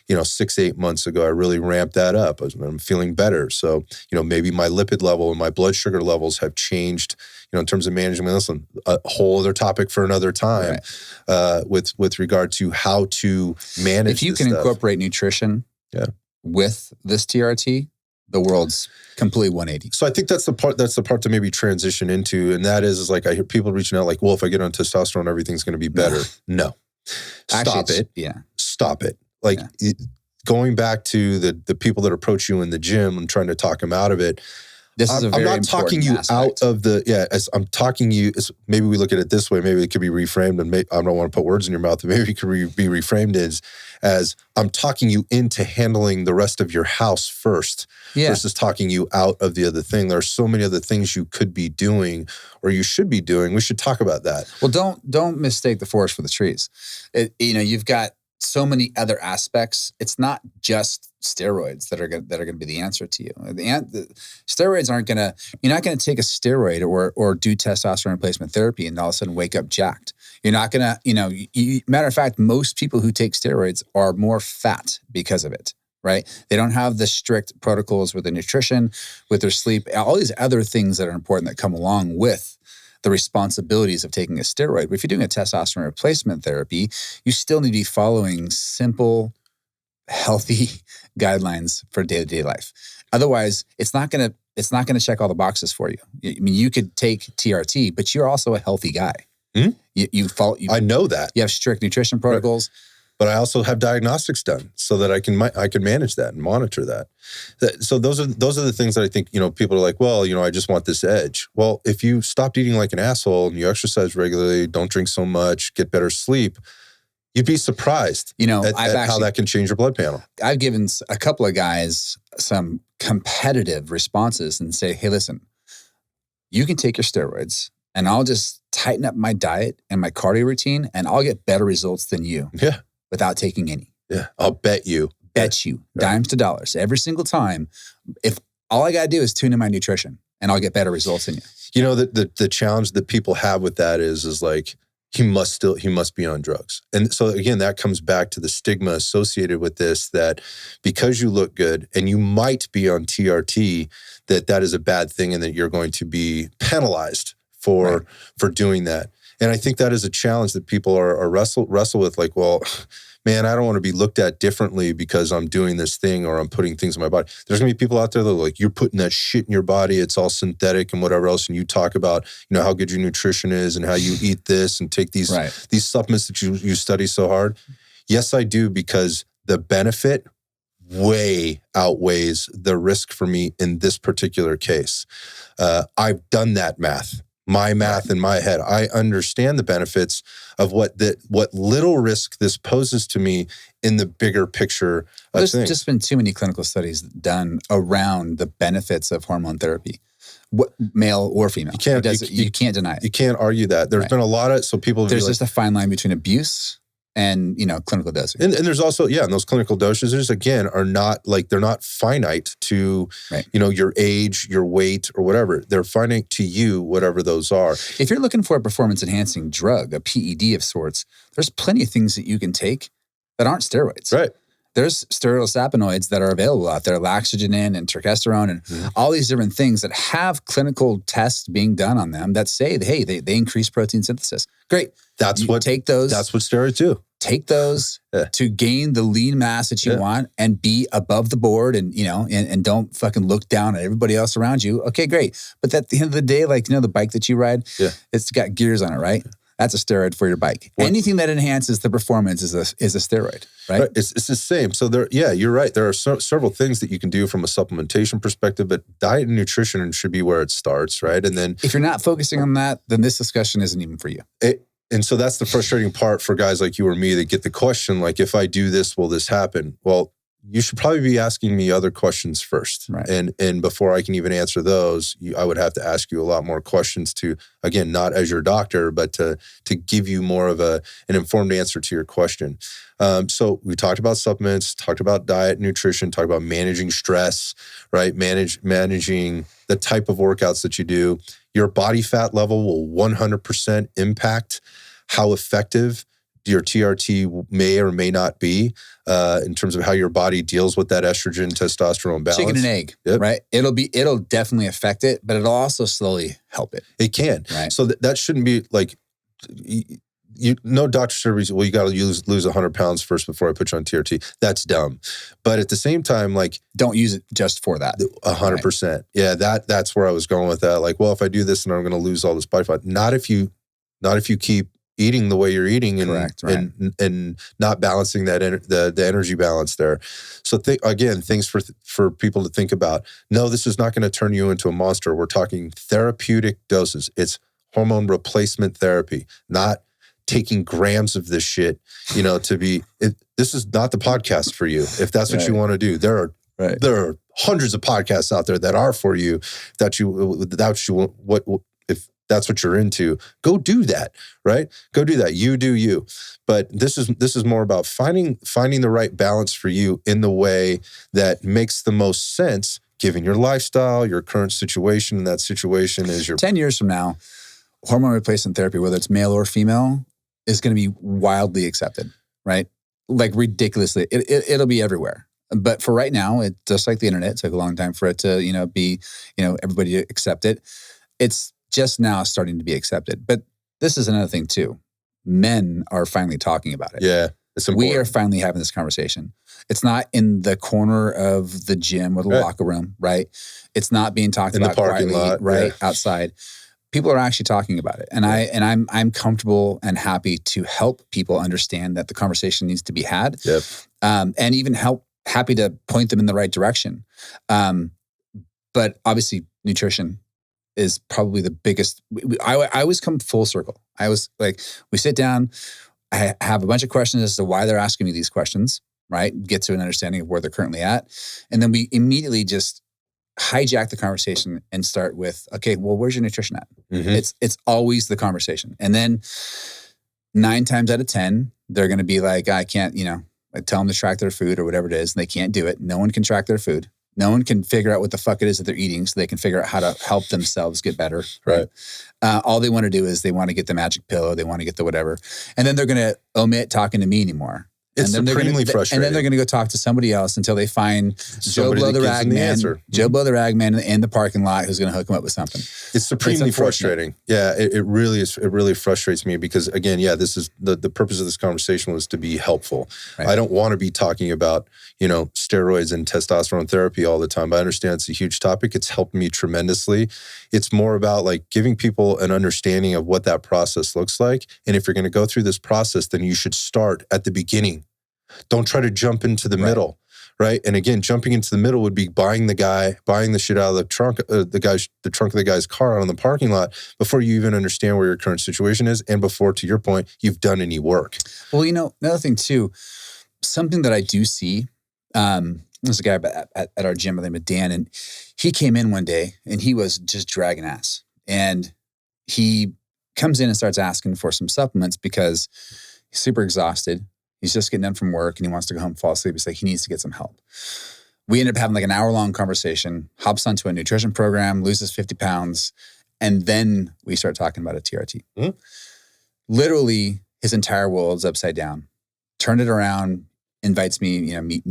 Speaker 1: 6, 8 months ago, I really ramped that up. I'm feeling better. So, maybe my lipid level and my blood sugar levels have changed, in terms of managing. Listen, a whole other topic for another time, with regard to how to manage.
Speaker 2: If you can incorporate nutrition with this TRT, the world's completely 180.
Speaker 1: So I think that's the part to maybe transition into. And that is like, I hear people reaching out like, well, if I get on testosterone, everything's going to be better. No. Stop it.
Speaker 2: Yeah.
Speaker 1: Stop it. Like going back to the people that approach you in the gym and trying to talk them out of it.
Speaker 2: This is a very important
Speaker 1: I'm not talking you
Speaker 2: aspect.
Speaker 1: out of the, as I'm talking you, maybe we look at it this way, maybe it could be reframed, and I don't want to put words in your mouth, but maybe it could be reframed as I'm talking you into handling the rest of your house first versus talking you out of the other thing. There are so many other things you could be doing or you should be doing. We should talk about that.
Speaker 2: Well, don't mistake the forest for the trees. You've got so many other aspects. It's not just steroids that are going to be the answer to you. The steroids aren't going to. You're not going to take a steroid or do testosterone replacement therapy and all of a sudden wake up jacked. You're not going to. Matter of fact, most people who take steroids are more fat because of it. Right? They don't have the strict protocols with their nutrition, with their sleep, all these other things that are important that come along with the responsibilities of taking a steroid. But if you're doing a testosterone replacement therapy, you still need to be following simple, healthy guidelines for day-to-day life. Otherwise, it's not going to check all the boxes for you. I mean, you could take TRT, but you're also a healthy guy.
Speaker 1: Mm-hmm. I know that.
Speaker 2: You have strict nutrition protocols.
Speaker 1: Right. But I also have diagnostics done so that I can manage that and monitor that. So those are the things that I think, people are like, well, I just want this edge. Well, if you stopped eating like an asshole and you exercise regularly, don't drink so much, get better sleep, you'd be surprised at how that can change your blood panel.
Speaker 2: I've given a couple of guys some competitive responses and say, hey, listen, you can take your steroids and I'll just tighten up my diet and my cardio routine and I'll get better results than you.
Speaker 1: Yeah.
Speaker 2: Without taking any.
Speaker 1: Yeah, I'll bet you.
Speaker 2: Dimes to dollars every single time. If all I got to do is tune in my nutrition and I'll get better results than you.
Speaker 1: The challenge that people have with that is like, he must be on drugs. And so again, that comes back to the stigma associated with this, that because you look good and you might be on TRT, that is a bad thing and that you're going to be penalized for doing that. And I think that is a challenge that people are wrestle with, like, well, man, I don't want to be looked at differently because I'm doing this thing or I'm putting things in my body. There's going to be people out there that are like, you're putting that shit in your body. It's all synthetic and whatever else. And you talk about, how good your nutrition is and how you eat this and take these supplements that you study so hard. Yes, I do, because the benefit way outweighs the risk for me in this particular case. I've done that math. My math in my head. I understand the benefits of what little risk this poses to me in the bigger picture of
Speaker 2: There's
Speaker 1: things.
Speaker 2: just been too many clinical studies done around the benefits of hormone therapy, male or female. You can't deny it.
Speaker 1: You can't argue that. There's been a lot of, so people.
Speaker 2: There's just a fine line between abuse and clinical dosage.
Speaker 1: And there's also, and those clinical dosages, again, are not they're not finite to, your age, your weight, or whatever. They're finite to you, whatever those are.
Speaker 2: If you're looking for a performance-enhancing drug, a PED of sorts, there's plenty of things that you can take that aren't steroids.
Speaker 1: Right.
Speaker 2: There's steroidosapinoids that are available out there, laxogenin and testosterone and all these different things that have clinical tests being done on them that say, hey, they increase protein synthesis. Great. Take those.
Speaker 1: That's what steroids do.
Speaker 2: Take those to gain the lean mass that you want and be above the board and don't fucking look down at everybody else around you. Okay, great. But at the end of the day, the bike that you ride, it's got gears on it, right? That's a steroid for your bike. Anything that enhances the performance is a steroid, right?
Speaker 1: It's the same. So you're right. There are several things that you can do from a supplementation perspective, but diet and nutrition should be where it starts, right? And then
Speaker 2: if you're not focusing on that, then this discussion isn't even for you.
Speaker 1: And so that's the frustrating part for guys like you or me that get the question, like, if I do this, will this happen? Well, you should probably be asking me other questions first.
Speaker 2: Right.
Speaker 1: And before I can even answer those, I would have to ask you a lot more questions to, again, not as your doctor, but to give you more of an informed answer to your question. So we talked about supplements, talked about diet, nutrition, talked about managing stress, right? Managing the type of workouts that you do. Your body fat level will 100% impact how effective your TRT may or may not be in terms of how your body deals with that estrogen testosterone balance.
Speaker 2: Chicken and egg, right? It'll definitely affect it, but it'll also slowly help it.
Speaker 1: It can.
Speaker 2: Right.
Speaker 1: So that shouldn't be like, no doctor should, well, you got to lose 100 pounds first before I put you on TRT. That's dumb. But at the same time, like,
Speaker 2: don't use it just for that.
Speaker 1: 100%. Right. Yeah, that's where I was going with that. Like, well, if I do this and I'm going to lose all this body fat. Not if you keep eating the way you're eating and
Speaker 2: correct, right.
Speaker 1: and not balancing that the energy balance there. So again, things for people to think about. No, this is not going to turn you into a monster. We're talking therapeutic doses. It's hormone replacement therapy, not taking grams of this shit, to be, this is not the podcast for you. If that's what you want to do, there are hundreds of podcasts out there that are for you. If that's what you're into, go do that, right? Go do that. You do you. But this is more about finding the right balance for you in the way that makes the most sense, given your lifestyle, your current situation, and that situation is your
Speaker 2: 10 years from now, hormone replacement therapy, whether it's male or female, is going to be wildly accepted, right? Like ridiculously. It'll be everywhere. But for right now, it just like the internet, it took a long time for it to, be, everybody to accept it. It's just now starting to be accepted. But this is another thing too. Men are finally talking about it.
Speaker 1: Yeah, it's important.
Speaker 2: We are finally having this conversation. It's not in the corner of the gym or the locker room, right? It's not being talked about
Speaker 1: in the parking lot,
Speaker 2: right? Outside. People are actually talking about it. And I'm comfortable and happy to help people understand that the conversation needs to be had.
Speaker 1: Yep.
Speaker 2: And even happy to point them in the right direction. But obviously nutrition is probably the biggest. I always come full circle. I was like, we sit down, I have a bunch of questions as to why they're asking me these questions, right? Get to an understanding of where they're currently at. And then we immediately just hijack the conversation and start with, okay, well, where's your nutrition at? Mm-hmm. It's always the conversation. And then 9 times out of 10, they're going to be like, I can't, I tell them to track their food or whatever it is, and they can't do it. No one can track their food. No one can figure out what the fuck it is that they're eating, so they can figure out how to help themselves get better.
Speaker 1: Right.
Speaker 2: All they want to do is they want to get the magic pill, or they want to get the whatever. And then they're going to omit talking to me anymore.
Speaker 1: It's supremely frustrating.
Speaker 2: And then they're going to go talk to somebody else until they find Joe Blow the Rag Man in the parking lot who's going to hook them up with something.
Speaker 1: It's supremely frustrating. Yeah, it really is. It really frustrates me because, again, this is the purpose of this conversation was to be helpful. Right. I don't want to be talking about, steroids and testosterone therapy all the time. I understand it's a huge topic. It's helped me tremendously. It's more about like giving people an understanding of what that process looks like. And if you're going to go through this process, then you should start at the beginning. Don't try to jump into the middle, right? And again, jumping into the middle would be buying the shit out of the trunk, the trunk of the guy's car out on the parking lot before you even understand where your current situation is, and before, to your point, you've done any work.
Speaker 2: Well, another thing too, something that I do see. There's a guy at our gym by the name of Dan, and he came in one day and he was just dragging ass, and he comes in and starts asking for some supplements because he's super exhausted. He's just getting done from work and he wants to go home and fall asleep. He's like, he needs to get some help. We ended up having like an hour-long conversation, hops onto a nutrition program, loses 50 pounds, and then we start talking about a TRT. Mm-hmm. Literally, his entire world's upside down. Turned it around, invites me, meet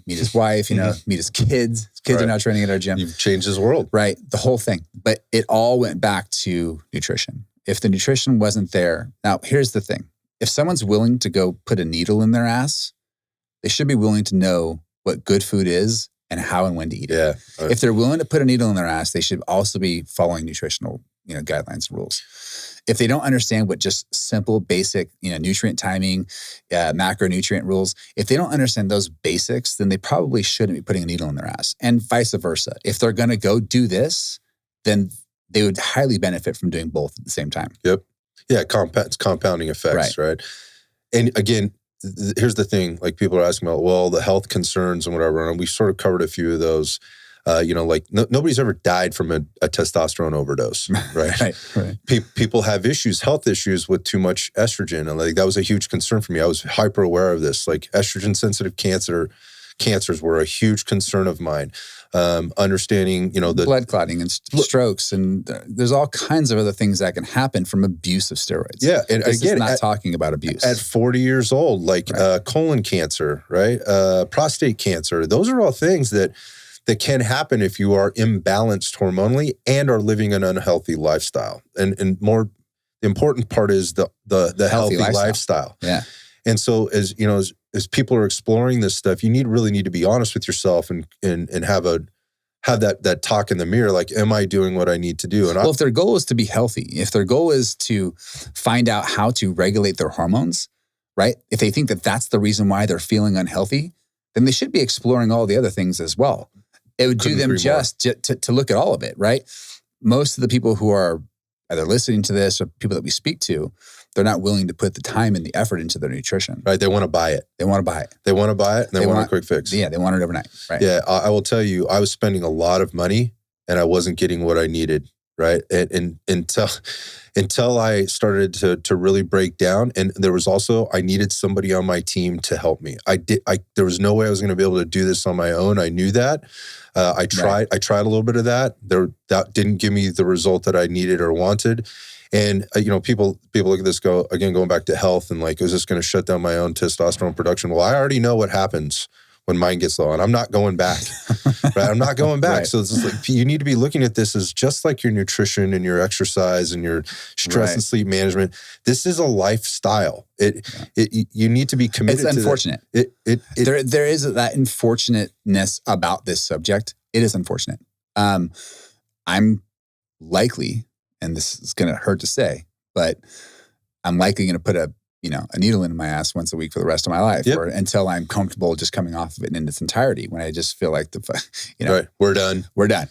Speaker 2: his wife, meet his kids. His kids are now training at our gym.
Speaker 1: You've changed his world.
Speaker 2: Right, the whole thing. But it all went back to nutrition. If the nutrition wasn't there, now here's the thing. If someone's willing to go put a needle in their ass, they should be willing to know what good food is and how and when to eat it.
Speaker 1: Yeah.
Speaker 2: If they're willing to put a needle in their ass, they should also be following nutritional, guidelines and rules. If they don't understand what just simple, basic, nutrient timing, macronutrient rules, if they don't understand those basics, then they probably shouldn't be putting a needle in their ass, and vice versa. If they're going to go do this, then they would highly benefit from doing both at the same time.
Speaker 1: Yep. Yeah, it's compounding effects, right? And again, here's the thing, like people are asking about, well, the health concerns and whatever, and we sort of covered a few of those. Nobody's ever died from a testosterone overdose, right? Right. People have health issues with too much estrogen, and like that was a huge concern for me. I was hyper aware of this. Like estrogen sensitive cancers were a huge concern of mine. understanding, the
Speaker 2: blood clotting and strokes, and there's all kinds of other things that can happen from abuse of steroids.
Speaker 1: Yeah, and
Speaker 2: this
Speaker 1: again,
Speaker 2: is not talking about abuse
Speaker 1: at 40 years old, like colon cancer, right? Prostate cancer. Those are all things that can happen if you are imbalanced hormonally and are living an unhealthy lifestyle. And more, the important part is the healthy lifestyle.
Speaker 2: Yeah.
Speaker 1: And so as people are exploring this stuff, you really need to be honest with yourself and have that talk in the mirror. Like, am I doing what I need to do? And
Speaker 2: if their goal is to be healthy, if their goal is to find out how to regulate their hormones, right? If they think that that's the reason why they're feeling unhealthy, then they should be exploring all the other things as well. It would do them just to look at all of it, right? Most of the people who are either listening to this or people that we speak to, they're not willing to put the time and the effort into their nutrition.
Speaker 1: Right. They want to buy it.
Speaker 2: They want to buy it.
Speaker 1: They want to buy it and they want a quick fix.
Speaker 2: Yeah. They want it overnight. Right.
Speaker 1: Yeah. I will tell you, I was spending a lot of money and I wasn't getting what I needed. Right. And until I started to really break down. And there was also, I needed somebody on my team to help me. There was no way I was going to be able to do this on my own. I knew that. I tried a little bit of that. That didn't give me the result that I needed or wanted. And, people look at this, going back to health and like, is this going to shut down my own testosterone production? Well, I already know what happens when mine gets low and I'm not going back, right? I'm not going back. Right. So it's just like, you need to be looking at this as just like your nutrition and your exercise and your stress and sleep management. This is a lifestyle. You need to be committed.
Speaker 2: It's unfortunate. There is that unfortunateness about this subject. It is unfortunate. I'm likely, and this is going to hurt to say, but I'm likely going to put a needle in my ass once a week for the rest of my life, or until I'm comfortable just coming off of it in its entirety. When I just feel like
Speaker 1: right, we're done.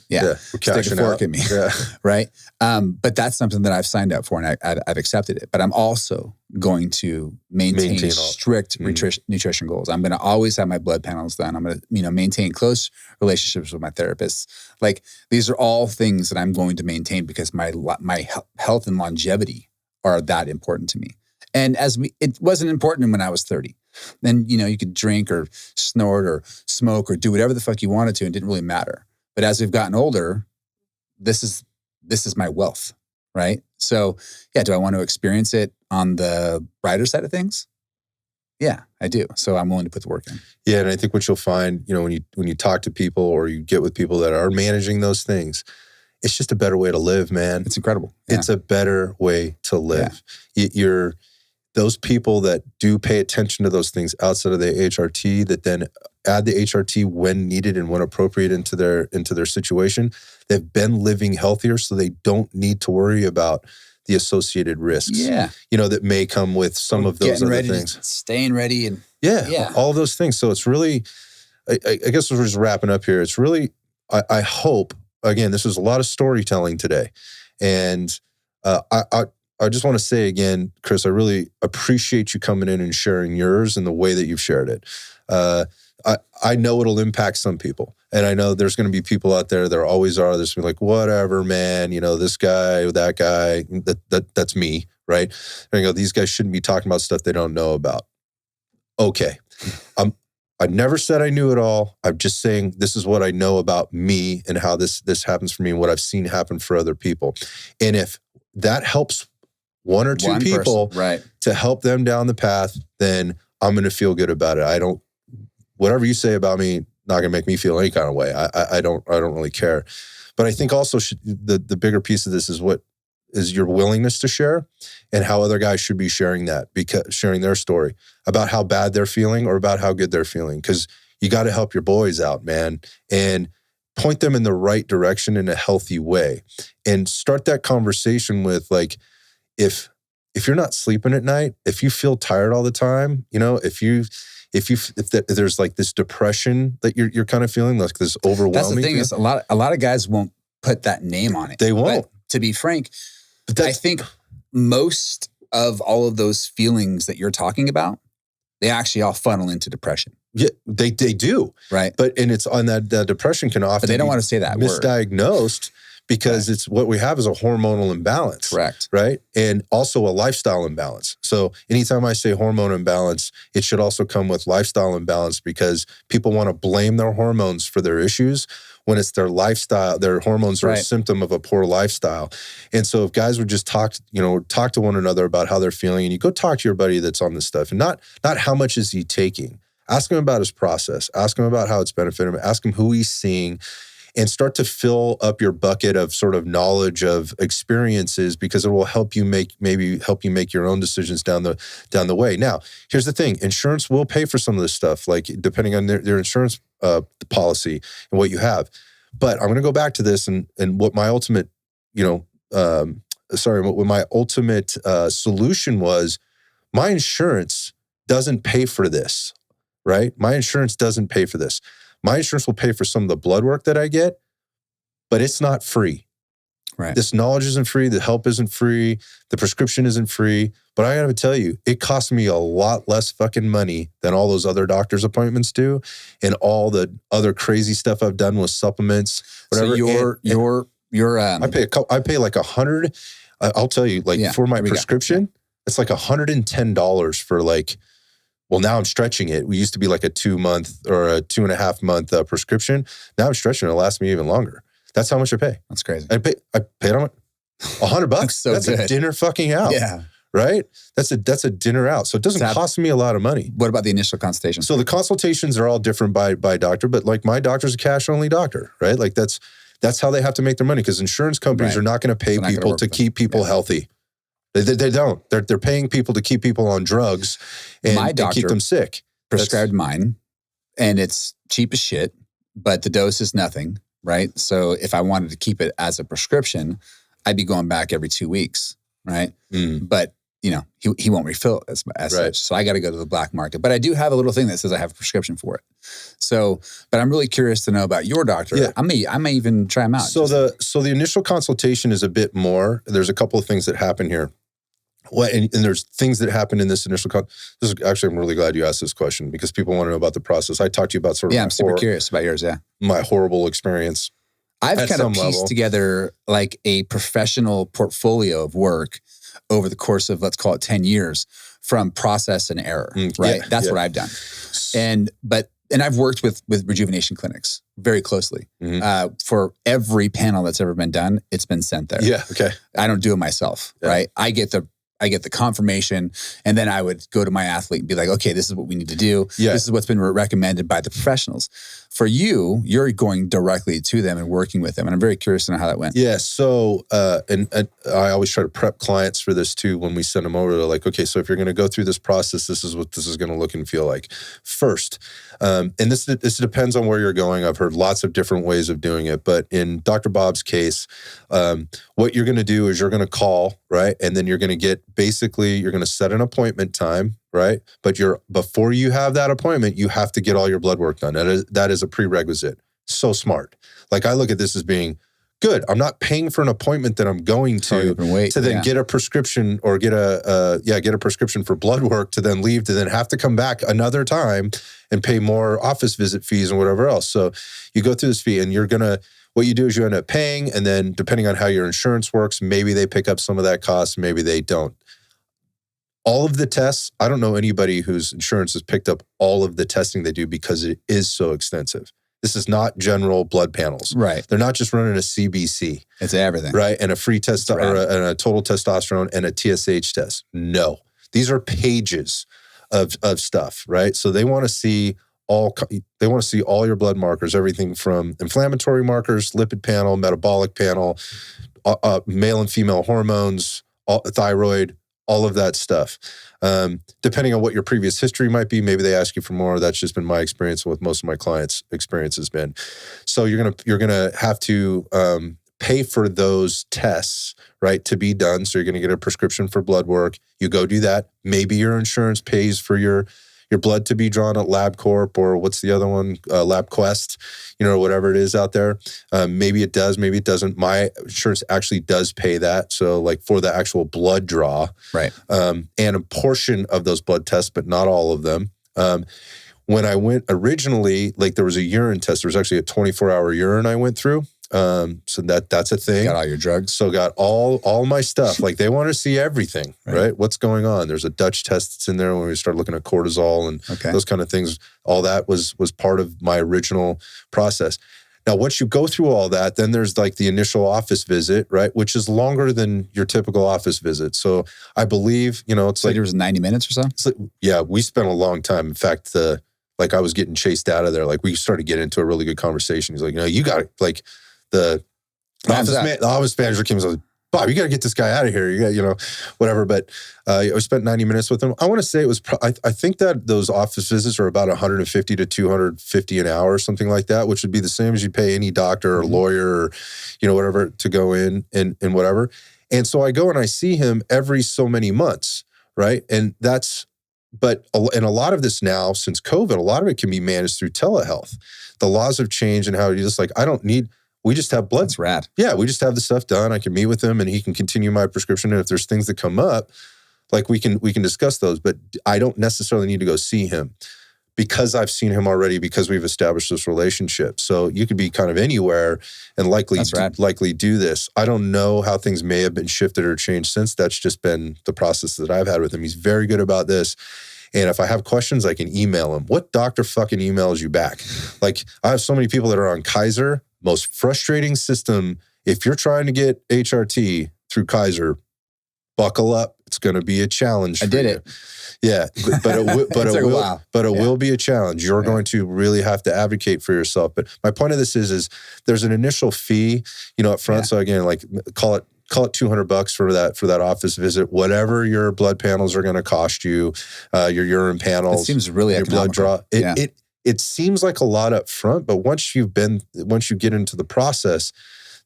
Speaker 2: Yeah,
Speaker 1: we're
Speaker 2: stick a fork in me. Yeah. Right. But that's something that I've signed up for and I've accepted it. But I'm also going to maintain strict nutrition goals. I'm going to always have my blood panels done. I'm going to maintain close relationships with my therapists. Like, these are all things that I'm going to maintain because my health and longevity are that important to me. And it wasn't important when I was 30. Then, you could drink or snort or smoke or do whatever the fuck you wanted to and it didn't really matter. But as we've gotten older, this is my wealth, right? So, yeah, do I want to experience it on the brighter side of things? Yeah, I do. So I'm willing to put the work in.
Speaker 1: Yeah, and I think what you'll find, when you talk to people or you get with people that are managing those things, it's just a better way to live, man.
Speaker 2: It's incredible. Yeah.
Speaker 1: It's a better way to live. Yeah. Those people that do pay attention to those things outside of the HRT, that then add the HRT when needed and when appropriate into their situation, they've been living healthier, so they don't need to worry about the associated risks.
Speaker 2: Yeah.
Speaker 1: That may come with some of those other things.
Speaker 2: Staying ready and
Speaker 1: all those things. So it's really, I guess we're just wrapping up here. It's really, I hope, again, this was a lot of storytelling today, and I just want to say again, Chris, I really appreciate you coming in and sharing yours and the way that you've shared it. I know it'll impact some people. And I know there's going to be people out there, there always are, there's going to be like, whatever, man, this guy, that guy, that's me, right? And these guys shouldn't be talking about stuff they don't know about. Okay. I never said I knew it all. I'm just saying this is what I know about me and how this happens for me and what I've seen happen for other people. And if that helps one or two people to help them down the path, then I'm going to feel good about it. Whatever you say about me, not going to make me feel any kind of way. I don't really care. But I think also the bigger piece of this is your willingness to share and how other guys should be sharing their story about how bad they're feeling or about how good they're feeling. Because you got to help your boys out, man, and point them in the right direction in a healthy way. And start that conversation with, like, if you're not sleeping at night, if you feel tired all the time, if there's like this depression that you're kind of feeling, like this overwhelming.
Speaker 2: That's the thing is a lot of guys won't put that name on it.
Speaker 1: They won't.
Speaker 2: But to be frank, I think most of all of those feelings that you're talking about, they actually all funnel into depression.
Speaker 1: Yeah, they do.
Speaker 2: Right.
Speaker 1: And it's on that depression can often
Speaker 2: but they don't want to say that
Speaker 1: misdiagnosed word. Because it's what we have is a hormonal imbalance.
Speaker 2: Correct.
Speaker 1: Right? And also a lifestyle imbalance. So anytime I say hormone imbalance, it should also come with lifestyle imbalance, because people want to blame their hormones for their issues when it's their lifestyle. Their hormones are a
Speaker 2: Right.
Speaker 1: symptom of a poor lifestyle. And so if guys would just talk to one another about how they're feeling, and you go talk to your buddy that's on this stuff, and not how much is he taking. Ask him about his process. Ask him about how it's benefited him. Ask him who he's seeing, and start to fill up your bucket of sort of knowledge of experiences, because it will help you make your own decisions down the way. Now, here's the thing. Insurance will pay for some of this stuff, like depending on their insurance policy and what you have. But I'm going to go back to this and what my ultimate, what my ultimate solution was. My insurance doesn't pay for this, right? My insurance doesn't pay for this. My insurance will pay for some of the blood work that I get, but it's not free.
Speaker 2: Right.
Speaker 1: This knowledge isn't free. The help isn't free. The prescription isn't free. But I gotta tell you, it costs me a lot less fucking money than all those other doctor's appointments do, and all the other crazy stuff I've done with supplements, whatever.
Speaker 2: So
Speaker 1: I pay like $100. I'll tell you, for my prescription, it's like $110 for like. Well, now I'm stretching it. We used to be like a 2-month or a 2.5-month prescription. Now I'm stretching it. It'll last me even longer. That's how much I pay.
Speaker 2: That's crazy.
Speaker 1: I paid on it $100. That's
Speaker 2: good.
Speaker 1: a dinner fucking out.
Speaker 2: Yeah.
Speaker 1: Right? That's a dinner out. So it doesn't cost me a lot of money.
Speaker 2: What about the initial consultation?
Speaker 1: So the consultations are all different by doctor, but like my doctor's a cash only doctor, right? Like that's how they have to make their money, because insurance companies are not going to pay people to keep people healthy. They don't. They're paying people to keep people on drugs and keep them sick.
Speaker 2: Prescribed mine, and it's cheap as shit, but the dose is nothing, right? So if I wanted to keep it as a prescription, I'd be going back every 2 weeks, right? But he won't refill it as such. So I got to go to the black market. But I do have a little thing that says I have a prescription for it. So, but I'm really curious to know about your doctor. Yeah. I may even try him out.
Speaker 1: So the initial consultation is a bit more. There's a couple of things that happen here. And there's things that happen in this initial I'm really glad you asked this question, because people want to know about the process. I talked to you about sort of
Speaker 2: I'm super curious about yours. Yeah,
Speaker 1: my horrible experience.
Speaker 2: I've kind of pieced together like a professional portfolio of work over the course of, let's call it 10 years, from process and error. Right,
Speaker 1: Yeah,
Speaker 2: that's what I've done. And I've worked with rejuvenation clinics very closely. For every panel that's ever been done, it's been sent there.
Speaker 1: Yeah, okay.
Speaker 2: I don't do it myself, right? I get the confirmation, and then I would go to my athlete and be like, okay, this is what we need to do.
Speaker 1: Yeah.
Speaker 2: This is what's been recommended by the professionals. For you, you're going directly to them and working with them. And I'm very curious to know how that went.
Speaker 1: Yeah. So, and I always try to prep clients for this too when we send them over. They're like, okay, so if you're going to go through this process, this is what this is going to look and feel like. First, and this depends on where you're going. I've heard lots of different ways of doing it. But in Dr. Bob's case, what you're going to do is you're going to call, right? And then you're going to you're going to set an appointment time, right? But before you have that appointment, you have to get all your blood work done. That is a prerequisite. So smart. Like, I look at this as being good. I'm not paying for an appointment that I'm going to then get a prescription or get a prescription for blood work to then leave to then have to come back another time and pay more office visit fees and whatever else. So you go through this fee, and what you do is you end up paying, and then depending on how your insurance works, maybe they pick up some of that cost, maybe they don't. All of the tests, I don't know anybody whose insurance has picked up all of the testing they do, because it is so extensive. This is not general blood panels.
Speaker 2: Right.
Speaker 1: They're not just running a CBC.
Speaker 2: It's everything.
Speaker 1: Right. And a free test and a total testosterone and a TSH test. No. These are pages of stuff, right? So they want to see all your blood markers, everything from inflammatory markers, lipid panel, metabolic panel, male and female hormones, thyroid, all of that stuff. Depending on what your previous history might be, maybe they ask you for more. That's just been my experience, with most of my clients' experience has been. So you're gonna have to pay for those tests, right, to be done. So you're gonna get a prescription for blood work. You go do that. Maybe your insurance pays for your blood to be drawn at LabCorp, or what's the other one, LabQuest, whatever it is out there. Maybe it does, maybe it doesn't. My insurance actually does pay that. So like for the actual blood draw,
Speaker 2: right,
Speaker 1: and a portion of those blood tests, but not all of them. When I went originally, like there was a urine test. There was actually a 24-hour urine I went through. So that's a thing.
Speaker 2: Got all your drugs.
Speaker 1: So got all my stuff. Like they want to see everything, right? What's going on? There's a Dutch test that's in there when we start looking at cortisol and those kind of things. All that was part of my original process. Now, once you go through all that, then there's like the initial office visit, right? Which is longer than your typical office visit. So I believe, it's
Speaker 2: So
Speaker 1: like,
Speaker 2: there was 90 minutes or so?
Speaker 1: it's like, yeah, we spent a long time. In fact, like I was getting chased out of there. Like we started getting into a really good conversation. He's like, you got it. Like the office manager came and was like, Bob, you got to get this guy out of here. You got, whatever. But I spent 90 minutes with him. I want to say it was, I think that those office visits are about 150 to 250 an hour, something like that, which would be the same as you pay any doctor or lawyer or, whatever to go in and whatever. And so I go and I see him every so many months, right? And and a lot of this now, since COVID, a lot of it can be managed through telehealth. The laws have changed and how you just like, we just have blood.
Speaker 2: That's rad.
Speaker 1: Yeah, we just have the stuff done. I can meet with him and he can continue my prescription. And if there's things that come up, like we can discuss those, but I don't necessarily need to go see him because I've seen him already, because we've established this relationship. So you could be kind of anywhere and likely do this. I don't know how things may have been shifted or changed since. That's just been the process that I've had with him. He's very good about this. And if I have questions, I can email him. What doctor fucking emails you back? Like I have so many people that are on Kaiser. Most frustrating system. If you're trying to get HRT through Kaiser, buckle up. It's going to be a challenge.
Speaker 2: I did it.
Speaker 1: Yeah, but it will be a challenge. You're going to really have to advocate for yourself. But my point of this is there's an initial fee, up front. Yeah. So again, like call it $200 for that office visit. Whatever your blood panels are going to cost you, your urine panels.
Speaker 2: It seems really
Speaker 1: your
Speaker 2: economical.
Speaker 1: blood draw. It seems like a lot up front, but once you get into the process,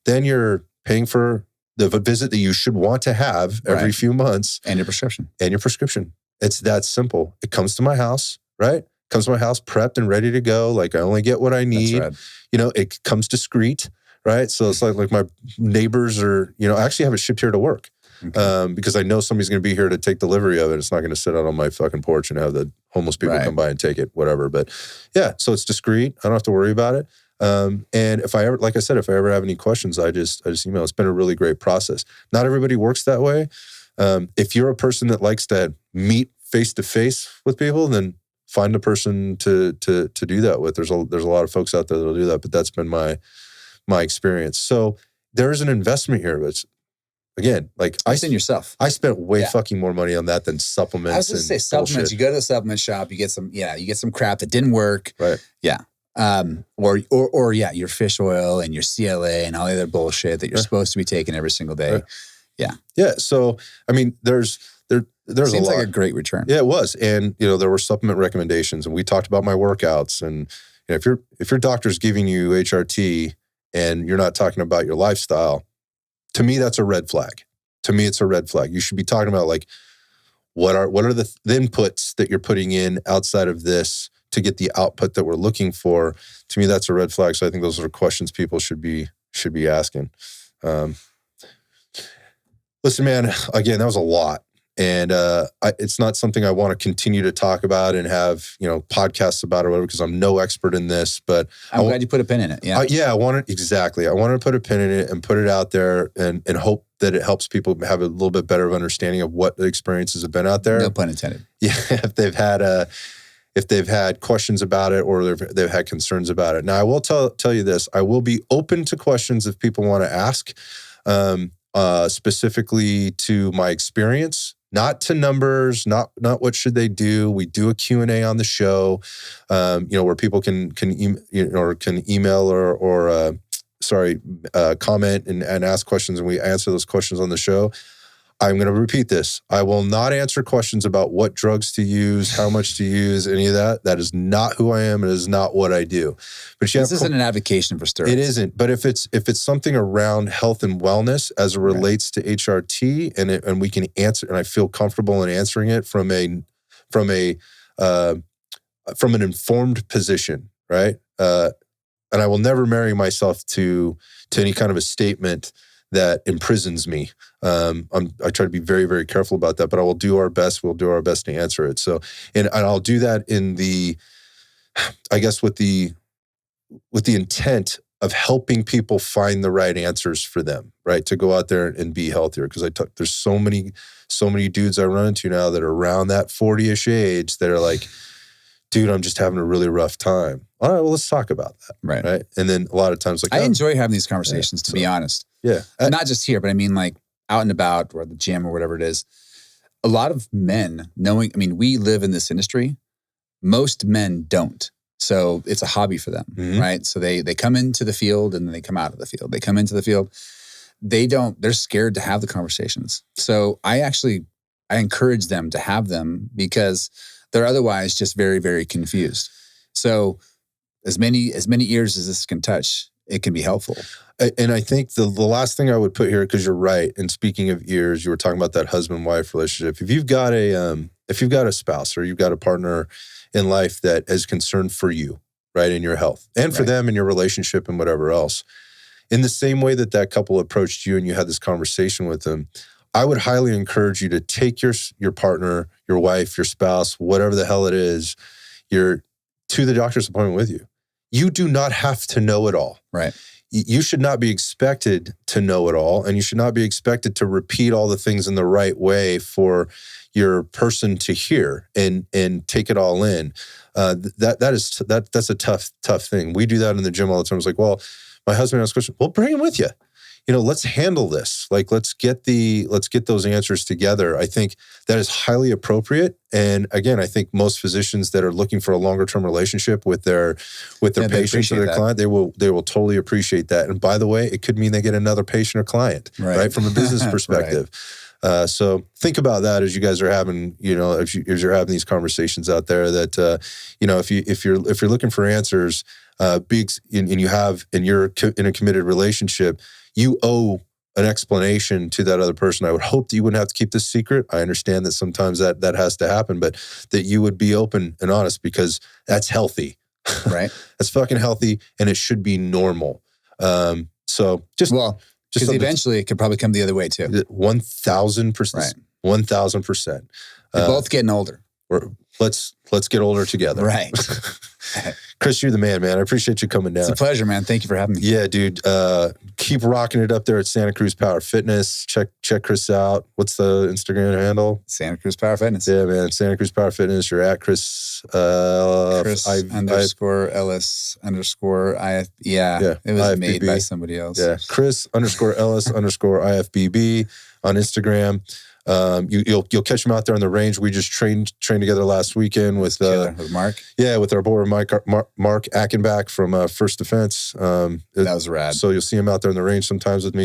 Speaker 1: then you're paying for the visit that you should want to have every few months.
Speaker 2: And your prescription.
Speaker 1: It's that simple. It comes to my house, right? Comes to my house prepped and ready to go. Like I only get what I need. It comes discreet, right? So it's like my neighbors are, I actually have it shipped here to work. Okay. Because I know somebody's going to be here to take delivery of it. It's not going to sit out on my fucking porch and have the homeless people come by and take it, whatever. But yeah, so it's discreet. I don't have to worry about it. And if I ever have any questions, I just email. It's been a really great process. Not everybody works that way. If you're a person that likes to meet face to face with people, then find a person to do that with. There's a lot of folks out there that'll do that, but that's been my experience. So there is an investment here, but again, like
Speaker 2: it's in yourself.
Speaker 1: I spent way fucking more money on that than supplements.
Speaker 2: I was going to say supplements. Bullshit. You go to the supplement shop, you get some crap that didn't work.
Speaker 1: Right.
Speaker 2: Yeah. Or your fish oil and your CLA and all the other bullshit that you're supposed to be taking every single day. Right. Yeah. Yeah.
Speaker 1: So, I mean, there's
Speaker 2: Seems
Speaker 1: a lot.
Speaker 2: Like a great return.
Speaker 1: Yeah, it was. And, there were supplement recommendations and we talked about my workouts. And if your doctor's giving you HRT and you're not talking about your lifestyle, to me, that's a red flag. To me, it's a red flag. You should be talking about like, what are the inputs that you're putting in outside of this to get the output that we're looking for. To me, that's a red flag. So I think those are questions people should be asking. Listen, man, again, that was a lot. And it's not something I want to continue to talk about and have, podcasts about or whatever, because I'm no expert in this, but
Speaker 2: I'm glad you put a pin in it. Yeah.
Speaker 1: I wanted to put a pin in it and put it out there and hope that it helps people have a little bit better of understanding of what the experiences have been out there.
Speaker 2: No pun intended.
Speaker 1: Yeah. If they've had questions about it or they've had concerns about it. Now I will tell you this, I will be open to questions if people want to ask, specifically to my experience. Not to numbers, not what should they do. We do a Q&A on the show, where people can email or comment and ask questions, and we answer those questions on the show. I'm going to repeat this. I will not answer questions about what drugs to use, how much to use, any of that. That is not who I am. It is not what I do. But
Speaker 2: this isn't an advocation for steroids.
Speaker 1: It isn't. But if it's something around health and wellness as it relates to HRT, and we can answer, and I feel comfortable in answering it from an informed position, right? And I will never marry myself to any kind of a statement that imprisons me. I try to be very, very careful about that, but I will do our best. We'll do our best to answer it. So, and I'll do that with the intent of helping people find the right answers for them, right? To go out there and be healthier. Because there's so many dudes I run into now that are around that 40-ish age that are like dude, I'm just having a really rough time. All right, well, let's talk about that. Right. And then a lot of times, like,
Speaker 2: I enjoy having these conversations, to be honest.
Speaker 1: Yeah.
Speaker 2: Not just here, but I mean, like out and about or at the gym or whatever it is. A lot of men we live in this industry. Most men don't. So it's a hobby for them, right? So they come into the field and then they come out of the field. They come into the field. They're scared to have the conversations. So I encourage them to have them because they're otherwise just very, very confused. So as many ears as this can touch, it can be helpful.
Speaker 1: And I think the last thing I would put here, because you're right. And speaking of ears, you were talking about that husband-wife relationship. If you've got a spouse or you've got a partner in life that is concerned for you, right, in your health and for them in your relationship and whatever else, in the same way that couple approached you and you had this conversation with them, I would highly encourage you to take your partner, your wife, your spouse, whatever the hell it is, to the doctor's appointment with you. You do not have to know it all.
Speaker 2: Right.
Speaker 1: You should not be expected to know it all, and you should not be expected to repeat all the things in the right way for your person to hear and take it all in. That's a tough thing. We do that in the gym all the time. It's like, well, my husband asked a question. Well, bring him with you. Let's handle this. Like, let's get those answers together. I think that is highly appropriate. And again, I think most physicians that are looking for a longer term relationship with their patients or their client, they will totally appreciate that. And by the way, it could mean they get another patient or client, right? From a business perspective. So think about that as you guys are having, as you're having these conversations out there. That if you're looking for answers, and you're in a committed relationship, you owe an explanation to that other person. I would hope that you wouldn't have to keep this secret. I understand that sometimes that has to happen, but that you would be open and honest, because that's healthy.
Speaker 2: Right.
Speaker 1: That's fucking healthy, and it should be normal.
Speaker 2: Because eventually it could probably come the other way too.
Speaker 1: 1,000%.
Speaker 2: Right.
Speaker 1: 1,000%.
Speaker 2: We're both getting older.
Speaker 1: Let's get older together.
Speaker 2: Right.
Speaker 1: Chris, you're the man. I appreciate you coming down.
Speaker 2: It's a pleasure, man. Thank you for having me.
Speaker 1: Yeah, dude. Keep rocking it up there at Santa Cruz Power Fitness. Check Chris out. What's the Instagram handle?
Speaker 2: Santa Cruz Power Fitness.
Speaker 1: Yeah, man. Santa Cruz Power Fitness. You're at Chris.
Speaker 2: Chris _Ellis _IF. Yeah, it was IFBB. Made by somebody else.
Speaker 1: Yeah, Chris _Ellis _IFBB on Instagram. You'll catch him out there on the range. We just trained together last weekend with
Speaker 2: Mark.
Speaker 1: Yeah, with our boy Mark Ackenbach from First Defense.
Speaker 2: That was rad.
Speaker 1: So you'll see him out there on the range sometimes with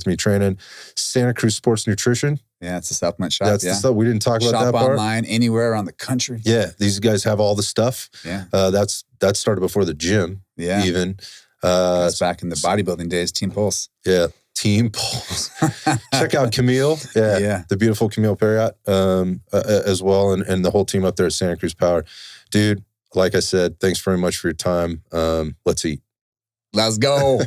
Speaker 1: me training. Santa Cruz Sports Nutrition.
Speaker 2: Yeah, it's a supplement shop.
Speaker 1: That's the stuff. We didn't talk about that part.
Speaker 2: Shop online anywhere around the country.
Speaker 1: Yeah, these guys have all the stuff.
Speaker 2: Yeah,
Speaker 1: that started before the gym.
Speaker 2: Yeah,
Speaker 1: even
Speaker 2: that's back in the bodybuilding days. Team Pulse.
Speaker 1: Yeah. Team Pulse. Check out Camille. Yeah. The beautiful Camille Perriott as well. And the whole team up there at Santa Cruz Power. Dude, like I said, thanks very much for your time. Let's eat.
Speaker 2: Let's go.